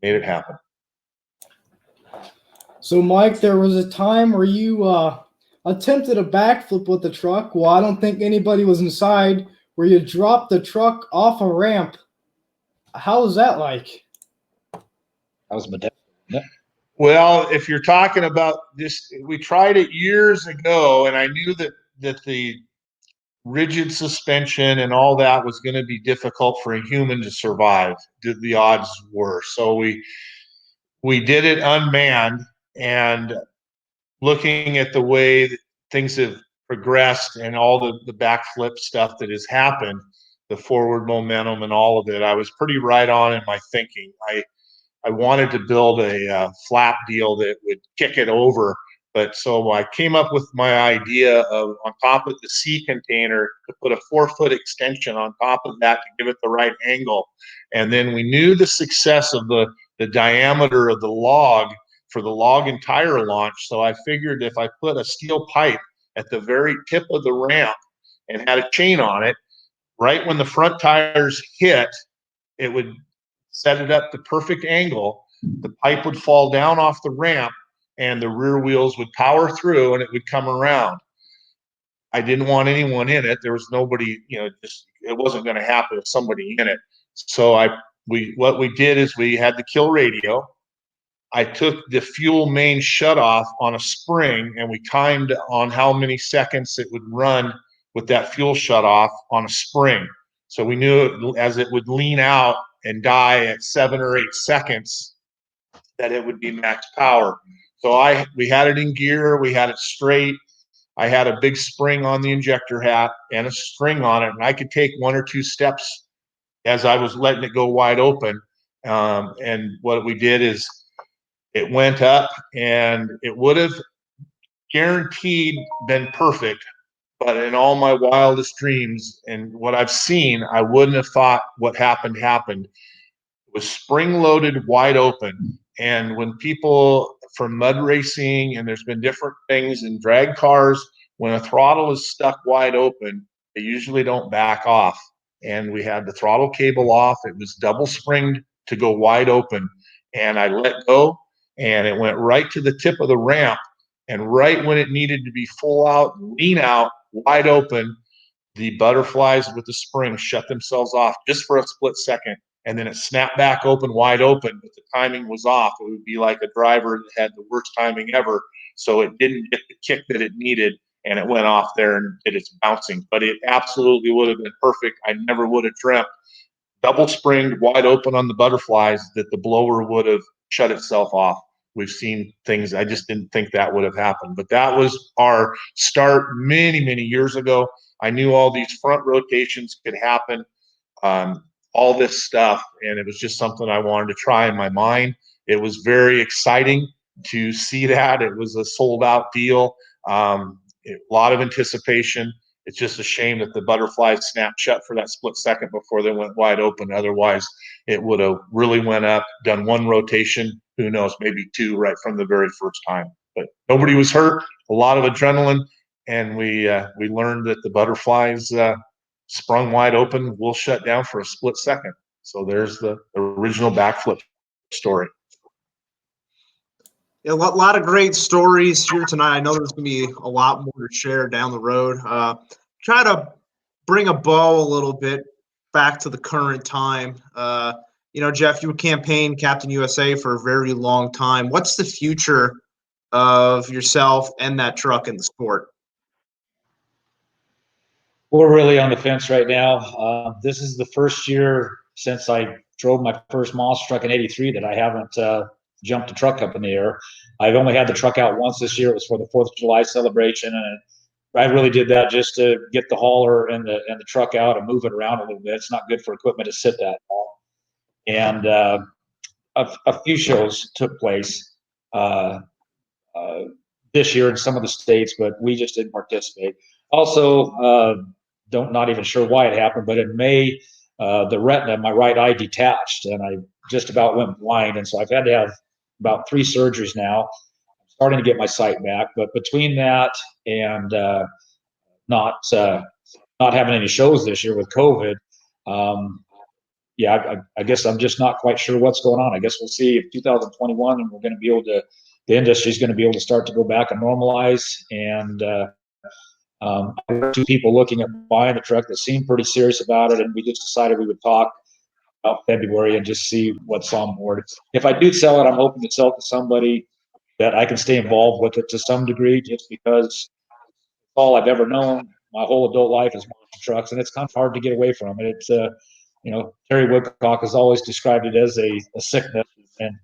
made it happen. So, Mike, there was a time where you attempted a backflip with the truck. Well, I don't think anybody was inside, where you dropped the truck off a ramp. How was that like? that was my dad. Yeah. Well, if you're talking about this, we tried it years ago, and I knew that the rigid suspension and all that was going to be difficult for a human to survive. The odds were. So we did it unmanned, and looking at the way that things have progressed and all the backflip stuff that has happened, the forward momentum and all of it, I was pretty right on in my thinking. I wanted to build a flap deal that would kick it over. But so I came up with my idea of, on top of the sea container, to put a 4-foot extension on top of that to give it the right angle. And then we knew the success of the diameter of the log for the log and tire launch. So I figured if I put a steel pipe at the very tip of the ramp and had a chain on it, right when the front tires hit, it would set it up the perfect angle. The pipe would fall down off the ramp, and the rear wheels would power through, and it would come around. I didn't want anyone in it. There was nobody, just it wasn't going to happen with somebody in it. So what we did is we had the kill radio. I took the fuel main shutoff on a spring, and we timed on how many seconds it would run with that fuel shutoff on a spring. So we knew as it would lean out and die at 7 or 8 seconds that it would be max power. So we had it in gear, we had it straight. I had a big spring on the injector hat and a string on it, and I could take 1 or 2 steps as I was letting it go wide open. And what we did is it went up, and it would have guaranteed been perfect. But in all my wildest dreams and what I've seen, I wouldn't have thought what happened. It was spring-loaded, wide open. And when people from mud racing, and there's been different things in drag cars, when a throttle is stuck wide open, they usually don't back off. And we had the throttle cable off. It was double springed to go wide open. And I let go, and it went right to the tip of the ramp. And right when it needed to be full out, lean out, wide open, the butterflies with the spring shut themselves off just for a split second. And then it snapped back open, wide open, but the timing was off. It would be like a driver that had the worst timing ever. So it didn't get the kick that it needed, and it went off there and did its bouncing. But it absolutely would have been perfect. I never would have dreamt, double springed, wide open on the butterflies, that the blower would have shut itself off. We've seen things, I just didn't think that would have happened. But that was our start many, many years ago. I knew all these front rotations could happen, all this stuff, and it was just something I wanted to try in my mind. It was very exciting to see that. It was a sold-out deal, a lot of anticipation. It's just a shame that the butterflies snapped shut for that split second before they went wide open. Otherwise, it would have really went up, done 1 rotation, who knows, maybe 2 right from the very first time. But nobody was hurt, a lot of adrenaline, and we learned that the butterflies sprung wide open will shut down for a split second. So there's the original backflip story. A lot of great stories here tonight. I know there's going to be a lot more to share down the road. Try to bring a bow a little bit back to the current time. Jeff, you were campaign Captain USA for a very long time. What's the future of yourself and that truck in the sport? We're really on the fence right now. This is the first year since I drove my first monster truck in '83 that I haven't jumped the truck up in the air. I've only had the truck out once this year. It was for the 4th of July celebration, and I really did that just to get the hauler and the truck out and move it around a little bit. It's not good for equipment to sit that long. And a few shows took place this year in some of the states, but we just didn't participate. Also, not even sure why it happened, but in May, the retina, my right eye detached, and I just about went blind. And so I've had to have about 3 surgeries now. I'm starting to get my sight back, but between that and not having any shows this year with COVID, I guess I'm just not quite sure what's going on. I guess we'll see if 2021, and we're going to be able to, the industry is going to be able to start to go back and normalize. And I have 2 people looking at buying the truck that seem pretty serious about it, and we just decided we would talk about February and just see what's on board. If I do sell it, I'm hoping to sell it to somebody that I can stay involved with it to some degree, just because all I've ever known my whole adult life is monster trucks, and it's kind of hard to get away from it. It's Terry Woodcock has always described it as a sickness, and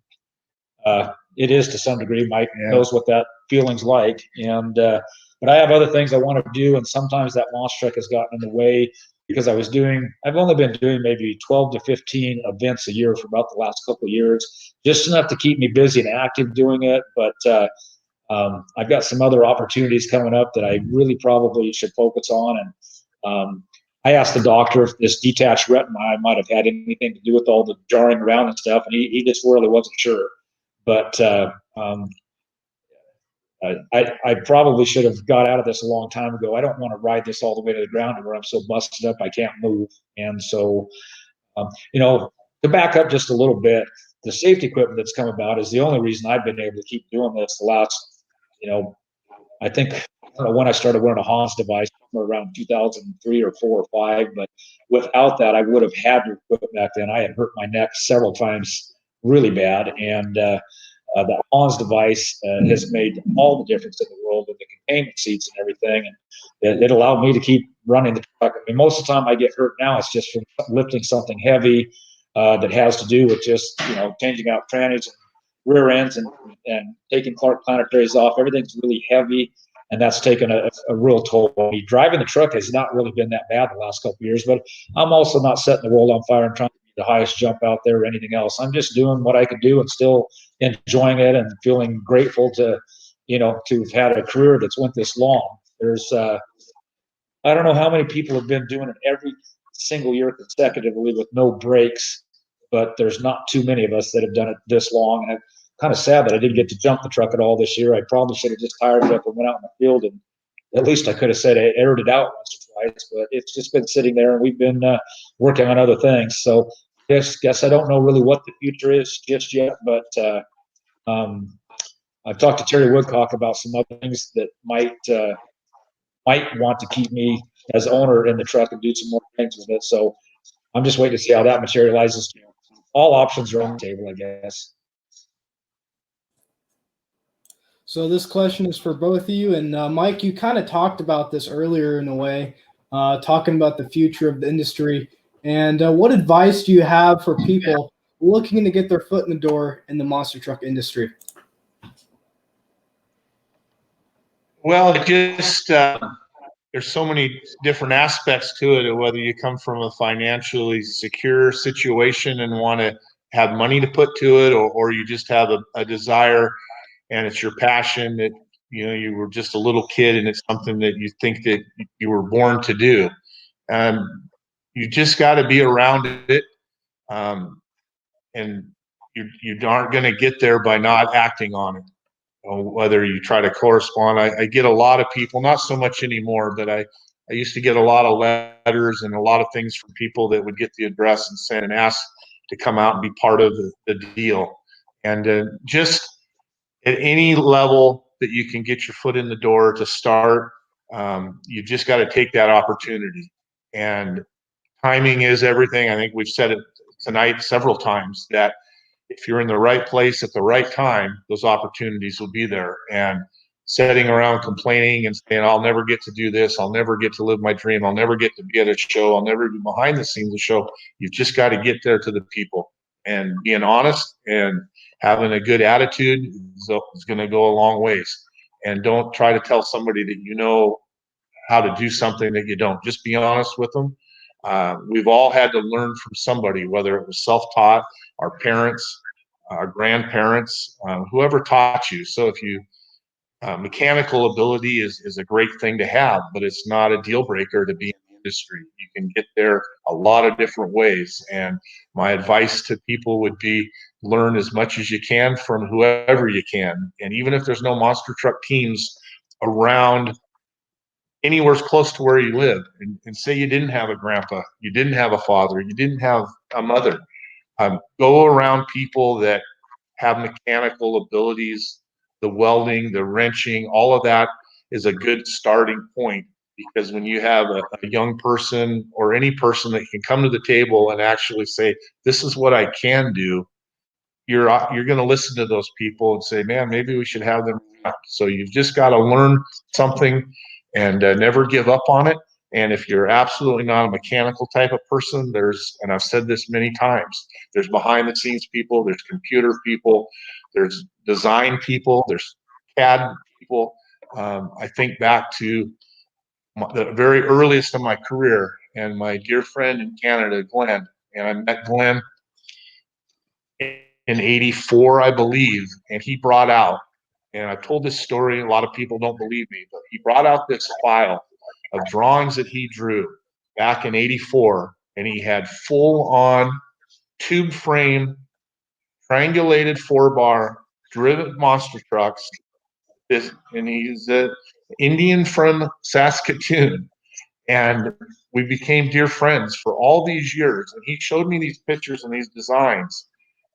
it is to some degree. Mike knows what that feeling's like, and but I have other things I want to do, and sometimes that monster truck has gotten in the way because I've only been doing maybe 12 to 15 events a year for about the last couple of years, just enough to keep me busy and active doing it. But I've got some other opportunities coming up that I really probably should focus on. And I asked the doctor if this detached retina might have had anything to do with all the jarring around and stuff, and he just really wasn't sure. But I probably should have got out of this a long time ago. I don't want to ride this all the way to the ground to where I'm so busted up I can't move. And so, to back up just a little bit, the safety equipment that's come about is the only reason I've been able to keep doing this the last, I don't know when I started wearing a Hans device, somewhere around 2003 or 4 or 5. But without that, I would have had to quit back then. I had hurt my neck several times really bad. And that Hans device has made all the difference in the world with the containment seats and everything. And it allowed me to keep running the truck. I mean, most of the time I get hurt now, it's just from lifting something heavy that has to do with just, changing out trannies and rear ends and taking Clark planetaries off. Everything's really heavy, and that's taken a real toll on me. Driving the truck has not really been that bad the last couple of years, but I'm also not setting the world on fire and trying to be the highest jump out there or anything else. I'm just doing what I could do and still enjoying it and feeling grateful to have had a career that's went this long. There's I don't know how many people have been doing it every single year consecutively with no breaks, but there's not too many of us that have done it this long. And I'm kind of sad that I didn't get to jump the truck at all this year. I probably should have just tired it up and went out in the field, and at least I could have said I aired it out once or twice, but it's just been sitting there, and we've been working on other things. So guess I don't know really what the future is just yet, but I've talked to Terry Woodcock about some other things that might want to keep me as owner in the truck and do some more things with it. So I'm just waiting to see how that materializes. All options are on the table, I guess. So this question is for both of you. And Mike, you kind of talked about this earlier in a way, talking about the future of the industry. And what advice do you have for people looking to get their foot in the door in the monster truck industry? Well, there's so many different aspects to it, whether you come from a financially secure situation and want to have money to put to it, or you just have a desire and it's your passion that, you were just a little kid and it's something that you think that you were born to do. You just got to be around it. And you aren't going to get there by not acting on it. Whether you try to correspond. I get a lot of people, not so much anymore, but I used to get a lot of letters and a lot of things from people that would get the address and send and ask to come out and be part of the deal. And just at any level that you can get your foot in the door to start, you just got to take that opportunity. And timing is everything. I think we've said it tonight several times that if you're in the right place at the right time, those opportunities will be there. And sitting around complaining and saying, I'll never get to do this, I'll never get to live my dream, I'll never get to be at a show, I'll never be behind the scenes of the show. You've just got to get there to the people. And being honest and having a good attitude is going to go a long ways. And don't try to tell somebody that you know how to do something that you don't. Just be honest with them. We've all had to learn from somebody, whether it was self-taught, our parents, our grandparents, whoever taught you. So if you mechanical ability is a great thing to have, but it's not a deal breaker to be in the industry. You can get there a lot of different ways. And my advice to people would be learn as much as you can from whoever you can. And even if there's no monster truck teams around anywhere close to where you live, and say you didn't have a grandpa, you didn't have a father, you didn't have a mother, go around people that have mechanical abilities, the welding, the wrenching, all of that is a good starting point. Because when you have a young person or any person that can come to the table and actually say, this is what I can do, you're going to listen to those people and say, man, maybe we should have them. So you've just got to learn something and never give up on it. And if you're absolutely not a mechanical type of person, and I've said this many times, there's behind the scenes people, there's computer people, there's design people, there's CAD people. I think back to the very earliest of my career and my dear friend in Canada, Glenn, and I met Glenn in '84, I believe, and he brought out, and I've told this story, a lot of people don't believe me, but he brought out this file of drawings that he drew back in '84, and he had full-on tube frame, triangulated 4-bar, driven monster trucks. And he's an Indian from Saskatoon, and we became dear friends for all these years. And he showed me these pictures and these designs,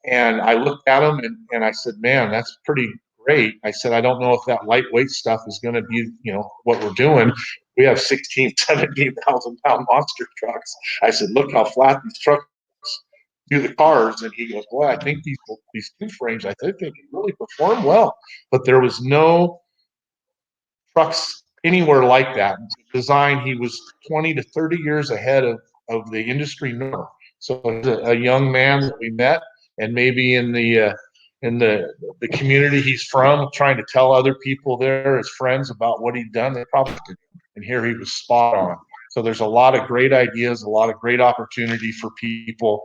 and I looked at them and I said, man, that's pretty great. I said, I don't know if that lightweight stuff is going to be, what we're doing. We have 16, 17,000 pound monster trucks. I said, look how flat these trucks do the cars. And he goes, boy, I think these two frames, I think they can really perform well. But there was no trucks anywhere like that. Design, he was 20 to 30 years ahead of the industry norm. So a young man that we met, and maybe in the community he's from, trying to tell other people there, his friends, about what he'd done, they probably did. And here he was spot on. So there's a lot of great ideas, a lot of great opportunity for people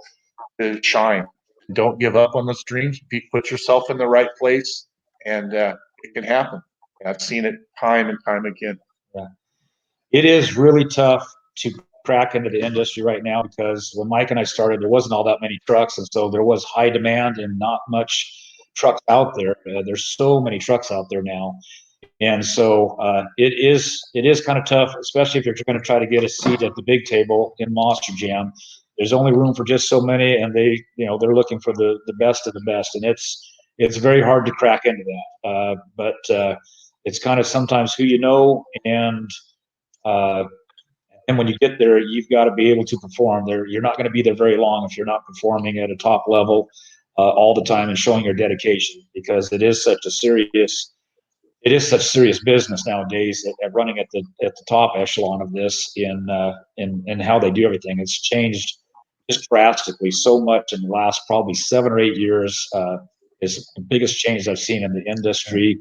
to shine. Don't give up on those dreams. Put yourself in the right place, and it can happen. I've seen it time and time again. Yeah. It is really tough to crack into the industry right now, because when Mike and I started, there wasn't all that many trucks, and so there was high demand and not much trucks out there. There's so many trucks out there now, and so it is kind of tough, especially if you're going to try to get a seat at the big table in Monster Jam. There's only room for just so many, and they're looking for the best of the best, and it's very hard to crack into that. But it's kind of sometimes who you know, and when you get there, you've got to be able to perform. You're not going to be there very long if you're not performing at a top level all the time and showing your dedication, because it is such serious business nowadays at running at the top echelon of this in how they do everything. It's changed just drastically so much in the last probably 7 or 8 years. Is the biggest change I've seen in the industry.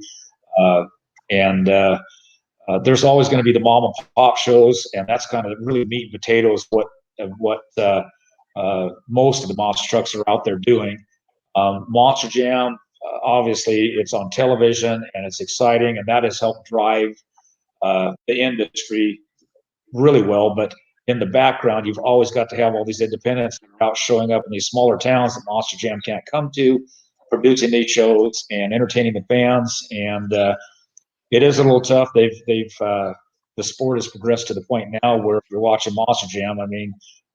There's always going to be the mom and pop shows, and that's kind of really meat and potatoes of what most of the monster trucks are out there doing. Monster Jam, obviously, it's on television and it's exciting, and that has helped drive the industry really well. But in the background, you've always got to have all these independents that are out showing up in these smaller towns that Monster Jam can't come to, producing these shows and entertaining the fans. And it is a little tough. The sport has progressed to the point now where if you're watching Monster Jam, I mean,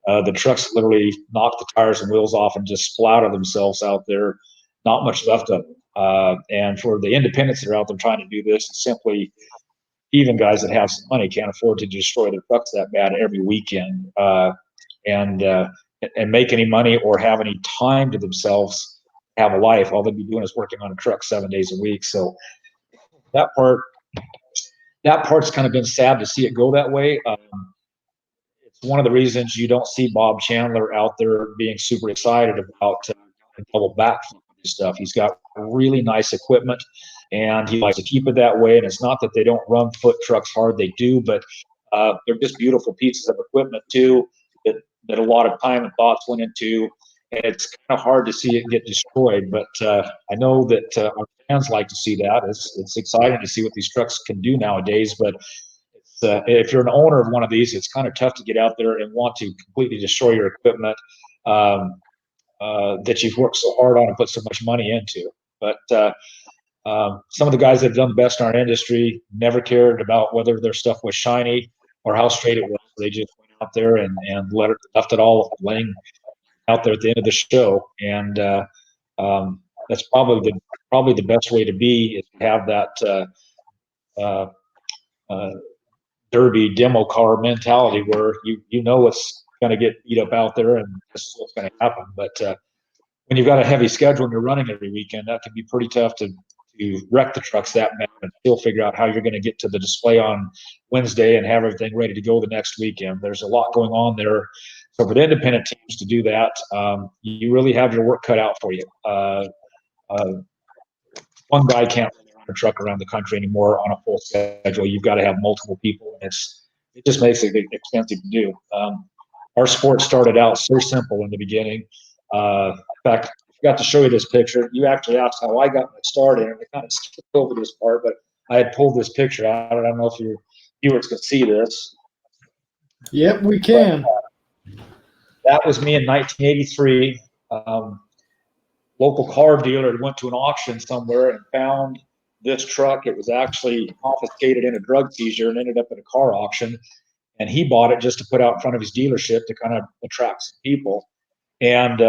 The trucks literally knock the tires and wheels off and just splatter themselves out there. Not much left of them. And for the independents that are out there trying to do this, it's simply even guys that have some money can't afford to destroy their trucks that bad every weekend and make any money or have any time to themselves, have a life. All they'd be doing is working on a truck 7 days a week. So that part's kind of been sad to see it go that way. It's one of the reasons you don't see Bob Chandler out there being super excited about double backflip stuff. He's got really nice equipment, and he likes to keep it that way. And it's not that they don't run foot trucks hard; they do, but they're just beautiful pieces of equipment too that a lot of time and thoughts went into. And it's kind of hard to see it get destroyed, but I know that our fans like to see that. It's exciting to see what these trucks can do nowadays, but if you're an owner of one of these, it's kind of tough to get out there and want to completely destroy your equipment that you've worked so hard on and put so much money into. But some of the guys that have done the best in our industry never cared about whether their stuff was shiny or how straight it was. They just went out there and left it all laying out there at the end of the show. And that's probably the best way to be, is to have that derby demo car mentality where you know what's going to get beat up out there and this is what's going to happen. But when you've got a heavy schedule and you're running every weekend, that can be pretty tough to wreck the trucks that bad and still figure out how you're going to get to the display on Wednesday and have everything ready to go the next weekend. There's a lot going on there. So for the independent teams to do that, you really have your work cut out for you. One guy can't run a truck around the country anymore on a full schedule. You've got to have multiple people, and it just makes it expensive to do. Our sport started out so simple in the beginning. In fact, I forgot to show you this picture. You actually asked how I got my start in it. I kind of skipped over this part, but I had pulled this picture out. I don't know if your viewers can see this. Yep, we can. That was me in 1983. Local car dealer went to an auction somewhere and found this truck. It was actually confiscated in a drug seizure and ended up at a car auction. And he bought it just to put out in front of his dealership to kind of attract some people. And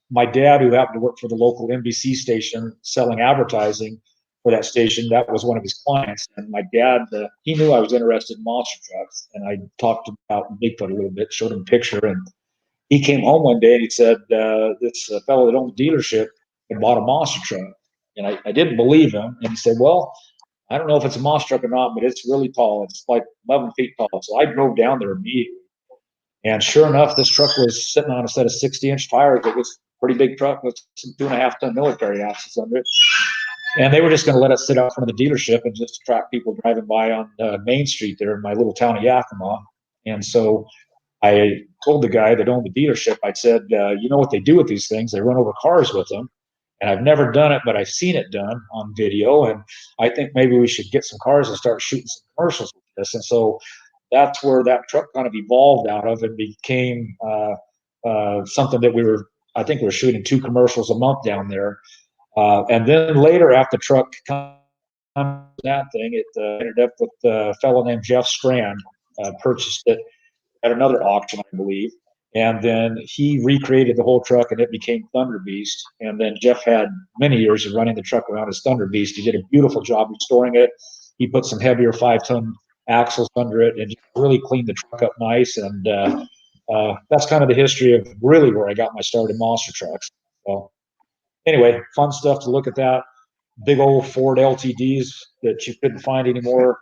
my dad, who happened to work for the local NBC station selling advertising for that station, that was one of his clients. And my dad, he knew I was interested in monster trucks. And I talked about Bigfoot a little bit, showed him a picture. And he came home one day and he said, this fellow that owned the dealership had bought a monster truck. And I didn't believe him. And he said, well, I don't know if it's a monster truck or not, but it's really tall. It's like 11 feet tall. So I drove down there immediately. And sure enough, this truck was sitting on a set of 60-inch tires. It was a pretty big truck with some 2.5-ton military axles under it. And they were just going to let us sit out front of the dealership and just attract people driving by on Main Street there in my little town of Yakima. And so I told the guy that owned the dealership, I said, you know what they do with these things? They run over cars with them. And I've never done it, but I've seen it done on video. And I think maybe we should get some cars and start shooting some commercials with this. And so that's where that truck kind of evolved out of and became something that I think we were shooting 2 commercials a month down there. And then later, after the truck that thing, it ended up with a fellow named Jeff Strand, purchased it at another auction, I believe. And then he recreated the whole truck and it became Thunder Beast. And then Jeff had many years of running the truck around as Thunder Beast. He did a beautiful job restoring it. He put some heavier 5-ton axles under it and really cleaned the truck up nice. And that's kind of the history of really where I got my start in monster trucks. So anyway, fun stuff to look at that. Big old Ford LTDs that you couldn't find anymore.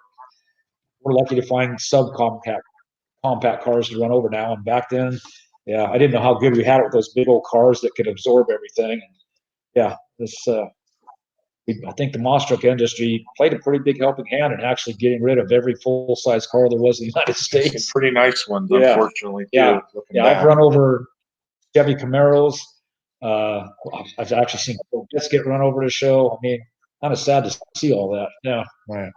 We're lucky to find subcompact cars to run over now. And back then, yeah, I didn't know how good we had it with those big old cars that could absorb everything. And yeah, I think the monster truck industry played a pretty big helping hand in actually getting rid of every full-size car there was in the United States. Some pretty nice ones, Yeah. unfortunately. Yeah, too, I've run over Chevy Camaros. I've actually seen Corvettes get run over the show. I mean, kind of sad to see all that. Yeah.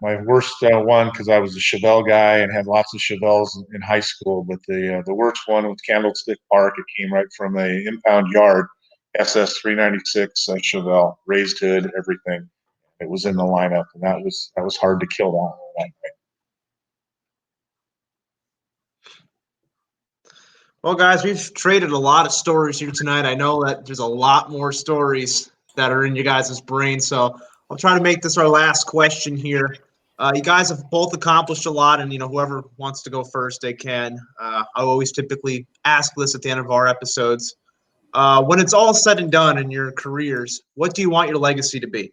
My worst one, because I was a Chevelle guy and had lots of Chevelles in high school, but the worst one was Candlestick Park. It came right from a impound yard, SS 396 Chevelle, raised hood, everything. It was in the lineup, and that was hard to kill that night. Well, guys, we've traded a lot of stories here tonight. I know that there's a lot more stories that are in you guys' brain, so I'll try to make this our last question here. You guys have both accomplished a lot, and whoever wants to go first, they can. I always typically ask this at the end of our episodes. When it's all said and done in your careers, what do you want your legacy to be?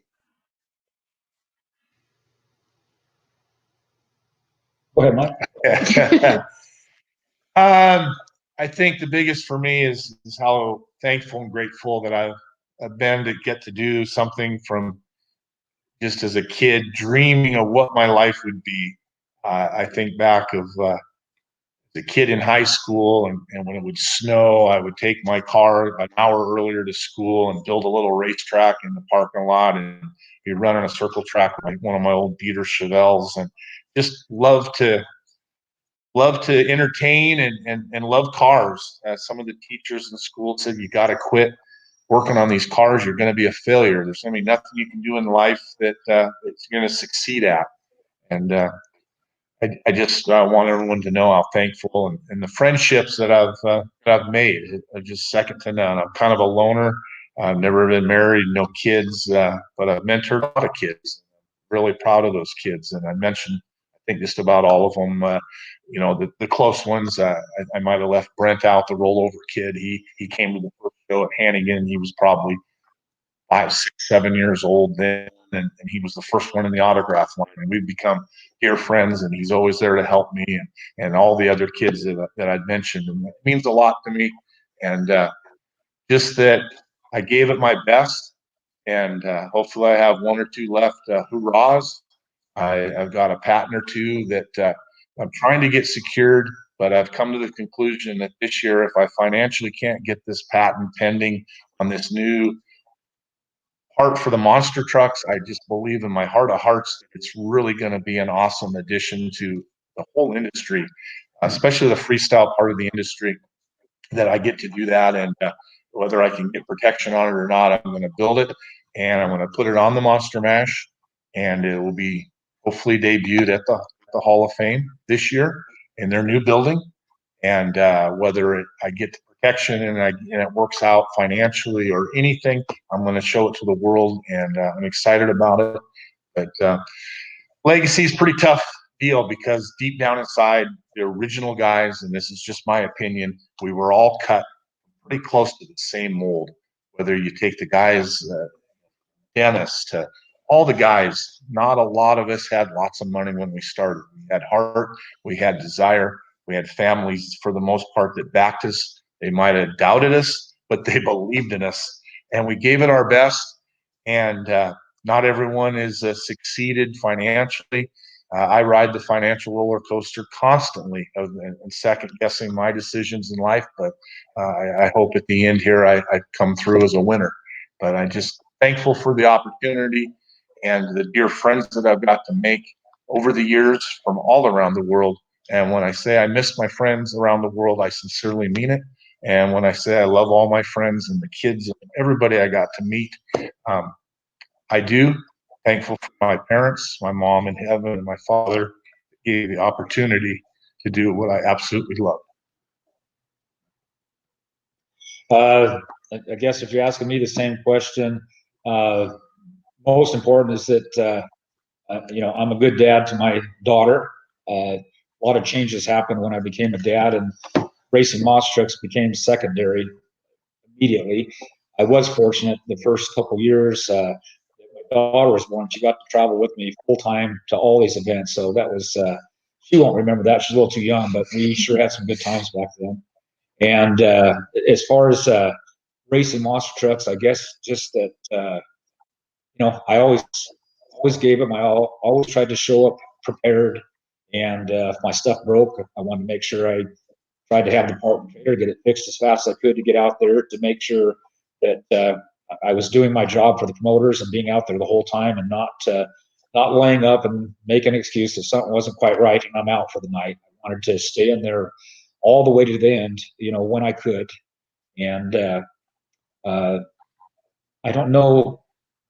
Go ahead, Mike. I think the biggest for me is how thankful and grateful that I've been to get to do something from just as a kid, dreaming of what my life would be. I think back of the kid in high school, and when it would snow, I would take my car an hour earlier to school and build a little racetrack in the parking lot, and be running a circle track like one of my old beater Chevelles, and just love to entertain and love cars. Some of the teachers in the school said, you got to quit working on these cars. You're going to be a failure. There's going to be nothing you can do in life that it's going to succeed at. And I just want everyone to know how thankful and the friendships that I've made are just second to none. I'm kind of a loner. I've never been married, no kids, but I've mentored a lot of kids. Really proud of those kids. And I mentioned, I think, just about all of them. The close ones. I might have left Brent out, the rollover kid. He came to the first show at Hannigan. He was probably 5, 6, 7 years old then, and he was the first one in the autograph line. And we've become dear friends, and he's always there to help me, and all the other kids that I'd mentioned. And it means a lot to me. And just that I gave it my best, and hopefully I have 1 or 2 left hurrahs. I've got a patent or 2 that I'm trying to get secured, but I've come to the conclusion that this year, if I financially can't get this patent pending on this new part for the monster trucks, I just believe in my heart of hearts that it's really going to be an awesome addition to the whole industry, especially the freestyle part of the industry, that I get to do that. And whether I can get protection on it or not, I'm going to build it, and I'm going to put it on the Monster Mash, and it will be hopefully debuted at the Hall of Fame this year in their new building. And whether I get the protection and it works out financially or anything, I'm going to show it to the world, and I'm excited about it. But legacy is pretty tough deal, because deep down inside, the original guys, and this is just my opinion, we were all cut pretty close to the same mold. Whether you take the guys, Dennis, to all the guys, not a lot of us had lots of money when we started. We had heart, we had desire, we had families for the most part that backed us. They might have doubted us, but they believed in us, and we gave it our best. And not everyone is succeeded financially. I ride the financial roller coaster constantly, and second guessing my decisions in life. But I hope at the end here I come through as a winner. But I just thankful for the opportunity and the dear friends that I've got to make over the years from all around the world. And when I say I miss my friends around the world, I sincerely mean it. And when I say I love all my friends and the kids and everybody I got to meet, I do. Thankful for my parents, my mom in heaven, and my father gave me the opportunity to do what I absolutely love. I guess if you're asking me the same question, most important is that I'm a good dad to my daughter. A lot of changes happened when I became a dad, and racing monster trucks became secondary immediately. I was fortunate the first couple years. My daughter was born. She got to travel with me full time to all these events, so that was. She won't remember that. She's a little too young, but we sure had some good times back then. And as far as racing monster trucks, I guess just that I always gave it my all. Always tried to show up prepared, and if my stuff broke, I wanted to make sure I tried to have the part and trailer, get it fixed as fast as I could to get out there to make sure that I was doing my job for the promoters and being out there the whole time, and not laying up and making an excuse if something wasn't quite right and I'm out for the night. I wanted to stay in there all the way to the end, when I could. And I don't know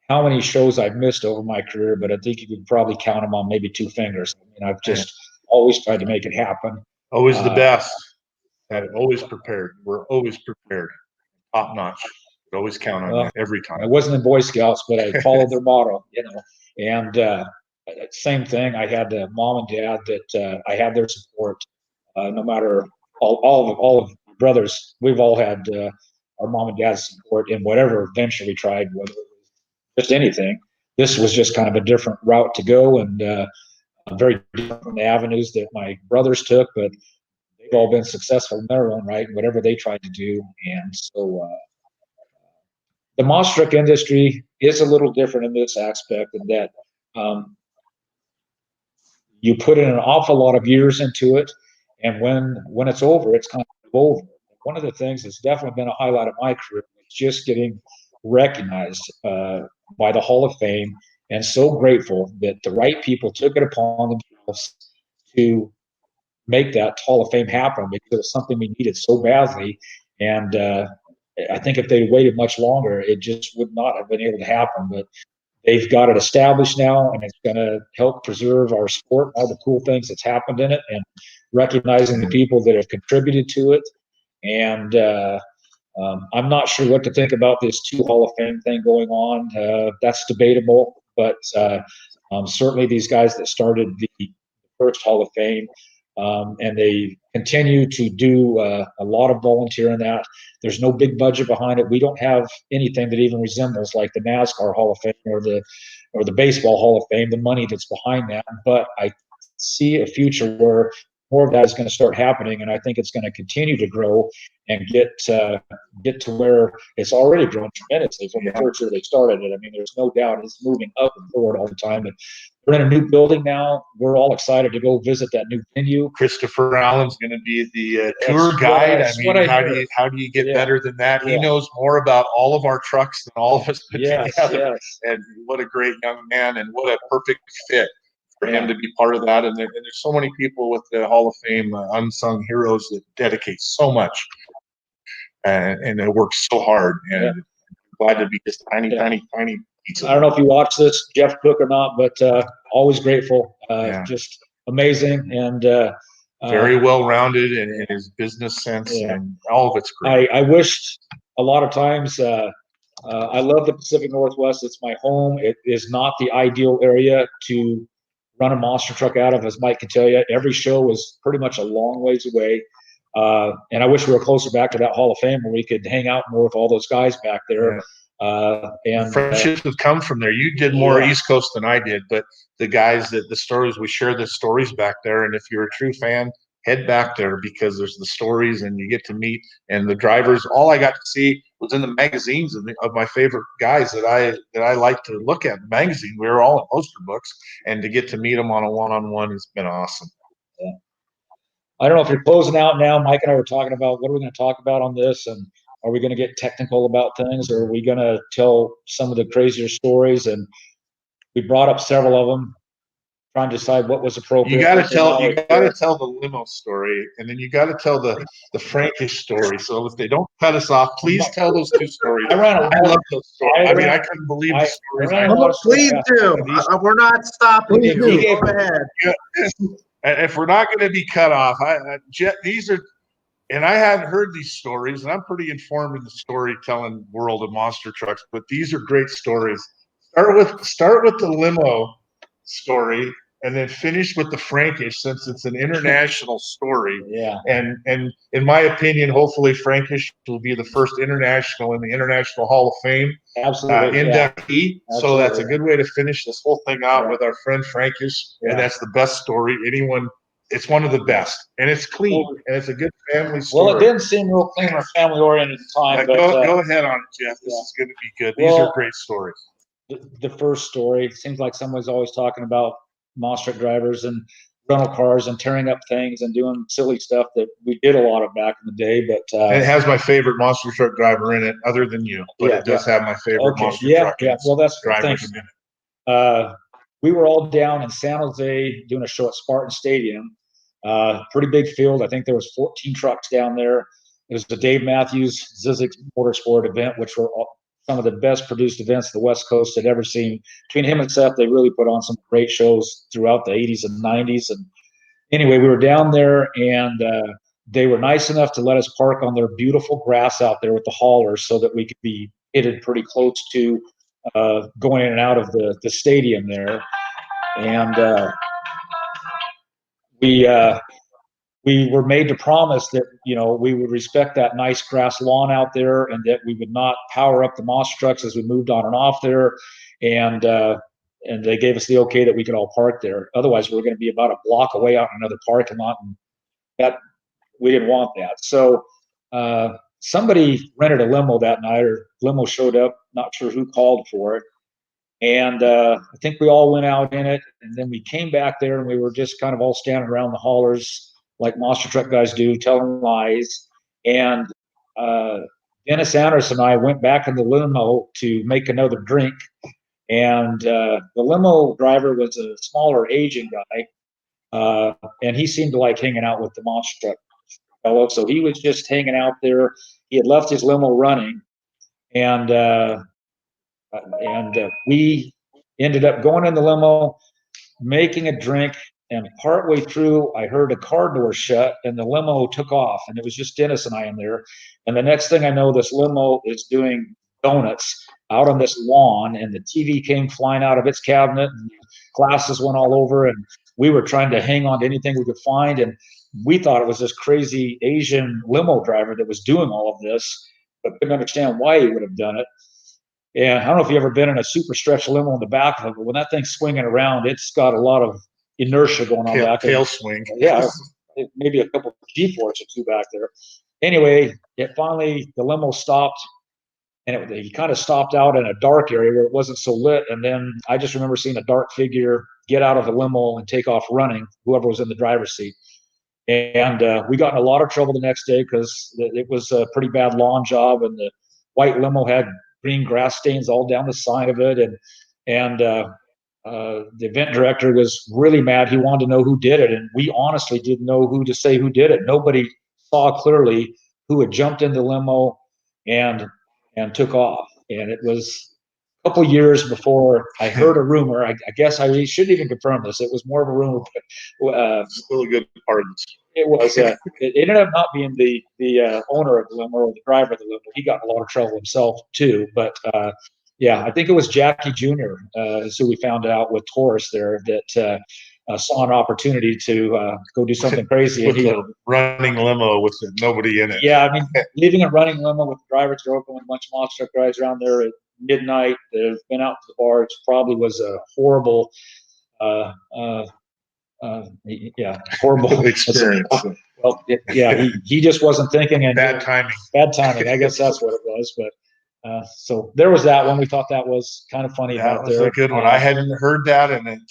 how many shows I've missed over my career, but I think you could probably count them on maybe 2 fingers. I mean, I've just always tried to make it happen. Always the best. Had always prepared. We're always prepared. Top notch. Could always count on that every time. I wasn't in Boy Scouts, but I followed their motto, you know. And same thing. I had mom and dad that I had their support. No matter all of my brothers, we've all had our mom and dad's support in whatever venture we tried, whether it was just anything. This was just kind of a different route to go, and very different from the avenues that my brothers took, but they've all been successful in their own right, whatever they tried to do. And so the monster truck industry is a little different in this aspect, in that you put in an awful lot of years into it, and when it's over, it's kind of over. One of the things that's definitely been a highlight of my career is just getting recognized by the Hall of Fame, and so grateful that the right people took it upon themselves to make that Hall of Fame happen, because it was something we needed so badly. And I think if they waited much longer, it just would not have been able to happen. But they've got it established now, and it's going to help preserve our sport, all the cool things that's happened in it, and recognizing the people that have contributed to it. And I'm not sure what to think about this 2 Hall of Fame thing going on. That's debatable, but certainly these guys that started the first Hall of Fame, and they continue to do a lot of volunteer in that. There's no big budget behind it. We don't have anything that even resembles like the NASCAR Hall of Fame or the Baseball Hall of Fame, the money that's behind that. But I see a future where more of that is going to start happening, and I think it's going to continue to grow and get to where it's already grown tremendously from the first year they started it. I mean, there's no doubt it's moving up and forward all the time. And we're in a new building now. We're all excited to go visit that new venue. Christopher Allen's going to be the tour guide. I mean, how do you get better than that? He knows more about all of our trucks than all of us put together. And what a great young man, and what a perfect fit for him to be part of that. And there's so many people with the Hall of Fame unsung heroes that dedicate so much, and they work so hard. And I'm glad to be just tiny pizza. I don't know if you watch this, Jeff Cook, or not, but always grateful. Just amazing, and very well-rounded in his business sense, and all of it's great. I wished a lot of times. I love the Pacific Northwest. It's my home. It is not the ideal area to run a monster truck out of, as Mike can tell you. Every show was pretty much a long ways away. And I wish we were closer back to that Hall of Fame where we could hang out more with all those guys back there. And friendships have come from there. You did more East Coast than I did, but the guys the stories, we share the stories back there. And if you're a true fan, head back there, because there's the stories, and you get to meet, and the drivers. All I got to see was in the magazines of my favorite guys that I like to look at. The magazine, we were all in poster books, and to get to meet them on a one-on-one has been awesome. I don't know if you're closing out now. Mike and I were talking about what are we going to talk about on this, and are we going to get technical about things, or are we going to tell some of the crazier stories? And we brought up several of them, trying to decide what was appropriate. You got to tell the limo story, and then you got to tell the Frankish story. So if they don't cut us off, please tell those 2 stories. I love those stories. I couldn't believe the stories. Please do. We're not stopping you. Go ahead. If we're not going to be cut off, these are. And I hadn't heard these stories, and I'm pretty informed in the storytelling world of monster trucks, but these are great stories. Start with the limo story, and then finish with the Frankish, since it's an international story. Yeah. And in my opinion, hopefully Frankish will be the first international in the International Hall of Fame. Absolutely. Inductee. So that's a good way to finish this whole thing out with our friend Frankish. And that's the best story. It's one of the best, and it's clean, and it's a good family story. Well, it didn't seem real clean or family-oriented at the time. But go ahead on it, Jeff. This is going to be good. These are great stories. The first story, it seems like someone's always talking about monster truck drivers and rental cars and tearing up things and doing silly stuff that we did a lot of back in the day. But and it has my favorite monster truck driver in it, other than you. But it does have my favorite monster truck. Yeah. Well, that's drivers in it. We were all down in San Jose doing a show at Spartan Stadium. Pretty big field. I think there was 14 trucks down there. It was the Dave Matthews Zizek Motorsport event, which were some of the best produced events the West Coast had ever seen. Between him and Seth, they really put on some great shows throughout the 80s and 90s. And anyway, we were down there, and they were nice enough to let us park on their beautiful grass out there with the haulers so that we could be hitted pretty close to going in and out of the stadium there. And we were made to promise that, we would respect that nice grass lawn out there and that we would not power up the monster trucks as we moved on and off there. And they gave us the okay that we could all park there. Otherwise, we were going to be about a block away out in another parking lot, and that we didn't want that. So somebody rented a limo that night, or limo showed up, not sure who called for it. And I think we all went out in it, and then we came back there, and we were just kind of all standing around the haulers like monster truck guys do, telling lies. And Dennis Anderson and I went back in the limo to make another drink. And the limo driver was a smaller Asian guy, and he seemed to like hanging out with the monster truck fellow. So he was just hanging out there. He had left his limo running, and we ended up going in the limo, making a drink. And partway through, I heard a car door shut, and the limo took off, and it was just Dennis and I in there. And the next thing I know, this limo is doing donuts out on this lawn, and the TV came flying out of its cabinet, and glasses went all over, and we were trying to hang on to anything we could find. And we thought it was this crazy Asian limo driver that was doing all of this, but couldn't understand why he would have done it. And I don't know if you've ever been in a super stretch limo in the back of it, but when that thing's swinging around, it's got a lot of inertia going on back there. Tail swing. Yeah, maybe a couple of G-force or two back there. Anyway, the limo stopped, and he kind of stopped out in a dark area where it wasn't so lit. And then I just remember seeing a dark figure get out of the limo and take off running, whoever was in the driver's seat. And we got in a lot of trouble the next day because it was a pretty bad lawn job, and the white limo had green grass stains all down the side of it. And the event director was really mad. He wanted to know who did it, and we honestly didn't know who to say who did it. Nobody saw clearly who had jumped in the limo and took off. And it was a couple years before I heard a rumor. I guess I shouldn't even confirm this. It was more of a rumor, but still a good part of it. It was. It ended up not being the owner of the limo or the driver of the limo. He got in a lot of trouble himself too. But yeah, I think it was Jackie Jr. So we found out with Taurus there that saw an opportunity to go do something crazy. With a running limo with nobody in it. Yeah, I mean, leaving a running limo with the driver's door open with a bunch of monster truck guys around there at midnight that have been out to the bar. It probably was a horrible horrible experience. Well, he just wasn't thinking, and bad timing. I guess that's what it was. But so there was that one. We thought that was kind of funny. That was a good one. I hadn't heard that, and it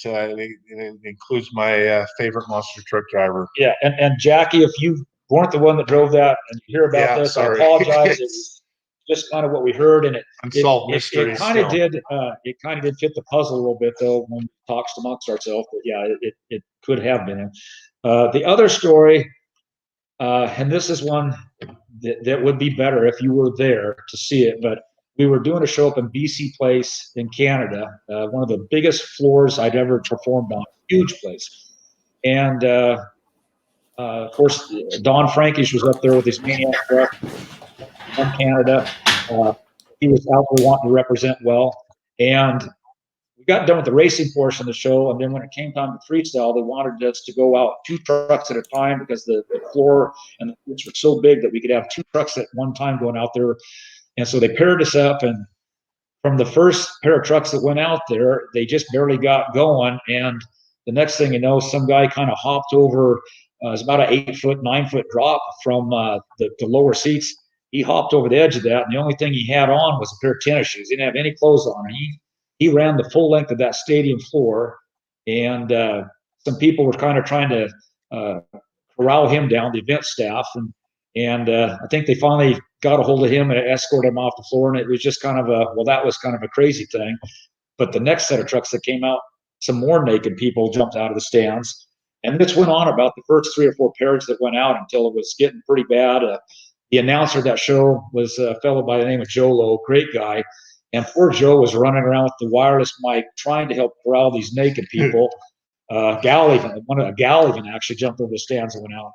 includes my favorite monster truck driver. Yeah, and Jackie, if you weren't the one that drove that and you hear about this, sorry. I apologize. It was just kind of what we heard, and it kind of did fit the puzzle a little bit though when we talked amongst ourselves. But yeah, it could have been. The other story, and this is one that would be better if you were there to see it, but we were doing a show up in BC Place in Canada, one of the biggest floors I'd ever performed on, huge place. And of course, Don Frankish was up there with his Maniac truck from Canada. He was out there wanting to represent well. And we got done with the racing portion of the show, and then when it came time to freestyle, they wanted us to go out 2 trucks at a time because the floor and the pits were so big that we could have 2 trucks at one time going out there. And so they paired us up, and from the first pair of trucks that went out there, they just barely got going. And the next thing you know, some guy kind of hopped over. It's about an 8-foot, 9-foot drop from the lower seats. He hopped over the edge of that, and the only thing he had on was a pair of tennis shoes. He didn't have any clothes on. He ran the full length of that stadium floor, and some people were kind of trying to corral him down, the event staff, and I think they finally got a hold of him and escorted him off the floor. And it was just kind of that was kind of a crazy thing. But the next set of trucks that came out, some more naked people jumped out of the stands, and this went on about the first 3 or 4 pairs that went out until it was getting pretty bad. The announcer of that show was a fellow by the name of Joe Lowe, great guy. And poor Joe was running around with the wireless mic trying to help corral these naked people. A gal even actually jumped over the stands and went out.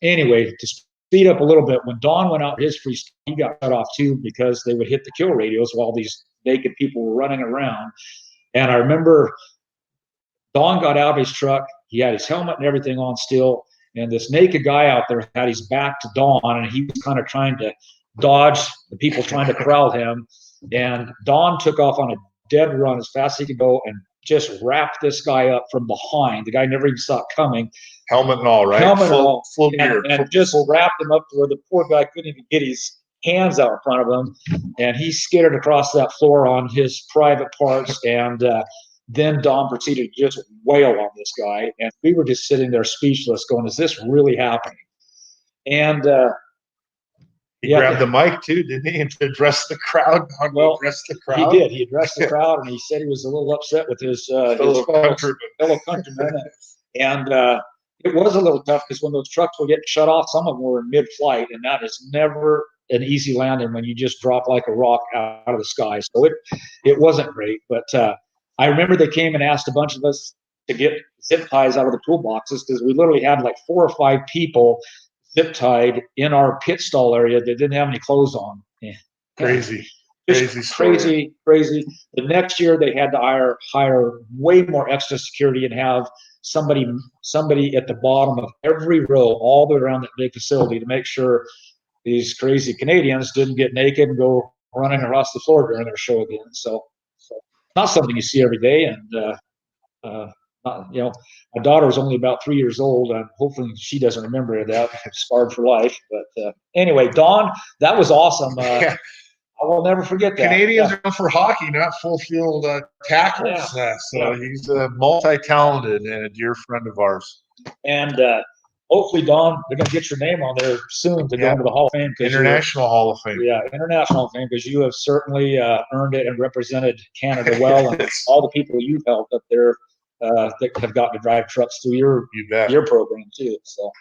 Anyway, to speed up a little bit, when Don went out his freestyle, he got cut off too because they would hit the kill radios while these naked people were running around. And I remember Don got out of his truck. He had his helmet and everything on still. And this naked guy out there had his back to Don, and he was kind of trying to dodge the people trying to corral him. And Don took off on a dead run as fast as he could go and just wrapped this guy up from behind. The guy never even saw it coming. Helmet and all, right? Helmet and all. Full gear. And just wrapped him up to where the poor guy couldn't even get his hands out in front of him. And he skittered across that floor on his private parts. And then Don proceeded to just wail on this guy. And we were just sitting there speechless going, is this really happening? And he grabbed the mic too, didn't he? And to address the crowd. Well, address the crowd. He did. He addressed the crowd, and he said he was a little upset with his fellow countrymen. And it was a little tough because when those trucks were getting shut off, some of them were in mid-flight, and that is never an easy landing when you just drop like a rock out of the sky. So it wasn't great. But I remember they came and asked a bunch of us to get zip ties out of the toolboxes because we literally had like 4 or 5 people zip tied in our pit stall area that didn't have any clothes on. Yeah. Crazy. Crazy. The next year they had to hire way more extra security and have somebody at the bottom of every row all the way around that big facility to make sure these crazy Canadians didn't get naked and go running across the floor during their show again. So not something you see every day. And my daughter was only about 3 years old, and hopefully she doesn't remember that. Scarred for life. But anyway, Don, that was awesome. I will never forget that. Canadians are known for hockey, not full field tackles. So he's multi-talented and a dear friend of ours. And hopefully, Don, they're going to get your name on there soon to go into the Hall of Fame. International Hall of Fame. Yeah, International Hall of Fame, because you have certainly earned it and represented Canada well, and all the people you've helped up there that have gotten to drive trucks through your program too. So.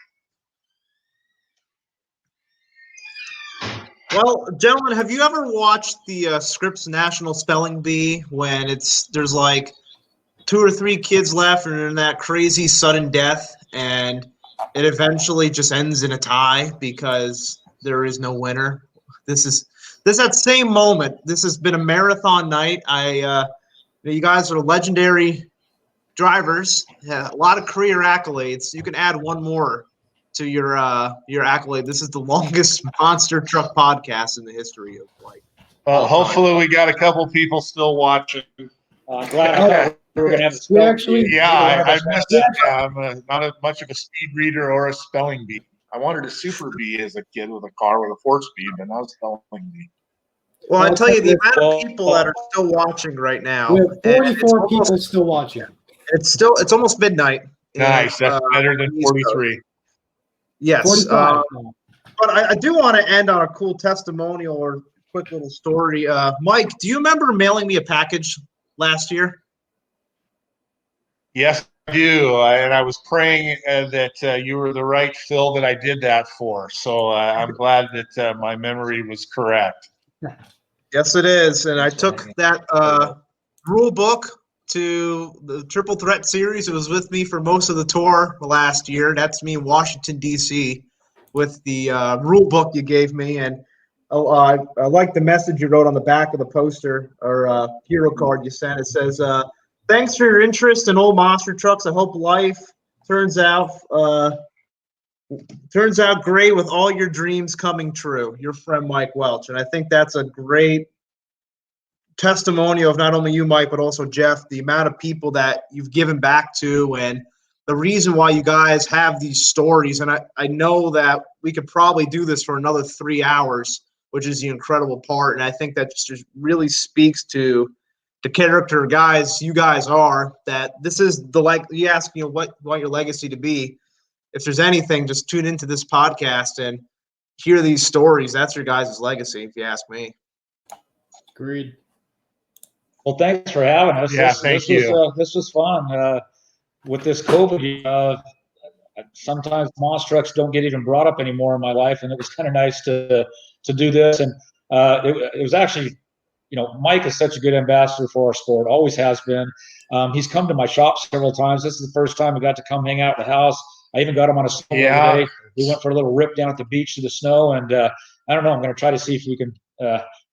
Well, gentlemen, have you ever watched the Scripps National Spelling Bee when there's like 2 or 3 kids left and in that crazy sudden death, and it eventually just ends in a tie because there is no winner? This is that same moment. This has been a marathon night. You guys are legendary drivers, a lot of career accolades. You can add one more to your accolade. This is the longest monster truck podcast in the history of Well, hopefully we got a couple people still watching. Glad we're gonna have I missed that. I'm not much of a speed reader or a spelling bee. I wanted a super bee as a kid with a car with a 4-speed, but not a spelling bee. Well, I tell you, the amount of people that are still watching right now. We have 44 people still watching. It's almost midnight. Nice. That's better than 43. Yes. But I do want to end on a cool testimonial or quick little story. Mike, do you remember mailing me a package last year? Yes, I do. And I was praying that you were the right Phil that I did that for. So I'm glad that my memory was correct. Yes, it is. And I took that rule book to the Triple Threat Series. It was with me for most of the tour last year. That's me in Washington, D.C. with the rule book you gave me. And I like the message you wrote on the back of the poster or hero card you sent. It says, thanks for your interest in old monster trucks. I hope life turns out great with all your dreams coming true. Your friend, Mike Welch. And I think that's a great testimonial of not only you, Mike, but also Jeff, the amount of people that you've given back to and the reason why you guys have these stories. And I know that we could probably do this for another 3 hours, which is the incredible part. And I think that just really speaks to the character guys you guys are, that this is you ask, what you want your legacy to be. If there's anything, just tune into this podcast and hear these stories. That's your guys' legacy, if you ask me. Agreed. Well, thanks for having us. Yeah, thank you. This was fun. With this COVID, sometimes monster trucks don't get even brought up anymore in my life, and it was kind of nice to do this. And it was actually, Mike is such a good ambassador for our sport, always has been. He's come to my shop several times. This is the first time we got to come hang out at the house. I even got him on a snow the other day. We went for a little rip down at the beach to the snow, and I don't know. I'm going to try to see if we can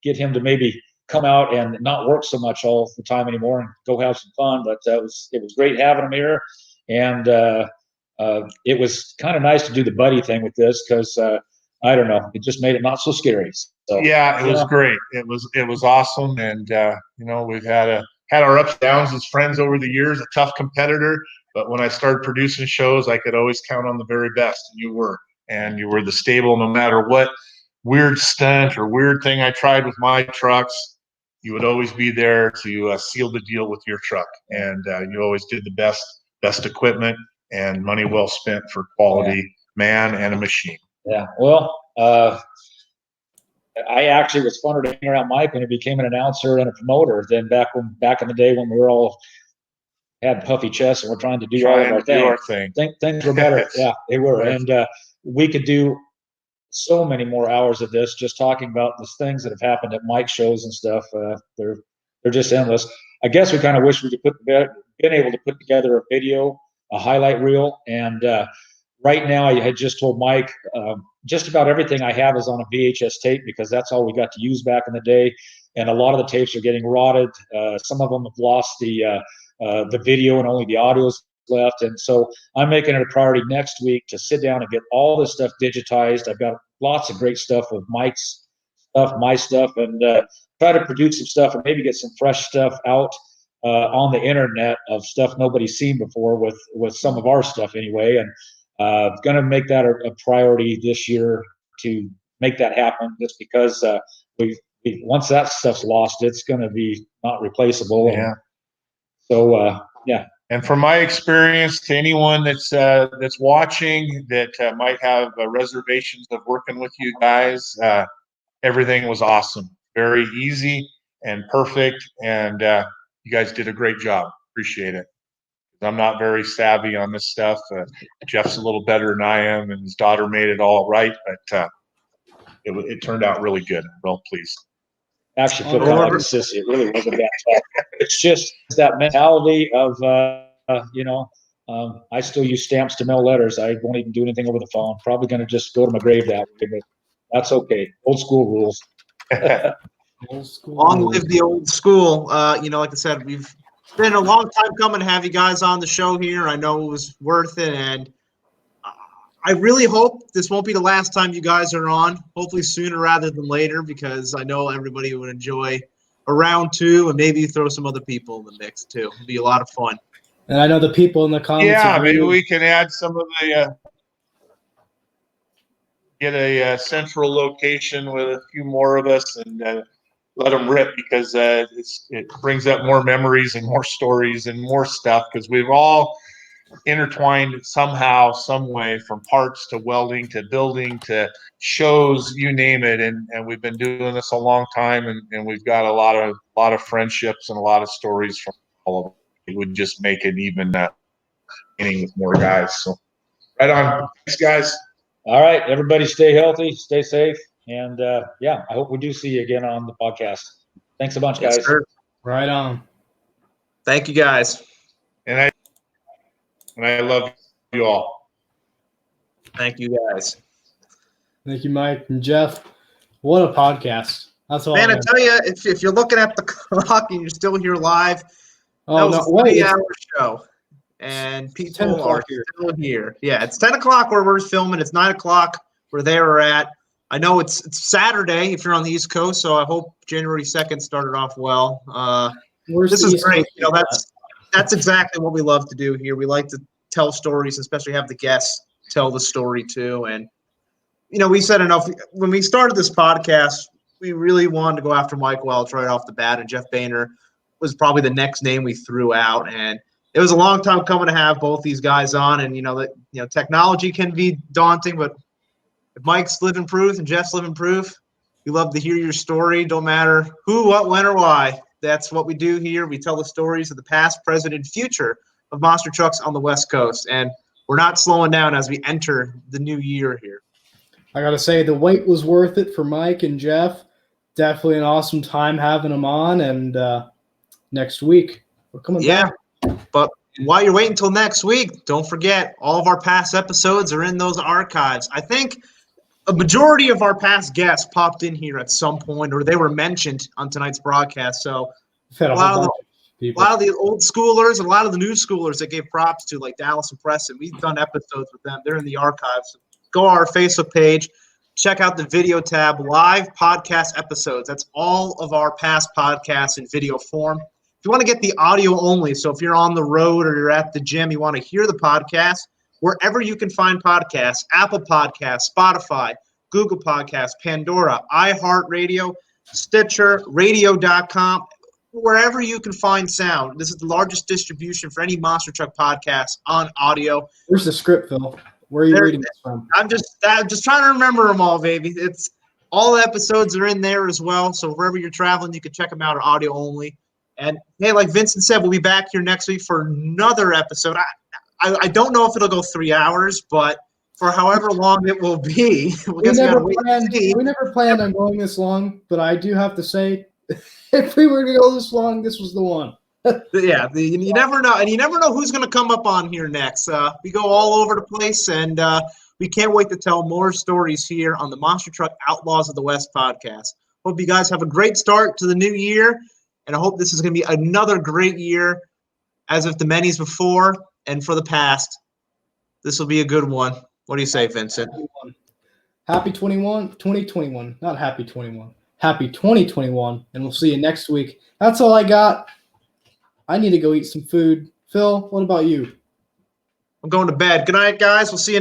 get him to maybe come out and not work so much all the time anymore and go have some fun. But it was great having him here, and it was kind of nice to do the buddy thing with this because I don't know, it just made it not so scary. So, yeah, it was great. It was awesome, and we've had our ups and downs as friends over the years. A tough competitor, but when I started producing shows, I could always count on the very best, and you were the stable no matter what weird stunt or weird thing I tried with my trucks. You would always be there to seal the deal with your truck, and you always did the best equipment and money well spent for quality man and a machine. Yeah, well, I actually was funner to hang around Mike when he became an announcer and a promoter than back in the day when we were all had puffy chests and we're trying to do all of our thing. Things were better. Yeah, they were, and we could do so many more hours of this just talking about the things that have happened at Mike's shows and stuff. They're just endless. I guess we kind of wish we could been able to put together a video, a highlight reel, and right now I had just told Mike just about everything I have is on a VHS tape because that's all we got to use back in the day, and a lot of the tapes are getting rotted. Some of them have lost the video and only the audio's left, and so I'm making it a priority next week to sit down and get all this stuff digitized. I've got lots of great stuff with Mike's stuff, my stuff, and try to produce some stuff and maybe get some fresh stuff out on the internet of stuff nobody's seen before with some of our stuff anyway, and going to make that a priority this year to make that happen just because once that stuff's lost, it's going to be not replaceable. Yeah. And so yeah. And from my experience, to anyone that's watching that might have reservations of working with you guys, everything was awesome, very easy and perfect, and you guys did a great job. Appreciate it. I'm not very savvy on this stuff. Jeff's a little better than I am, and his daughter made it all right, but it turned out really good. I'm real pleased. Actually, feel kind of like a sissy. It really wasn't that tough. It's just that mentality of, I still use stamps to mail letters. I won't even do anything over the phone. Probably going to just go to my grave that way, but that's okay. Old school rules. Old school. Long live the old school. Like I said, we've been a long time coming to have you guys on the show here. I know it was worth it, and I really hope this won't be the last time you guys are on. Hopefully sooner rather than later, because I know everybody would enjoy a round two and maybe throw some other people in the mix too. It'd be a lot of fun. And I know the people in the comments. Yeah, maybe we can add some of the get a central location with a few more of us and let them rip, because it brings up more memories and more stories and more stuff, because we've all intertwined somehow, some way, from parts to welding to building to shows, you name it, and we've been doing this a long time, and we've got a lot of friendships and a lot of stories from all of them. It would just make it even with more guys. So right on. Thanks, guys. All right, everybody stay healthy, stay safe, and I hope we do see you again on the podcast. Thanks a bunch, guys. Yes, sir. Right on. Thank you, guys. And I love you all. Thank you, guys. Thank you, Mike and Jeff. What a podcast. That's all. Man, I tell you, if you're looking at the clock and you're still here live, that was a 3-hour show. And people are still here. Yeah, it's 10 o'clock where we're filming. It's 9 o'clock where they were at. I know it's Saturday if you're on the East Coast, so I hope January 2nd started off well. This is great. That's exactly what we love to do here. We like to tell stories, especially have the guests tell the story too. And, we said enough. When we started this podcast, we really wanted to go after Mike Welch right off the bat, and Jeff Bainter was probably the next name we threw out. And it was a long time coming to have both these guys on. And, technology can be daunting, but if Mike's living proof and Jeff's living proof, we love to hear your story. Don't matter who, what, when, or why. That's what we do here. We tell the stories of the past, present, and future of monster trucks on the West Coast. And we're not slowing down as we enter the new year here. I got to say, the wait was worth it for Mike and Jeff. Definitely an awesome time having them on. And next week, we're coming back. But while you're waiting until next week, don't forget all of our past episodes are in those archives. I think a majority of our past guests popped in here at some point, or they were mentioned on tonight's broadcast. So a lot of the old schoolers and a lot of the new schoolers that gave props to, like Dallas and Preston, we've done episodes with them. They're in the archives. Go on our Facebook page, check out the video tab, live podcast episodes. That's all of our past podcasts in video form. If you want to get the audio only, so if you're on the road or you're at the gym, you want to hear the podcast, wherever you can find podcasts, Apple Podcasts, Spotify, Google Podcasts, Pandora, iHeartRadio, Stitcher, radio.com, wherever you can find sound. This is the largest distribution for any Monster Truck podcast on audio. Where's the script, Phil? Where are you reading this from? I'm just trying to remember them all, baby. It's all the episodes are in there as well. So wherever you're traveling, you can check them out or audio only. And hey, like Vincent said, we'll be back here next week for another episode. I don't know if it'll go 3 hours, but for however long it will be, we never planned on going this long, but I do have to say, if we were to go this long, this was the one. Yeah, you never know, and you never know who's going to come up on here next. We go all over the place, and we can't wait to tell more stories here on the Monster Truck Outlaws of the West podcast. Hope you guys have a great start to the new year, and I hope this is going to be another great year, as if the many's before and for the past. This will be a good one. What do you say, Vincent? Happy 2021, not happy 21. Happy 2021, and we'll see you next week. That's all I got. I need to go eat some food. Phil, what about you? I'm going to bed. Good night, guys. We'll see you.